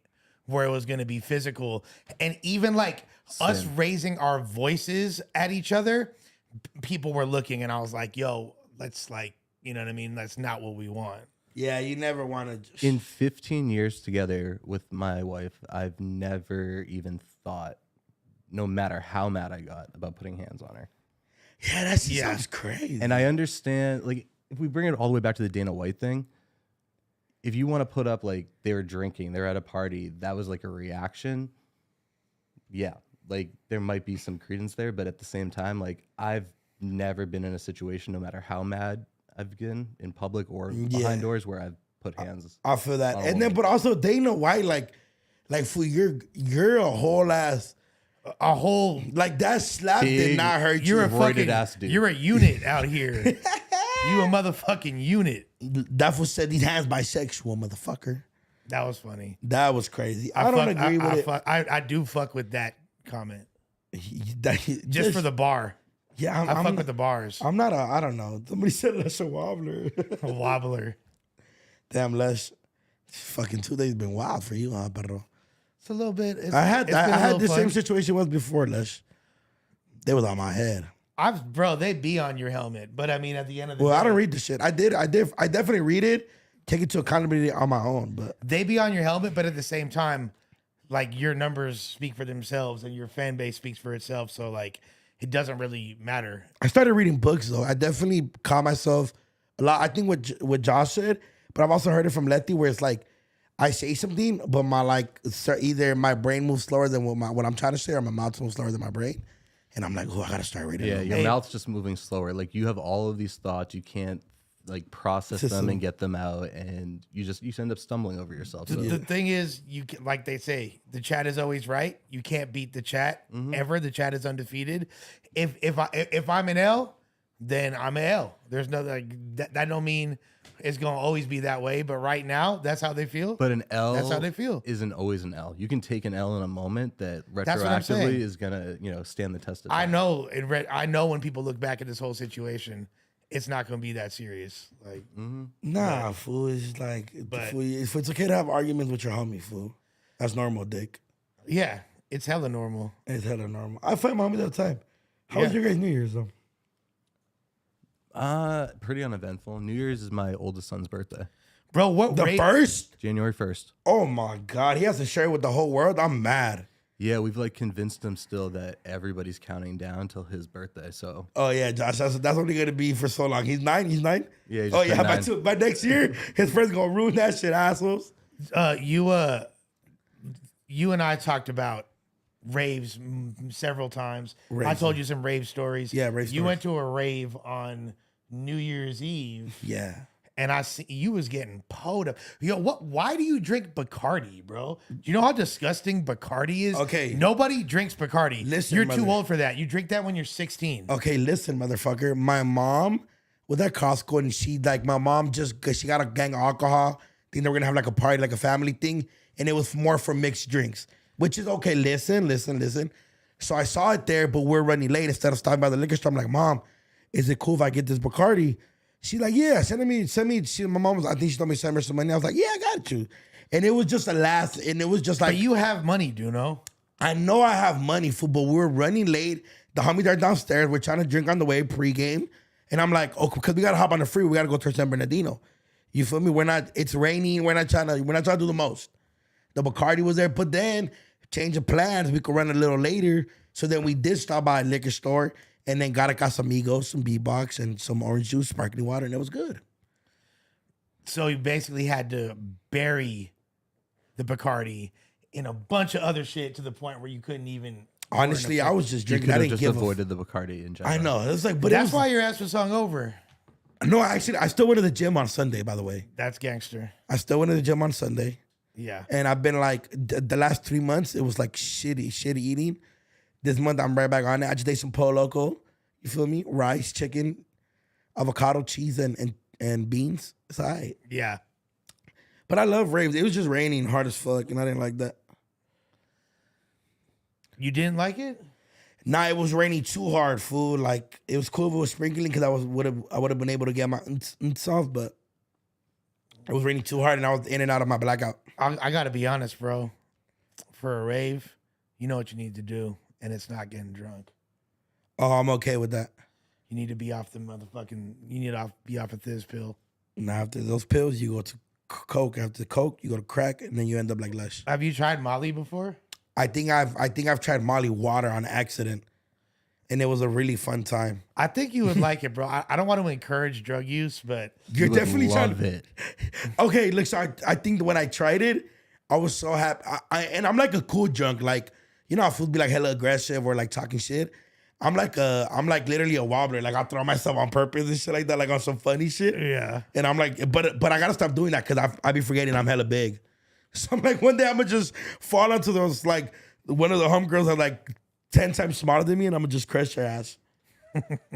where it was going to be physical. And even like us raising our voices at each other, people were looking, and I was like, yo, let's like, you know what I mean? That's not what we want. Yeah, you never want to. In 15 years together with my wife, I've never even thought, no matter how mad I got, about putting hands on her. Yeah, sounds crazy. And I understand, like, if we bring it all the way back to the Dana White thing, if you want to put up, like, they were drinking, they're at a party, that was like a reaction, yeah, like, there might be some credence there, but at the same time, like, I've never been in a situation, no matter how mad I've been in public or behind doors, where I've put hands. I feel that. on a And then, woman. but also Dana White, like for you're a whole ass, A whole like that slap did Big- not hurt you're you. a roided fucking ass dude. you're a unit out here. You a motherfucking unit. That fool said these hands bisexual, motherfucker. That was funny. That was crazy. I don't agree with it. I do fuck with that comment. Just Just for the bar. yeah, I fuck with the bars. I'm not I don't know. Somebody said Les a wobbler. A wobbler. Damn, Les. Fucking 2 days been wild for you, huh, perro? It's a little bit. I had the fun. same situation once before, Les. They was on my head. Bro, they be on your helmet, but I mean, at the end of the Well, day, I don't read the shit. I definitely read it, take it to accountability on my own. But they be on your helmet, but at the same time, like your numbers speak for themselves and your fan base speaks for itself. So like, it doesn't really matter. I started reading books though. I definitely caught myself a lot. I think what Josh said, but I've also heard it from Letty where it's like I say something, but my either my brain moves slower than what I'm trying to say, or my mouth moves slower than my brain, and I'm like, oh, I gotta start reading. Yeah, them. your mouth's just moving slower. Like, you have all of these thoughts, you can't like process them and get them out, and you end up stumbling over yourself. So. The thing is, like they say, the chat is always right. You can't beat the chat ever. The chat is undefeated. If I'm an L, then I'm an L. There's no like that don't mean it's gonna always be that way. But right now, that's how they feel. But an L, That's how they feel. Isn't always an L. You can take an L in a moment that That's what I'm saying. retroactively is gonna stand the test of I time. know I know when people look back at this whole situation, it's not gonna be that serious. Like Nah, fool. It's like, fool, if it's okay to have arguments with your homie, fool. That's normal, dick. yeah, it's hella normal. It's hella normal. I fight my homies all the time. How was your guys' New Year's though? Pretty uneventful. New Year's is my oldest son's birthday, Bro, what The rate? first? January 1st. Oh my God, he has to share it with the whole world. I'm mad. Yeah, we've like convinced him still that everybody's counting down till his birthday. So Oh yeah, Josh, that's only gonna be for so long. He's 9. He's 9. Yeah, he Oh just yeah, turned by next year, his friends gonna ruin that shit, assholes. You and I talked about raves several times. I Raves. told you some rave stories. Yeah, rave You stories. went to a rave on New Year's Eve, Yeah. and I see you was getting pulled up. Yo, what? Why do you drink Bacardi, bro? Do you know how disgusting Bacardi is? Okay. Nobody drinks Bacardi. Listen, you're too mother- old for that. You drink that when you're 16. Okay, listen, motherfucker. My mom was at Costco and she my mom just cause she got a gang of alcohol. Think they were gonna have like a party, like a family thing, and it was more for mixed drinks, which is okay. Listen. So I saw it there, but we're running late. Instead of stopping by the liquor store, I'm like, Mom, is it cool if I get this Bacardi? She's like, yeah, send me. My mom was, I think she told me send her some money. I was like, yeah, I got you. And it was just a last, and it was just like. But you have money, Duno. I know I have money, fool, but we were running late. The homies are downstairs. We're trying to drink on the way pregame. And I'm like, oh, because we got to hop on the freeway. We got to go to San Bernardino. You feel me? It's raining. We're not trying to do the most. The Bacardi was there, but then change of plans. We could run a little later. So then we did stop by a liquor store and then got a Casamigos, some B-Box, and some orange juice, sparkling water, and it was good. So you basically had to bury the Bacardi in a bunch of other shit to the point where you couldn't even. Honestly, I was just You drinking. could I have didn't just give avoided the Bacardi in general. I know. It's like, but that's why your ass was hungover. No, actually, I still went to the gym on Sunday, by the way. That's gangster. I still went to the gym on Sunday. Yeah. And I've been like, the last 3 months, it was like shitty eating. This month, I'm right back on it. I just ate some Polo Loco. You feel me? Rice, chicken, avocado, cheese, and beans. It's all right. Yeah. But I love raves. It was just raining hard as fuck, and I didn't like that. You didn't like it? Nah, it was raining too hard, fool. Like, it was cool if it was sprinkling because I would have been able to get my off, but it was raining too hard, and I was in and out of my blackout. I got to be honest, bro. For a rave, you know what you need to do, and it's not getting drunk. Oh, I'm okay with that. You need to be off the motherfucking. You need to be off a Thiz pill. Now after those pills, you go to coke. After coke, you go to crack, and then you end up like Lush. Have you tried Molly before? I think I've tried Molly water on accident, and it was a really fun time. I think you would like it, bro. I don't want to encourage drug use, but You're You would definitely love trying. it. Okay, look, so I think that when I tried it, I was so happy. And I'm like a cool drunk, like you know how fools be like hella aggressive or like talking shit. I'm like literally a wobbler. Like I throw myself on purpose and shit like that, like on some funny shit. yeah. And I'm like, but I gotta stop doing that because I be forgetting I'm hella big. So I'm like, one day I'm gonna just fall onto those, like one of the homegirls are like 10 times smaller than me, and I'm gonna just crush her ass.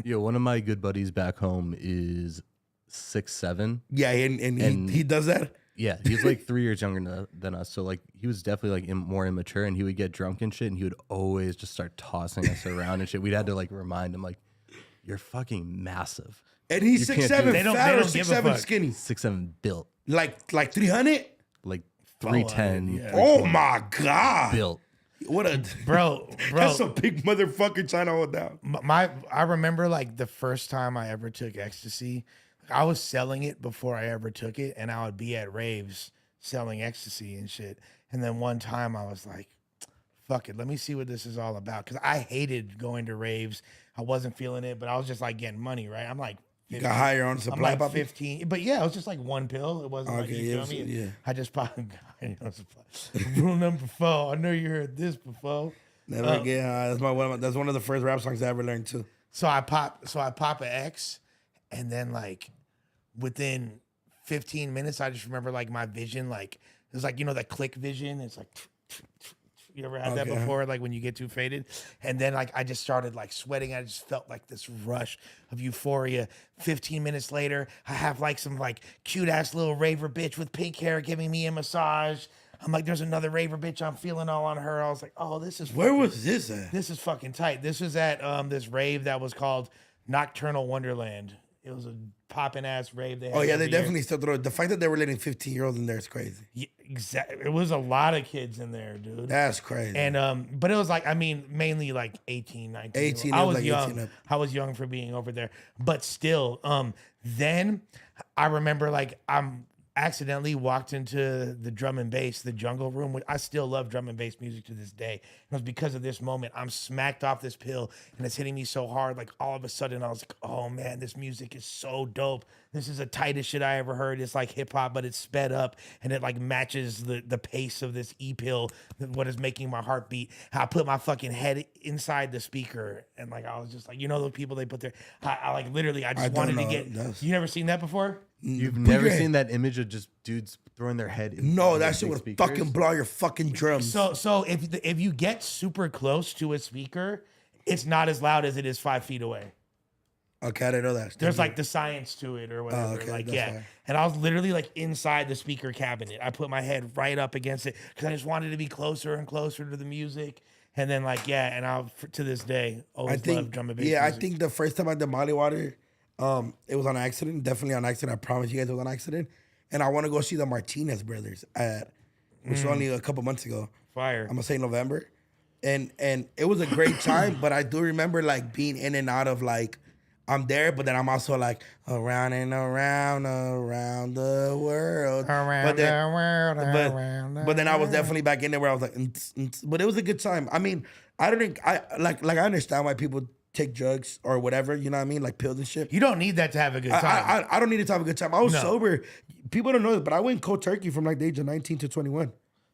Yo, one of my good buddies back home is 6'7". Yeah, and he does that. Yeah, he's like 3 years younger than us. So like he was definitely like more immature, and he would get drunk and shit, and he would always just start tossing us around and shit. We'd had to like remind him like, you're fucking massive. And he's You can't 6'7", do They don't fat or give a 6'7", fuck. skinny. 6'7" built. Like 300? Like 310. yeah. Oh my God. Built. What a Bro. That's a big motherfucker trying to hold down. I remember like the first time I ever took ecstasy. I was selling it before I ever took it, and I would be at raves selling ecstasy and shit. And then one time I was like, fuck it, let me see what this is all about. Because I hated going to raves. I wasn't feeling it, but I was just like getting money, right? I'm like, You got higher on supply. I'm like Poppy? 15. But yeah, it was just like one pill. It wasn't like, Okay, you yeah, feel me? yeah. I just popped rule number 4. I know you heard this before. Never get high. That's one of the first rap songs I ever learned too. So I pop an X, and then like within 15 minutes, I just remember like my vision, like it was like, you know, that click vision. It's like, you ever had that Okay. before? Like when you get too faded, and then like I just started like sweating. I just felt like this rush of euphoria. 15 minutes later, I have like some like cute ass little raver bitch with pink hair giving me a massage. I'm like, there's another raver bitch I'm feeling all on her. I was like, oh, this is Where fucking- was this at? this is fucking tight. This was at this rave that was called Nocturnal Wonderland. It was a popping ass rave. They had Oh yeah, every they year. definitely still throw it. The fact that they were letting 15-year-olds in there is crazy. Yeah, exactly. It was a lot of kids in there, dude. That's crazy. And but it was like, I mean, mainly like 18, 19. 18, I it was was like young. 18 up. I was young for being over there. But still, then I remember like I'm accidentally walked into the drum and bass, the jungle room, which I still love drum and bass music to this day. And it was because of this moment. I'm smacked off this pill and it's hitting me so hard. Like all of a sudden I was like, oh man, this music is so dope. This is the tightest shit I ever heard. It's like hip hop, but it's sped up and it like matches the pace of this E-pill, what is making my heart beat. I put my fucking head inside the speaker and like, I was just like, you know, those people they put their, I like literally, I just don't wanted to know. get, That's- you never seen that before? You've Put never your seen that image of just dudes throwing their head in. No, that shit would fucking blow your fucking drums. So if you get super close to a speaker, it's not as loud as it is 5 feet away. Okay, I didn't know that. There's like the science to it or whatever. okay, like that's yeah. fine. And I was literally like inside the speaker cabinet. I put my head right up against it because I just wanted to be closer and closer to the music. And then like yeah, and to this day always love drum and bass. Yeah, I music. think the first time I did Molly Water, It was on accident, definitely on accident. I promise you guys it was on accident. And I want to go see the Martinez brothers which was only a couple months ago. Fire. I'm gonna say November. And it was a great time, but I do remember like being in and out of like I'm there, but then I'm also like around and around the world. But then I was definitely back in there where I was like, but it was a good time. I mean, I don't think I understand why people take drugs or whatever, you know what I mean? Like pills and shit. You don't need that to have a good time. I don't need it to have a good time. I was sober. People don't know this, but I went cold turkey from like the age of 19 to 21.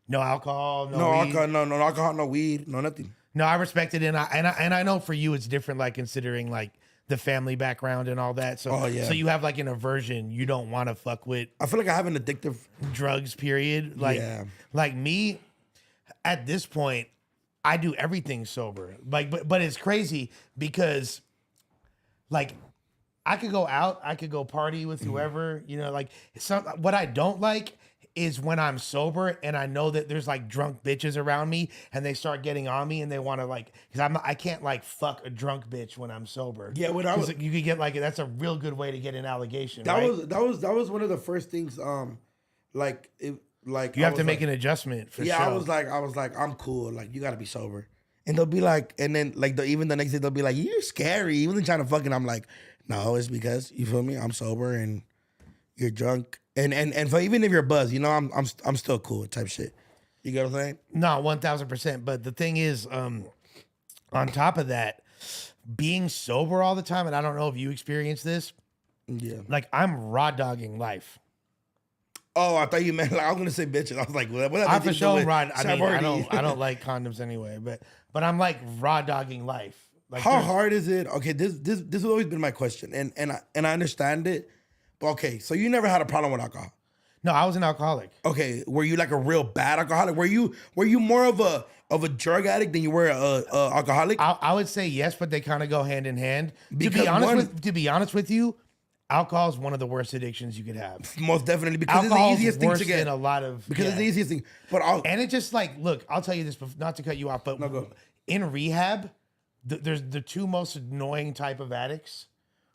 No alcohol, no weed. No alcohol, no weed, no nothing. No, I respect it, and I know for you it's different, like considering like the family background and all that. So, so you have like an aversion. You don't want to fuck with. I feel like I have an addictive drugs. Period. Like me, at this point, I do everything sober. Like, but it's crazy because, like, I could go out, I could go party with whoever, you know. Like, what I don't like is when I'm sober and I know that there's like drunk bitches around me and they start getting on me and they want to like, because I can't like fuck a drunk bitch when I'm sober. Yeah, when I was, you could get like, that's a real good way to get an allegation. That right? was one of the first things. Like you have to make an adjustment for sure. I was like, I'm cool. Like, you got to be sober. And they'll be like, and then like even the next day they'll be like, you're scary. Even trying to fucking, I'm like, no, it's because you feel me. I'm sober and you're drunk. And for even if you're buzzed, you know, I'm still cool type shit. You get what I'm saying? No, 1000%. But the thing is, on top of that, being sober all the time, and I don't know if you experience this. Yeah. Like I'm raw dogging life. Oh, I thought you meant like I was gonna say bitches. I was like, what? I for sure raw. I mean, I don't like condoms anyway, but I'm like raw dogging life. Like how hard is it? Okay, this has always been my question, and I understand it. Okay, so you never had a problem with alcohol? No, I was an alcoholic. Okay, were you like a real bad alcoholic? Were you more of a drug addict than you were a alcoholic? I would say yes, but they kind of go hand in hand. To be honest with you, alcohol is one of the worst addictions you could have. Most definitely, because alcohol it's the easiest thing to get. Than a lot of it's the easiest thing. But and it just like look, I'll tell you this, not to cut you off, but in rehab, there's the two most annoying type of addicts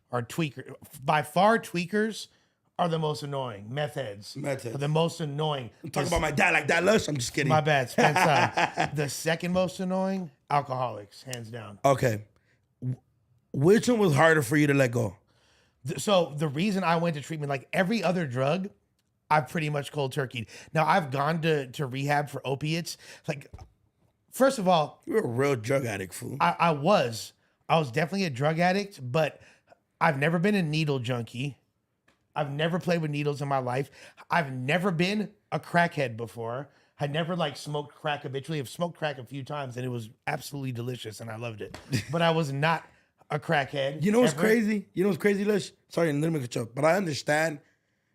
are tweakers. By far, tweakers are the most annoying. Meth heads are the most annoying. Talk about my dad like that, Lush. I'm just kidding. My bad. Spence, the second most annoying, alcoholics, hands down. Okay. Which one was harder for you to let go? So the reason I went to treatment, like every other drug, I pretty much cold turkeyed. Now I've gone to rehab for opiates. Like, first of all, you're a real drug addict, fool. I was definitely a drug addict, but I've never been a needle junkie. I've never played with needles in my life. I've never been a crackhead before. I never like smoked crack habitually. I've smoked crack a few times and it was absolutely delicious and I loved it. But I was not a crackhead. You know what's crazy? You know what's crazy, Lush? Sorry, let me cut you off. But I understand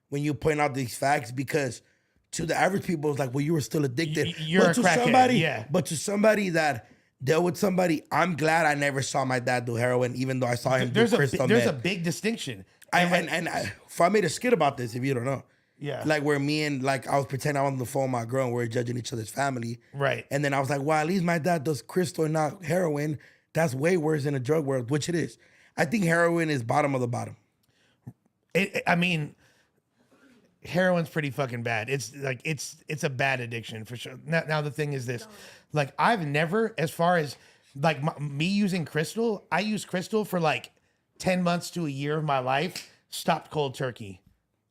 when you point out these facts because to the average people, it's like, well, you were still addicted. You're a crackhead, yeah. But to somebody that dealt with somebody, I'm glad I never saw my dad do heroin, even though I saw him do crystal meth. There's a big distinction. If I made a skit about this, if you don't know. Yeah. Like where me and like I was pretending I was on the phone with my girl and we were judging each other's family. Right. And then I was like, well, at least my dad does crystal and not heroin. That's way worse in the drug world, which it is. I think heroin is bottom of the bottom. I mean, heroin's pretty fucking bad. It's like it's a bad addiction for sure. Now the thing is this, like I've never, as far as like me using crystal, I used crystal for like 10 months to a year of my life. Stopped cold turkey.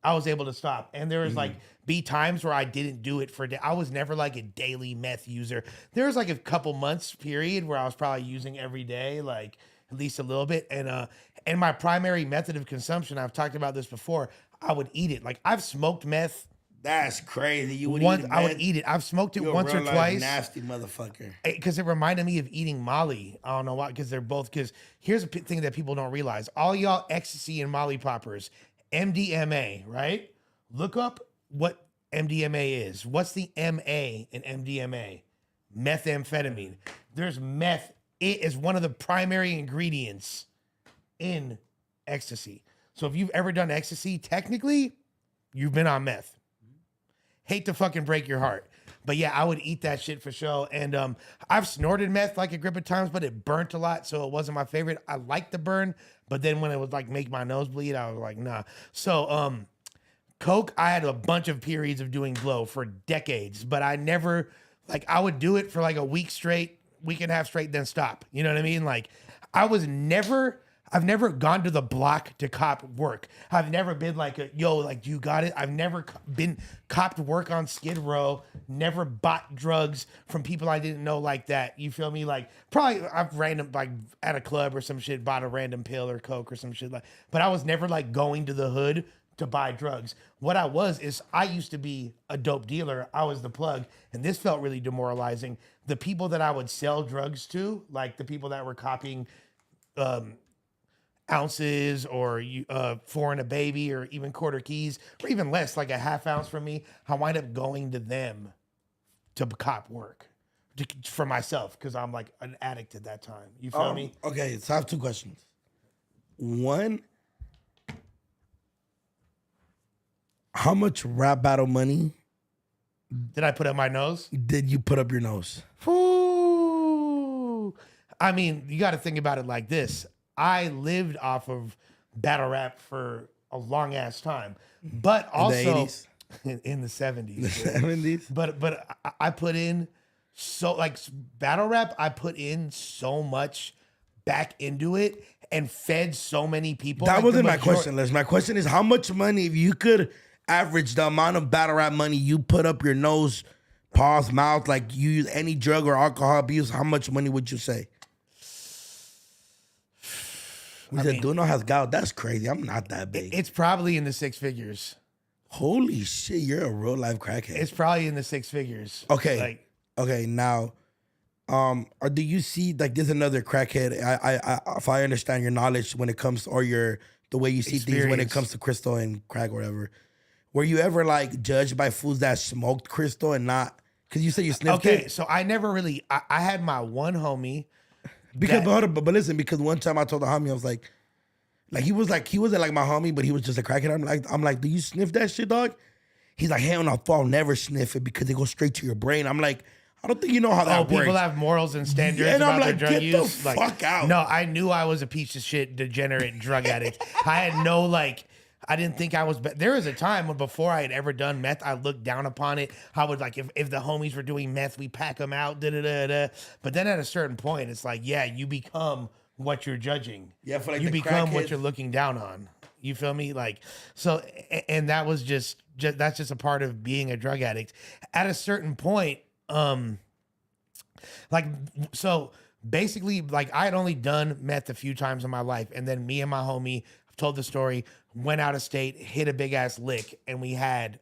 I was able to stop, and there was like be times where I didn't do it for. I was never like a daily meth user. There was like a couple months period where I was probably using every day, like at least a little bit. And my primary method of consumption, I've talked about this before. I would eat it. Like I've smoked meth. That's crazy. You would eat I would eat it. I've smoked it once or twice. Nasty motherfucker. Because it reminded me of eating Molly. I don't know why. Because they're both. Because here's a thing that people don't realize: all y'all ecstasy and Molly poppers, MDMA, right? Look up what MDMA is. What's the MA in MDMA? Methamphetamine. There's meth. It is one of the primary ingredients in ecstasy. So if you've ever done ecstasy, technically, you've been on meth. Hate to fucking break your heart. But yeah, I would eat that shit for sure. And I've snorted meth like a grip of times, but it burnt a lot, so it wasn't my favorite. I liked the burn, but then when it would like make my nose bleed, I was like, nah. So coke, I had a bunch of periods of doing blow for decades, but I never like I would do it for like a week straight, week and a half straight, then stop. You know what I mean? Like I've never gone to the block to cop work. I've never been like, yo, like, you got it? I've never been copped work on Skid Row, never bought drugs from people I didn't know like that. You feel me? Like, probably I've random, like, at a club or some shit, bought a random pill or coke or some shit. Like, but I was never, like, going to the hood to buy drugs. What I was is I used to be a dope dealer. I was the plug. And this felt really demoralizing. The people that I would sell drugs to, like the people that were copying ounces or 4 and a baby or even quarter keys or even less, like a half ounce from me, I wind up going to them to cop work for myself because I'm like an addict at that time. You feel me? Okay, so I have 2 questions. One, how much rap battle money did I put up my nose? Did you put up your nose? Ooh. I mean, you got to think about it like this. I lived off of battle rap for a long ass time, but also in the 70s. The 70s? But I put in so like battle rap, I put in so much back into it and fed so many people. That like wasn't my question, Les. My question is how much money, if you could average the amount of battle rap money you put up your nose, paws, mouth, like you use any drug or alcohol abuse, how much money would you say? We said Duno has gout. That's crazy. I'm not that big. It's probably in the 6 figures. Holy shit, you're a real life crackhead. It's probably in the 6 figures. Okay. Okay, now, or do you see like there's another crackhead? I if I understand your knowledge when it comes or the way you see things when it comes to crystal and crack or whatever. Were you ever like judged by fools that smoked crystal and not? Because you said you sniffed it. Okay, so I never really. I had my one homie. Because but listen, because one time I told the homie I was like he wasn't like my homie, but he was just a crackhead. I'm like, do you sniff that shit, dog? He's like, hell no, I'll never sniff it because it goes straight to your brain. I'm like, I don't think you know how that works. People have morals and standards and about I'm like, their drug get use. the fuck out. No, I knew I was a piece of shit, degenerate drug addict. I had no like. I didn't think I was. There was a time when before I had ever done meth, I looked down upon it. I would like if the homies were doing meth, we pack them out. But then at a certain point, it's like, yeah, you become what you're judging. Yeah, for like you the become what crackheads. you're looking down on. You feel me? Like so, and that was just that's just a part of being a drug addict. At a certain point, like so. Basically, like I had only done meth a few times in my life, and then me and my homie, I've told the story, went out of state, hit a big ass lick, and we had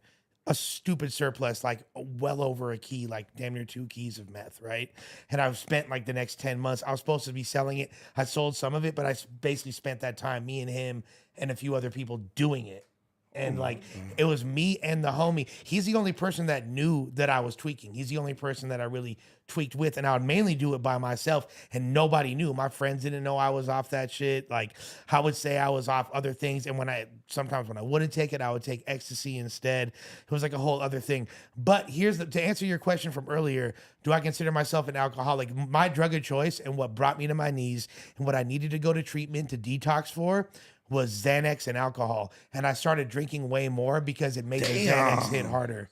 a stupid surplus, like well over a key, like damn near 2 keys of meth, right? And I've spent like the next 10 months. I was supposed to be selling it. I sold some of it, but I basically spent that time, me and him and a few other people doing it. And like it was me and the homie. He's the only person that knew that I was tweaking. He's the only person that I really tweaked with, and I would mainly do it by myself, and nobody knew. My friends didn't know I was off that shit. Like I would say I was off other things, and sometimes when I wouldn't take it, I would take ecstasy instead. It was like a whole other thing. But to answer your question from earlier, do I consider myself an alcoholic? My drug of choice and what brought me to my knees and what I needed to go to treatment to detox for was Xanax and alcohol. And I started drinking way more because it made the Xanax hit harder.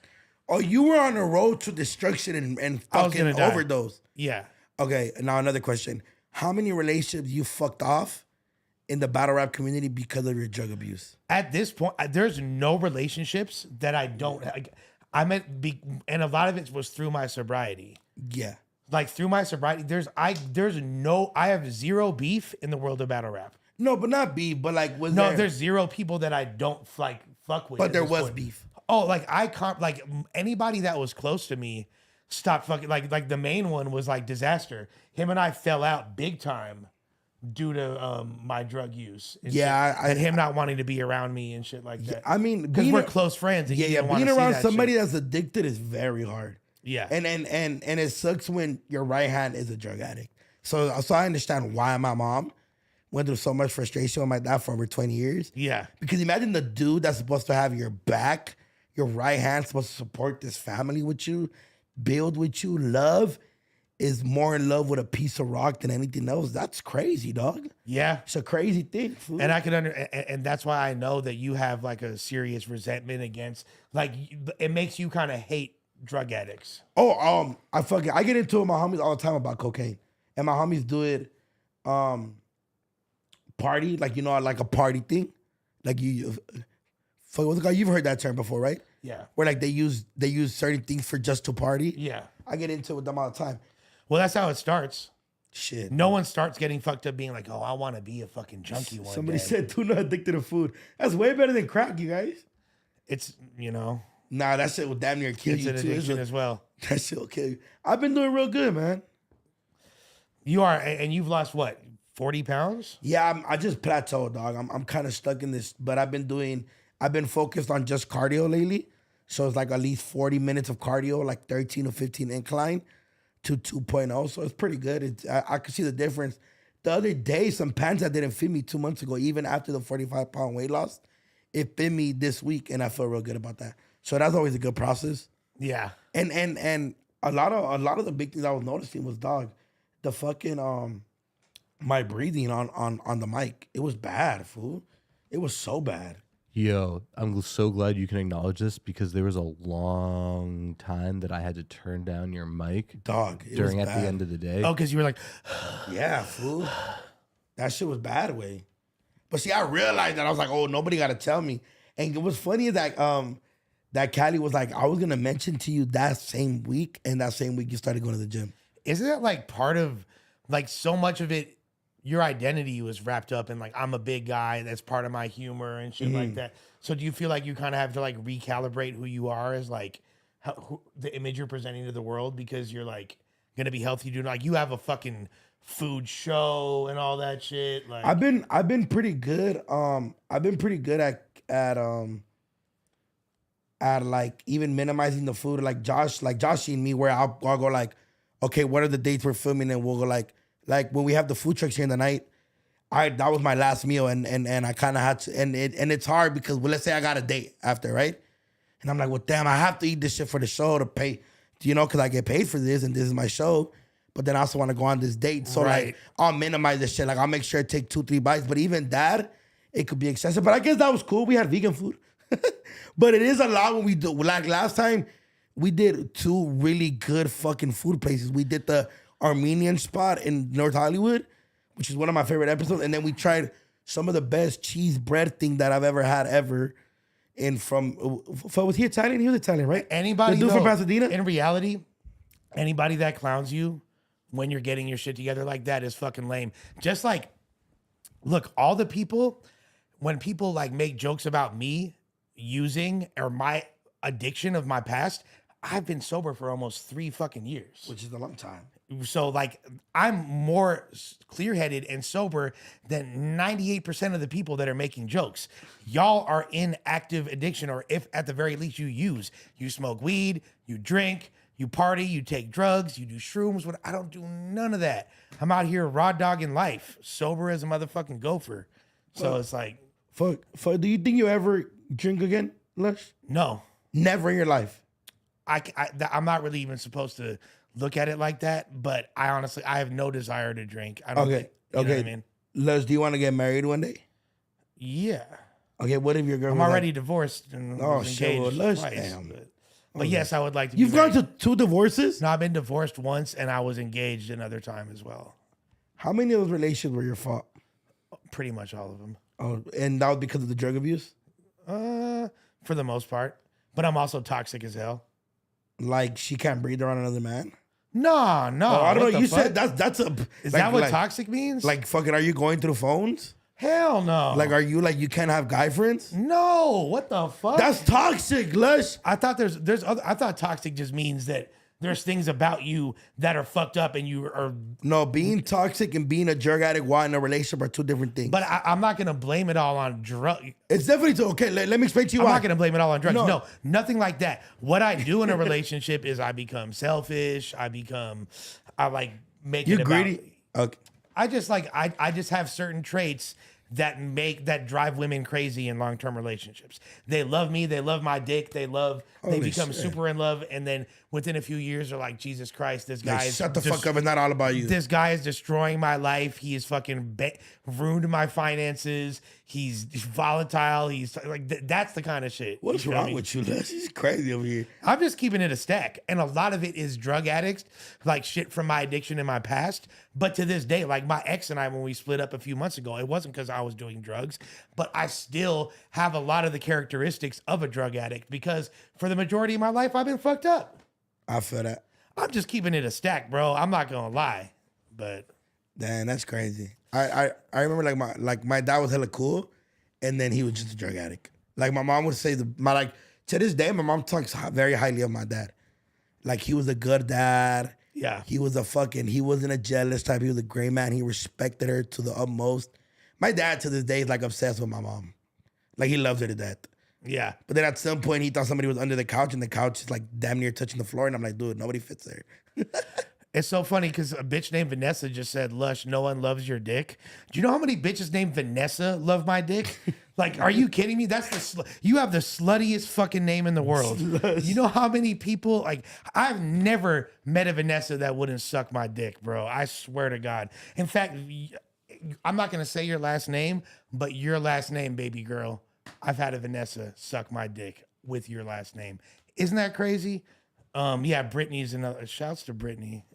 Oh, you were on a road to destruction and fucking overdose. Yeah. Okay, now another question. How many relationships you fucked off in the battle rap community because of your drug abuse? At this point, there's no relationships that I don't. I meant, and a lot of it was through my sobriety. Yeah. Like through my sobriety, I have zero beef in the world of battle rap. No, but not beef, but like there's zero people that I don't like fuck with. But there was beef. Oh, like like anybody that was close to me stopped fucking. Like the main one was like Disaster. Him and I fell out big time due to my drug use. And and him not wanting to be around me and shit like that. I mean, because we're close friends. And being around somebody that's addicted is very hard. Yeah, and it sucks when your right hand is a drug addict. So I understand why my mom went through so much frustration with my dad for over 20 years. Yeah. Because imagine the dude that's supposed to have your back, your right hand supposed to support this family with you, build with you, love, is more in love with a piece of rock than anything else. That's crazy, dog. Yeah. It's a crazy thing, fool. And I can and that's why I know that you have like a serious resentment against, like, it makes you kind of hate drug addicts. Oh, I get into it with my homies all the time about cocaine. And my homies do it party, like, you know, like a party thing. Like what's it called? You've heard that term before, right? Yeah. Where like they use certain things for just to party. Yeah. I get into it with them all the time. Well, that's how it starts. Shit. No one starts getting fucked up being like, oh, I want to be a fucking junkie one Somebody day. said tuna addicted to food. That's way better than crack, you guys. It's, you know. Nah, that shit will damn near kill It's you an too. addiction as well. That shit will kill you. I've been doing real good, man. You are, and you've lost what, 40 pounds? Yeah, I just plateaued, dog. I'm kind of stuck in this, but I've been focused on just cardio lately. So it's like at least 40 minutes of cardio, like 13 or 15 incline to 2.0. So it's pretty good. I can see the difference. The other day, some pants that didn't fit me 2 months ago, even after the 45-pound weight loss, it fit me this week, and I feel real good about that. So that's always a good process. Yeah. And a lot of the big things I was noticing was, dog, the fucking my breathing on the mic. It was bad, fool. It was so bad. Yo, I'm so glad you can acknowledge this because there was a long time that I had to turn down your mic, dog, during at the end of the day. Oh, because you were like, yeah, fool. That shit was bad way. But see, I realized that I was like, oh, nobody got to tell me. And what's funny is that Callie was like, I was gonna mention to you that same week, and that same week you started going to the gym. Isn't that like part of, like, so much of it, your identity was wrapped up in like, I'm a big guy, that's part of my humor and shit like that. So do you feel like you kind of have to like recalibrate who you are as like the image you're presenting to the world, because you're like gonna be healthy, dude? Like, you have a fucking food show and all that shit. Like, I've been pretty good. I've been pretty good at like even minimizing the food. Like Josh and me, where I'll go like, okay, what are the dates we're filming, and we'll go like when we have the food trucks here in the night. That was my last meal, and I kind of had to, and it's hard because, well, let's say I got a date after, right? And I'm like, well, damn, I have to eat this shit for the show to pay, you know, because I get paid for this and this is my show. But then I also want to go on this date, so Right. like I'll minimize this shit. Like I'll make sure I take 2-3 bites. But even that, it could be excessive. But I guess that was cool. We had vegan food, but it is a lot when we do. Like last time, we did 2 really good fucking food places. We did the Armenian spot in North Hollywood, which is one of my favorite episodes. And then we tried some of the best cheese bread thing that I've ever had ever. And was he Italian? He was Italian, right? anybody The dude from though, Pasadena? in reality, anybody that clowns you when you're getting your shit together like that is fucking lame. Just like, look, all the people, when people like make jokes about me using or my addiction of my past, I've been sober for almost 3 fucking years. Which is a long time. So like, I'm more clear-headed and sober than 98% of the people that are making jokes. Y'all are in active addiction, or if at the very least you use. You smoke weed, you drink, you party, you take drugs, you do shrooms. I don't do none of that. I'm out here raw dogging life, sober as a motherfucking gopher. So it's like, Fuck, do you think you ever drink again, Lush? no. Never in your life. I'm not really even supposed to look at it like that, but I honestly, I have no desire to drink. I don't think, you know what I mean? Lush, do you want to get married one day? Yeah. Okay, what if your girl I'm was already like, divorced and oh was shit, well, engaged Lush, twice. damn. But yes, I would like to. You've be gone married. to 2 divorces? No, I've been divorced once, and I was engaged another time as well. How many of those relationships were your fault? Pretty much all of them, Oh, and that was because of the drug abuse? for the most part. But I'm also toxic as hell. Like she can't breathe around another man? No. Oh, I don't what know. the You fuck? said that's a. Is like- that what like- toxic means? Like fucking, are you going through phones? hell no. Like, are you like you can't have guy friends? no. What the fuck? That's toxic, Lush. I thought there's other. I thought toxic just means that there's things about you that are fucked up, and you are. No, being toxic and being a drug addict while in a relationship are 2 different things. But I'm not gonna blame it all on drug. it's definitely okay. Let me explain to you I'm why. not gonna blame it all on drugs. No. No, nothing like that. What I do in a relationship is I become selfish. I like make You're it about. greedy. Okay. I just have certain traits that drive women crazy in long-term relationships. They love me, they love my dick, they become super in love, and then within a few years are like, Jesus Christ, this guy Like, is shut the fuck up. It's not all about you. this guy is destroying my life. He is fucking ruined my finances. He's volatile. He's like, that's the kind of shit. What's You feel wrong me? with you, Les? He's crazy over here. I'm just keeping it a stack. And a lot of it is drug addicts, like shit from my addiction in my past. But to this day, like my ex and I, when we split up a few months ago, it wasn't because I was doing drugs, but I still have a lot of the characteristics of a drug addict because for the majority of my life, I've been fucked up. I feel that. I'm just keeping it a stack, bro. I'm not going to lie, but. Damn, that's crazy. I remember like my dad was hella cool, and then he was just a drug addict. Like my mom would say to this day, my mom talks very highly of my dad. Like he was a good dad. Yeah. He wasn't a jealous type. He was a great man. He respected her to the utmost. My dad to this day is like obsessed with my mom. Like he loves her to death. Yeah. But then at some point he thought somebody was under the couch and the couch is like damn near touching the floor. And I'm like, dude, nobody fits there. It's so funny because a bitch named Vanessa just said, Lush, no one loves your dick. Do you know how many bitches named Vanessa love my dick? Like, are you kidding me? That's you have the sluttiest fucking name in the world. You know how many people, like, I've never met a Vanessa that wouldn't suck my dick, bro. I swear to God. In fact, I'm not going to say your last name, but your last name, baby girl. I've had a Vanessa suck my dick with your last name. Isn't that crazy? Yeah, Brittany's another. Shouts to Brittany.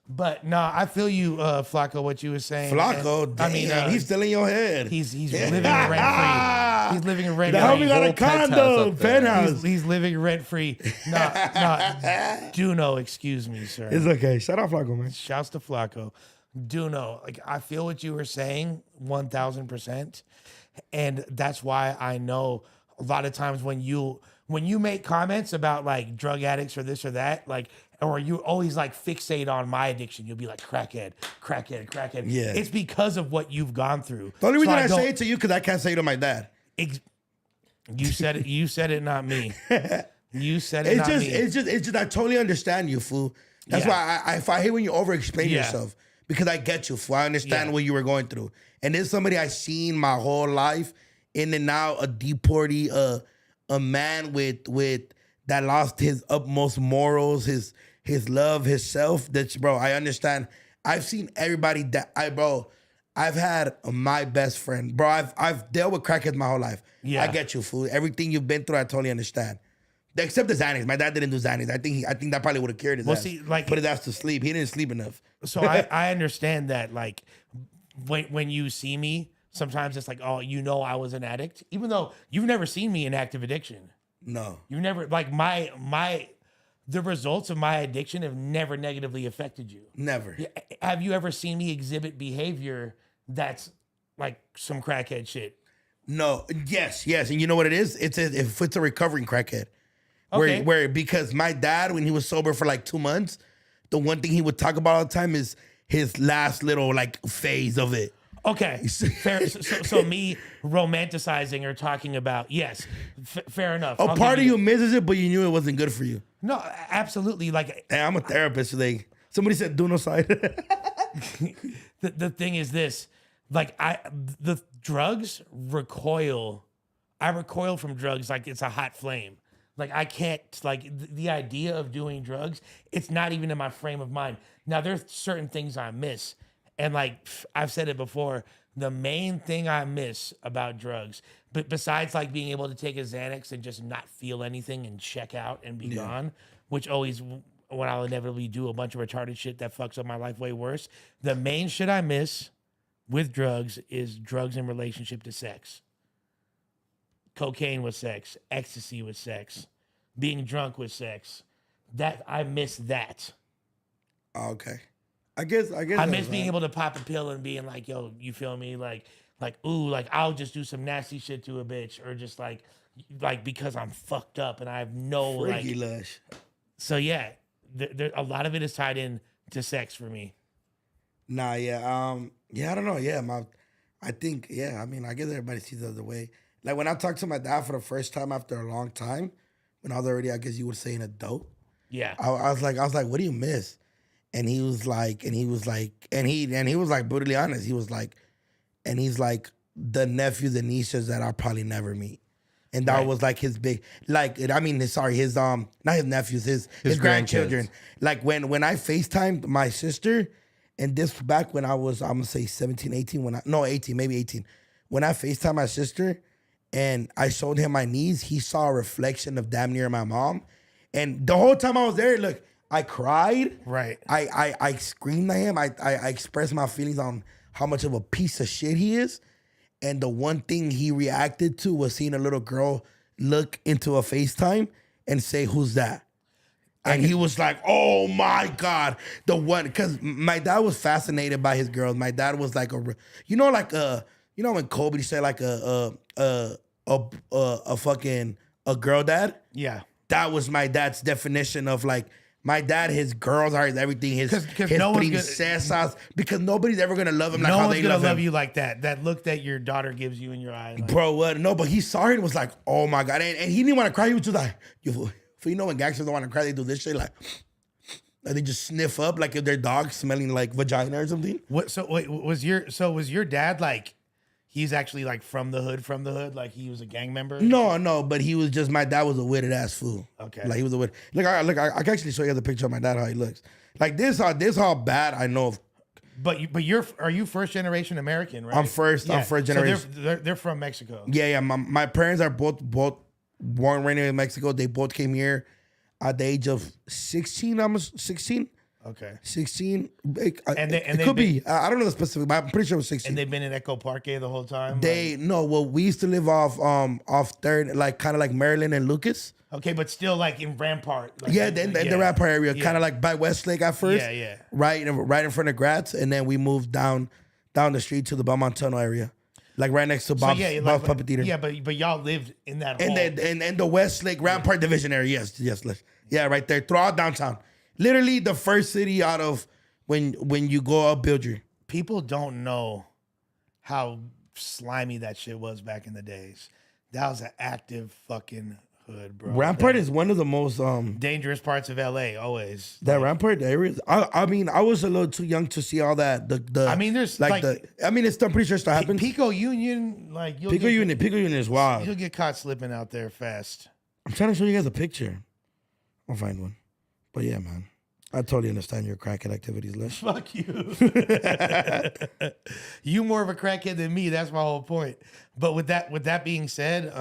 But no, I feel you, Flakko. What you were saying, Flakko, And, damn, he's still in your head. He's living rent free. He's living rent The free. homie got a condo, penthouse. He's living rent free. No, Duno, excuse me, sir. It's okay. Shout out Flakko, man. Shouts to Flakko. Duno, like I feel what you were saying, 1000%, and that's why I know a lot of times when you make comments about like drug addicts or this or that, like, or you always like fixate on my addiction, you'll be like crackhead. Yeah. It's because of what you've gone through. The only reason I don't- say it to you because I can't say it to my dad. You said it. You said it, not me. You said it, It's not just, me. it's just. I totally understand you, fool. That's Yeah. why I hate when you over-explain Yeah. yourself because I get you, fool. I understand Yeah. what you were going through, and there's somebody I seen my whole life, in and out, a deportee, a man with that lost his utmost morals, his love, his self. That's bro. I understand. I've seen everybody that I've had my best friend, bro. I've dealt with crackheads my whole life. Yeah. I get you, fool. Everything you've been through, I totally understand. Except the Xanax. My dad didn't do Xanax. I think that probably would have cured his Well, ass. see, like- put his ass to sleep. He didn't sleep enough. So I understand that, like, when you see me, sometimes it's like, oh, you know, I was an addict, even though you've never seen me in active addiction. No. You never like the results of my addiction have never negatively affected you. Never. Have you ever seen me exhibit behavior that's like some crackhead shit? No. Yes. And you know what it is? It's a recovering crackhead. Okay. Where because my dad, when he was sober for like 2 months, the one thing he would talk about all the time is his last little like phase of it. Okay, fair. So me romanticizing or talking about, yes, fair enough. A part of you misses it, but you knew it wasn't good for you. No, absolutely. Like, Hey, I'm a therapist. So somebody said do no side. the thing is this, like the drugs recoil. I recoil from drugs like it's a hot flame. Like I can't, like the idea of doing drugs, it's not even in my frame of mind. Now there's certain things I miss. And like I've said it before, the main thing I miss about drugs, but besides like being able to take a Xanax and just not feel anything and check out and be gone, which always when I'll inevitably do a bunch of retarded shit that fucks up my life way worse. The main shit I miss with drugs is drugs in relationship to sex. Cocaine with sex, ecstasy with sex, being drunk with sex. That I miss that. Okay. I guess I miss being able to pop a pill and being like, yo, you feel me? Like, ooh, like I'll just do some nasty shit to a bitch or just like because I'm fucked up and I have no Freaky like. lush. So yeah, a lot of it is tied in to sex for me. Nah, yeah. Yeah, I don't know. Yeah, I think, yeah, I mean, I guess everybody sees it the other way. Like when I talked to my dad for the first time after a long time, when I was already, I guess you would say, an adult. Yeah. I was like, what do you miss? And he was like, brutally honest. He was like, and he's like, the nephews and nieces that I'll probably never meet. And that was like his big, like, I mean, sorry, his not his nephews, his grandchildren. Like when I FaceTimed my sister, and this back when I was, I'm gonna say 17, 18, 18, maybe 18. When I FaceTimed my sister and I showed him my niece, he saw a reflection of damn near my mom. And the whole time I was there, look, I cried. Right. I screamed at him. I expressed my feelings on how much of a piece of shit he is. And the one thing he reacted to was seeing a little girl look into a FaceTime and say, "Who's that?" And he was like, "Oh my God." The one, because my dad was fascinated by his girls. My dad was like when Kobe said like a girl dad? Yeah. That was my dad's definition of like, my dad, his girls are his everything, his no one's princesas, because nobody's ever gonna love him like no how one's they gonna love him. you like that. That look that your daughter gives you in your eye. Like, Bro, what? No, but he saw it and was like, oh my God. And he didn't want to cry. He was just like, you know when gangsters don't want to cry, they do this shit like they just sniff up like if their dog's smelling like vagina or something. What? So wait, was your dad like? He's actually like from the hood, like he was a gang member? No, but he was just, my dad was a witted ass fool. Okay. Like he was a wit. Look, I can actually show you the picture of my dad, how he looks. Like this how bad I know of. But are you first generation American, right? I'm first generation. So they're from Mexico. Yeah. My parents are both born right here in Mexico. They both came here at the age of 16, almost 16. Okay. 16. And it could be. I don't know the specific, but I'm pretty sure it was 16. And they've been in Echo Parque the whole time? We used to live off Third, like kind of like Maryland and Lucas. Okay, but still like in Rampart. Like, the Rampart area, kind of like by Westlake at first. Yeah. Right in front of Gratz, and then we moved down the street to the Belmont Tunnel area. Like right next to Bob's Puppet Theater. Yeah, but y'all lived in that whole... And the Westlake Rampart Division area, yes. Yeah, right there, throughout downtown. Literally the first city out of when you go up Bilger. People don't know how slimy that shit was back in the days. That was an active fucking hood, bro. Rampart is one of the most dangerous parts of LA, always. That Rampart area. I mean, I was a little too young to see all that. There's I'm pretty sure it still happens. Pico Union, like Pico Union is wild. You'll get caught slipping out there fast. I'm trying to show you guys a picture. I'll find one. But yeah, man, I totally understand your crackhead activities, Lish. Fuck you. You more of a crackhead than me. That's my whole point. But with that being said,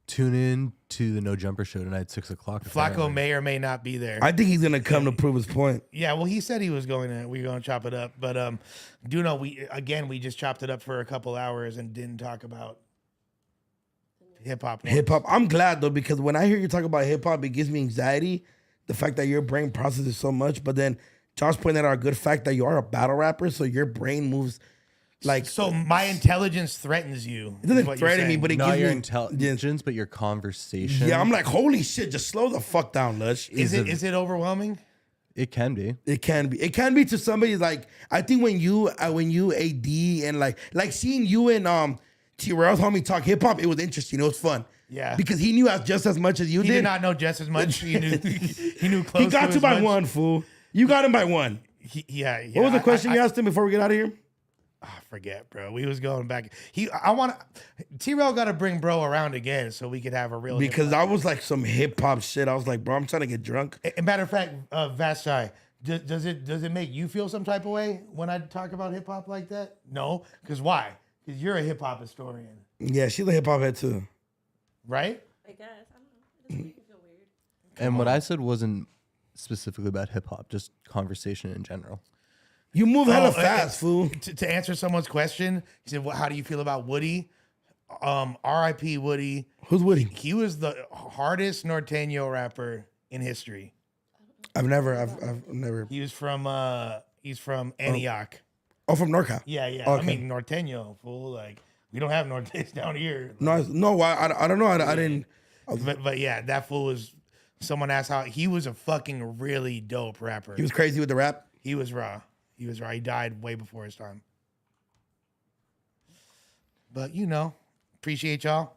tune in to the No Jumper show tonight at 6 o'clock. Flakko may or may not be there. I think he's gonna come to prove his point. Yeah, well, he said he was going to. We were going to chop it up, but do know we just chopped it up for a couple hours and didn't talk about hip hop. I'm glad though, because when I hear you talk about hip hop, it gives me anxiety. The fact that your brain processes so much, but then Josh pointed out a good fact that you are a battle rapper, so your brain moves like. So my intelligence threatens you. It doesn't threaten me, but it not gives your me intelligence, but your conversation. Yeah, I'm like, holy shit, just slow the fuck down, Lush. Is it overwhelming? It can be. It can be. It can be to somebody like, I think when you AD and like seeing you and T-Rail's homie talk hip hop, it was interesting. It was fun. Yeah, because he knew just as much as you did. He did not know just as much. He knew close. He got you by one, fool. You got him by one. Yeah. What was the question you asked him before we get out of here? I forget, bro. We was going back. T-Rail got to bring bro around again so we could have a real. Because I was like some hip hop shit. I was like, bro, I'm trying to get drunk. And matter of fact, Vashai, does it make you feel some type of way when I talk about hip hop like that? No, because why? Because you're a hip hop historian. Yeah, she's a hip hop head too. Right? I guess. I don't know. It doesn't make me feel weird. And what I said wasn't specifically about hip hop, just conversation in general. You move hella fast, fool. To answer someone's question, he said, well, how do you feel about Woody? R.I.P. Woody. Who's Woody? He was the hardest Norteño rapper in history. I've never. He was from he's from Antioch. Oh, from NorCal. Yeah. Okay. I mean Norteño, fool. Like we don't have Norteños down here. No, I don't know. I didn't. But yeah, that fool was. Someone asked how he was a fucking really dope rapper. He was crazy with the rap. He was raw. He died way before his time. But appreciate y'all.